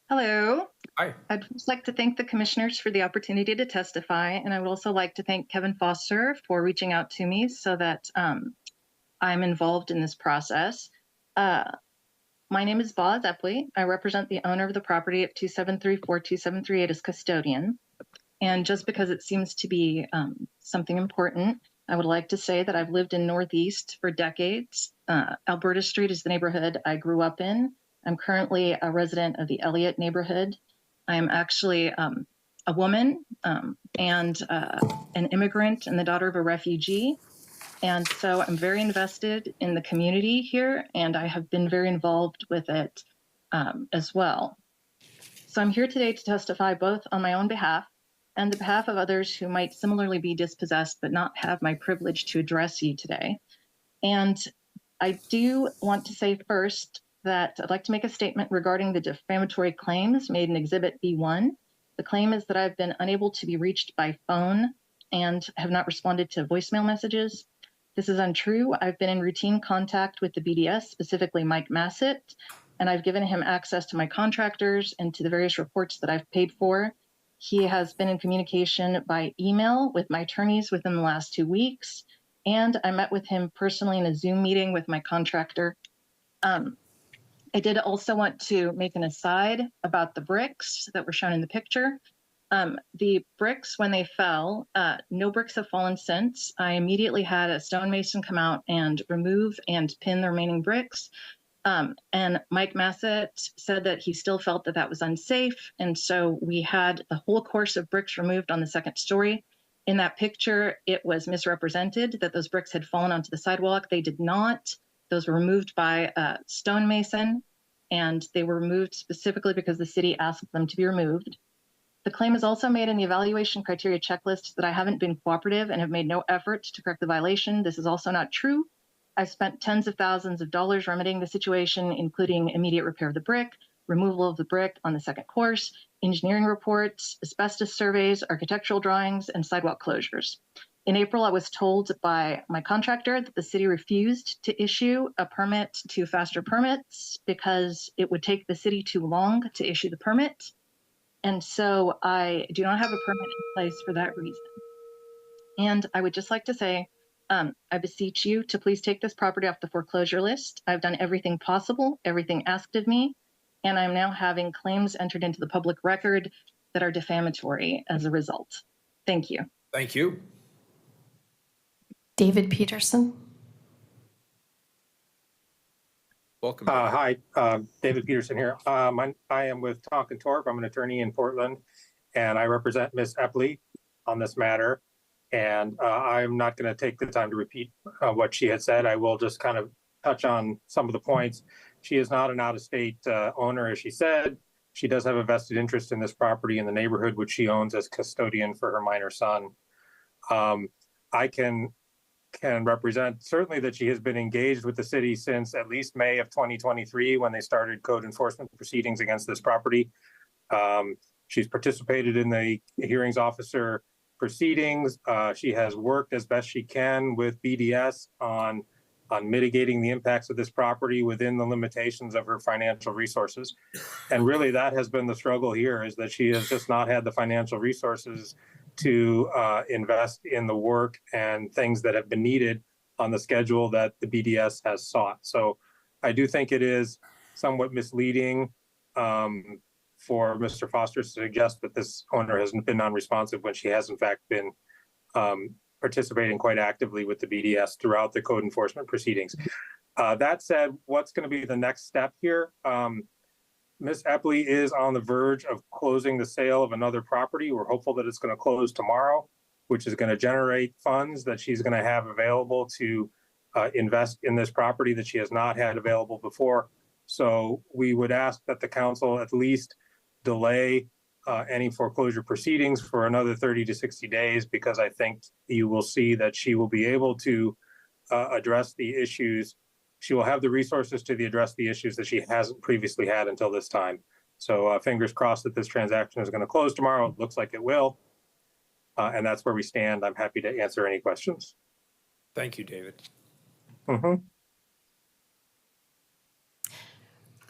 Hello. Hi. I'd first like to thank the commissioners for the opportunity to testify, and I would also like to thank Kevin Foster for reaching out to me so that I'm involved in this process. My name is Boz Epley. I represent the owner of the property at 2734-2738 as custodian. And just because it seems to be something important, I would like to say that I've lived in Northeast for decades. Alberta Street is the neighborhood I grew up in. I'm currently a resident of the Elliott neighborhood. I am actually a woman and an immigrant and the daughter of a refugee. And so I'm very invested in the community here, and I have been very involved with it as well. So I'm here today to testify both on my own behalf and the behalf of others who might similarly be dispossessed but not have my privilege to address you today. And I do want to say first that I'd like to make a statement regarding the defamatory claims made in Exhibit B1. The claim is that I've been unable to be reached by phone and have not responded to voicemail messages. This is untrue. I've been in routine contact with the BDS, specifically Mike Massett, and I've given him access to my contractors and to the various reports that I've paid for. He has been in communication by email with my attorneys within the last 2 weeks, and I met with him personally in a Zoom meeting with my contractor. I did also want to make an aside about the bricks that were shown in the picture. The bricks, when they fell, no bricks have fallen since. I immediately had a stonemason come out and remove and pin the remaining bricks. And Mike Massett said that he still felt that that was unsafe. And so we had the whole course of bricks removed on the second story. In that picture, it was misrepresented that those bricks had fallen onto the sidewalk. They did not. Those were removed by a stonemason, and they were removed specifically because the city asked them to be removed. The claim is also made in the evaluation criteria checklist that I haven't been cooperative and have made no effort to correct the violation. This is also not true. I've spent tens of thousands of dollars remedying the situation, including immediate repair of the brick, removal of the brick on the second course, engineering reports, asbestos surveys, architectural drawings, and sidewalk closures. In April, I was told by my contractor that the city refused to issue a permit to faster permits because it would take the city too long to issue the permit. And so I do not have a permit in place for that reason. And I would just like to say, I beseech you to please take this property off the foreclosure list. I've done everything possible, everything asked of me, and I'm now having claims entered into the public record that are defamatory as a result. Thank you. Thank you. David Peterson. Welcome. Hi, David Peterson here. I am with Tonkin Torp. I'm an attorney in Portland, and I represent Ms. Epley on this matter. And I'm not going to take the time to repeat what she had said. I will just kind of touch on some of the points. She is not an out-of-state owner, as she said. She does have a vested interest in this property in the neighborhood, which she owns as custodian for her minor son. I can represent certainly that she has been engaged with the city since at least May of 2023 when they started code enforcement proceedings against this property. She's participated in the hearings officer proceedings. She has worked as best she can with BDS on mitigating the impacts of this property within the limitations of her financial resources. And really that has been the struggle here, is that she has just not had the financial resources to invest in the work and things that have been needed on the schedule that the BDS has sought. So I do think it is somewhat misleading for Mr. Foster to suggest that this owner hasn't been non-responsive when she has in fact been participating quite actively with the BDS throughout the code enforcement proceedings. That said, what's going to be the next step here? Ms. Epley is on the verge of closing the sale of another property. We're hopeful that it's going to close tomorrow, which is going to generate funds that she's going to have available to invest in this property that she has not had available before. So we would ask that the council at least delay any foreclosure proceedings for another 30 to 60 days, because I think you will see that she will be able to address the issues. She will have the resources to address the issues that she hasn't previously had until this time. So fingers crossed that this transaction is going to close tomorrow. It looks like it will. And that's where we stand. I'm happy to answer any questions. Thank you, David. Mm-hmm.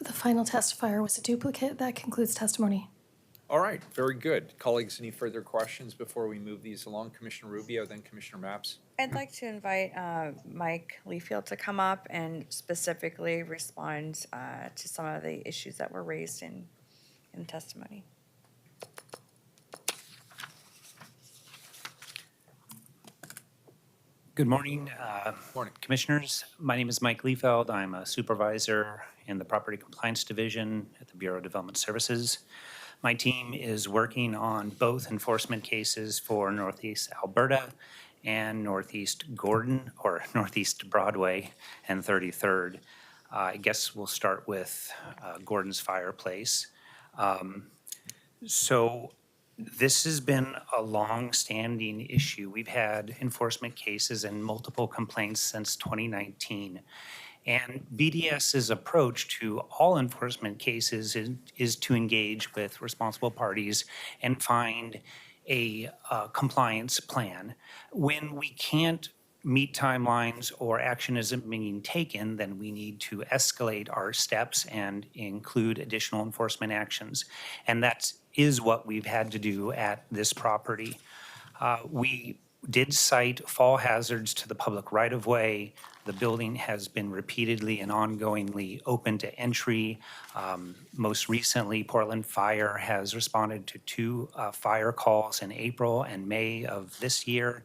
The final testifier was a duplicate. That concludes testimony. All right, very good. Colleagues, any further questions before we move these along? Commissioner Rubio, then Commissioner Mapps. I'd like to invite Mike Leafield to come up and specifically respond to some of the issues that were raised in testimony. Good morning, Morning. Commissioners. My name is Mike Leafeld. I'm a supervisor in the Property Compliance Division at the Bureau of Development Services. My team is working on both enforcement cases for Northeast Alberta and Northeast Gordon, or Northeast Broadway and 33rd. I guess we'll start with Gordon's Fireplace. So this has been a long-standing issue. We've had enforcement cases and multiple complaints since 2019. And BDS's approach to all enforcement cases is to engage with responsible parties and find a compliance plan. When we can't meet timelines or action isn't being taken, then we need to escalate our steps and include additional enforcement actions. And that is what we've had to do at this property. We did cite fall hazards to the public right-of-way. The building has been repeatedly and ongoingly open to entry. Most recently, Portland Fire has responded to 2 fire calls in April and May of this year.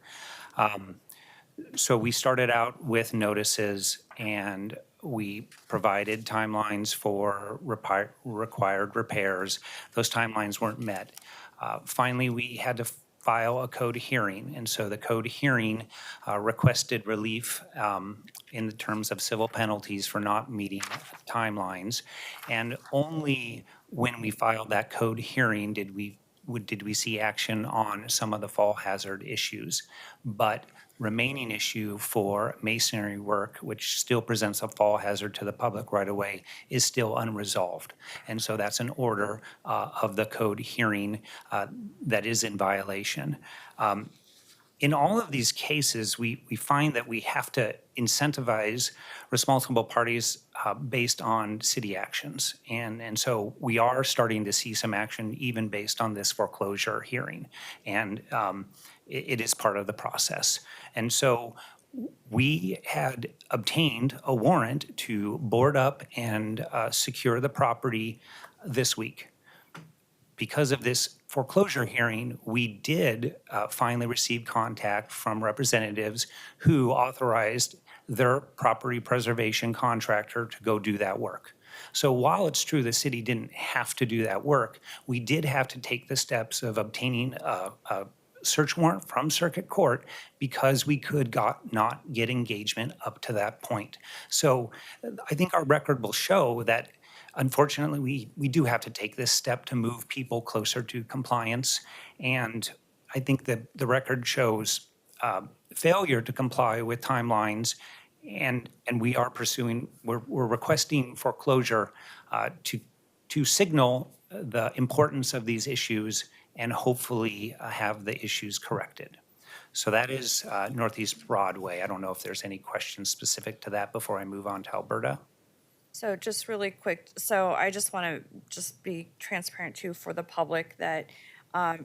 So we started out with notices and we provided timelines for required repairs. Those timelines weren't met. Finally, we had to file a code hearing. And so the code hearing requested relief in the terms of civil penalties for not meeting timelines. And only when we filed that code hearing did we see action on some of the fall hazard issues. But remaining issue for masonry work, which still presents a fall hazard to the public right away, is still unresolved. And so that's an order of the code hearing that is in violation. In all of these cases, we find that we have to incentivize responsible parties based on city actions. And so we are starting to see some action even based on this foreclosure hearing. And it is part of the process. And so we had obtained a warrant to board up and secure the property this week. Because of this foreclosure hearing, we did finally receive contact from representatives who authorized their property preservation contractor to go do that work. So while it's true the city didn't have to do that work, we did have to take the steps of obtaining a search warrant from circuit court because we could not get engagement up to that point. So I think our record will show that unfortunately, we do have to take this step to move people closer to compliance. And I think that the record shows failure to comply with timelines. And we are we're requesting foreclosure to signal the importance of these issues and hopefully have the issues corrected. So that is Northeast Broadway. I don't know if there's any questions specific to that before I move on to Alberta. So just really quick, so I just want to just be transparent too for the public that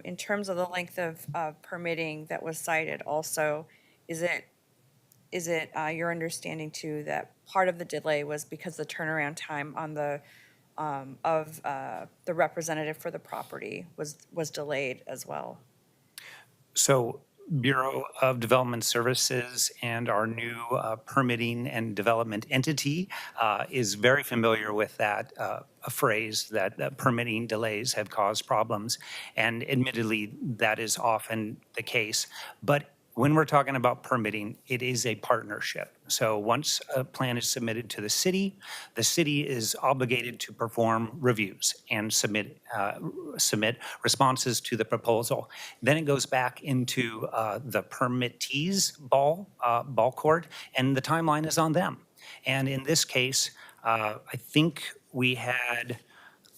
in terms of the length of permitting that was cited also, is it your understanding too that part of the delay was because the turnaround time on the of the representative for the property was delayed as well? So Bureau of Development Services and our new permitting and development entity is very familiar with that a phrase that permitting delays have caused problems. And admittedly, that is often the case. But when we're talking about permitting, it is a partnership. So once a plan is submitted to the city is obligated to perform reviews and submit responses to the proposal. Then it goes back into the permittee's ball court, and the timeline is on them. And in this case, I think we had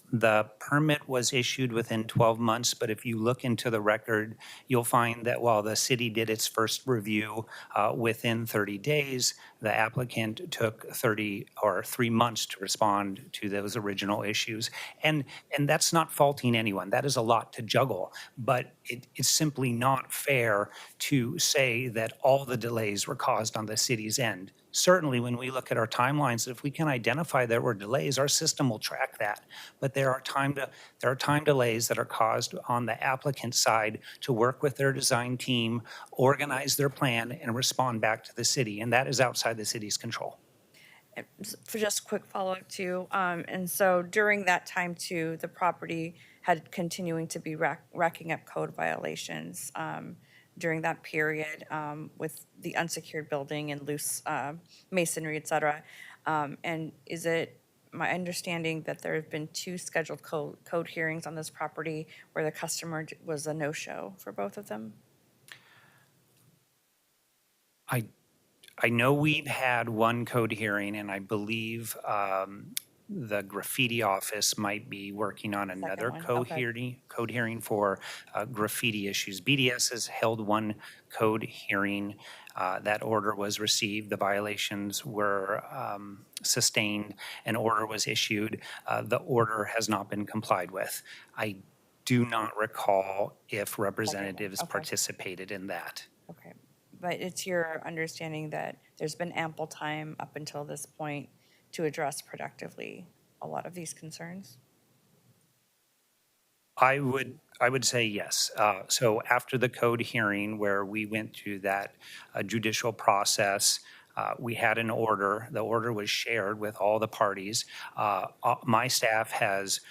The permit was issued within 12 months, but if you look into the record, you'll find that while the city did its first review within 30 days, the applicant took 3 months to respond to those original issues. And that's not faulting anyone. That is a lot to juggle, but it's simply not fair to say that all the delays were caused on the city's end. Certainly, when we look at our timelines, if we can identify there were delays, our system will track that. But there are time delays that are caused on the applicant side to work with their design team, organize their plan, and respond back to the city. And that is outside the city's control. For just a quick follow-up too, and so during that time too, the property had continuing to be racking up code violations during that period with the unsecured building and loose masonry, et cetera. And is it my understanding that there have been 2 scheduled code hearings on this property where the customer was a no-show for both of them? I know we've had one code hearing, and I believe the graffiti office might be working on another one, code okay. hearing for graffiti issues. BDS has held one code hearing. That order was received. The violations were sustained. An order was issued. The order has not been complied with. I do not recall if representatives participated in that. Okay, but it's your understanding that there's been ample time up until this point to address productively a lot of these concerns? I would say yes. So after the code hearing where we went through that judicial process, we had an order. The order was shared with all the parties. My staff has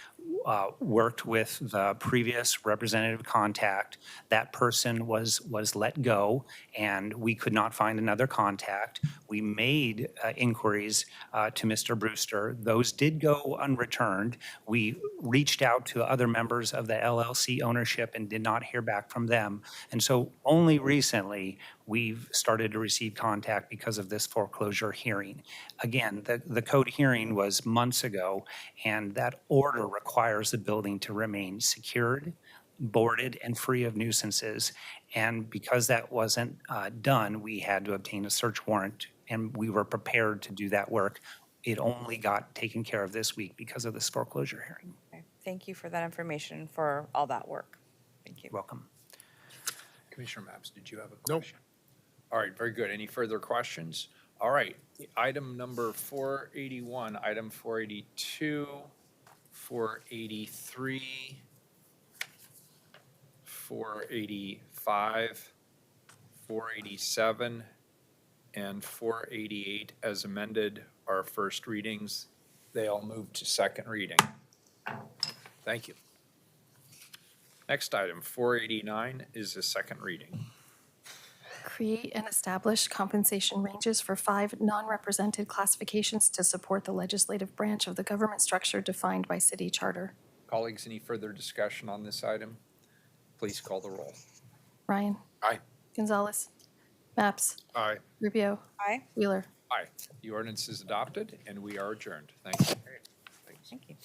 worked with the previous representative contact. That person was let go, and we could not find another contact. We made inquiries to Mr. Brewster. Those did go unreturned. We reached out to other members of the LLC ownership and did not hear back from them. And so only recently we've started to receive contact because of this foreclosure hearing. Again, the code hearing was months ago, and that order requires the building to remain secured, boarded, and free of nuisances. And because that wasn't done, we had to obtain a search warrant, and we were prepared to do that work. It only got taken care of this week because of this foreclosure hearing. Okay. Thank you for that information and for all that work. Thank you. Welcome. Commissioner Mapps, did you have a question? All right, very good. Any further questions? All right, item number 481, item 482, 483, 485, 487, and 488 as amended are first readings. They all move to second reading. Thank you. Next item, 489, is a second reading. Create and establish compensation ranges for 5 non-represented classifications to support the legislative branch of the government structure defined by city charter. Colleagues, any further discussion on this item? Please call the roll. Ryan? Aye. Gonzalez? Mapps? Aye. Rubio? Aye. Wheeler? Aye. The ordinance is adopted, and we are adjourned. Thank you. Thank you.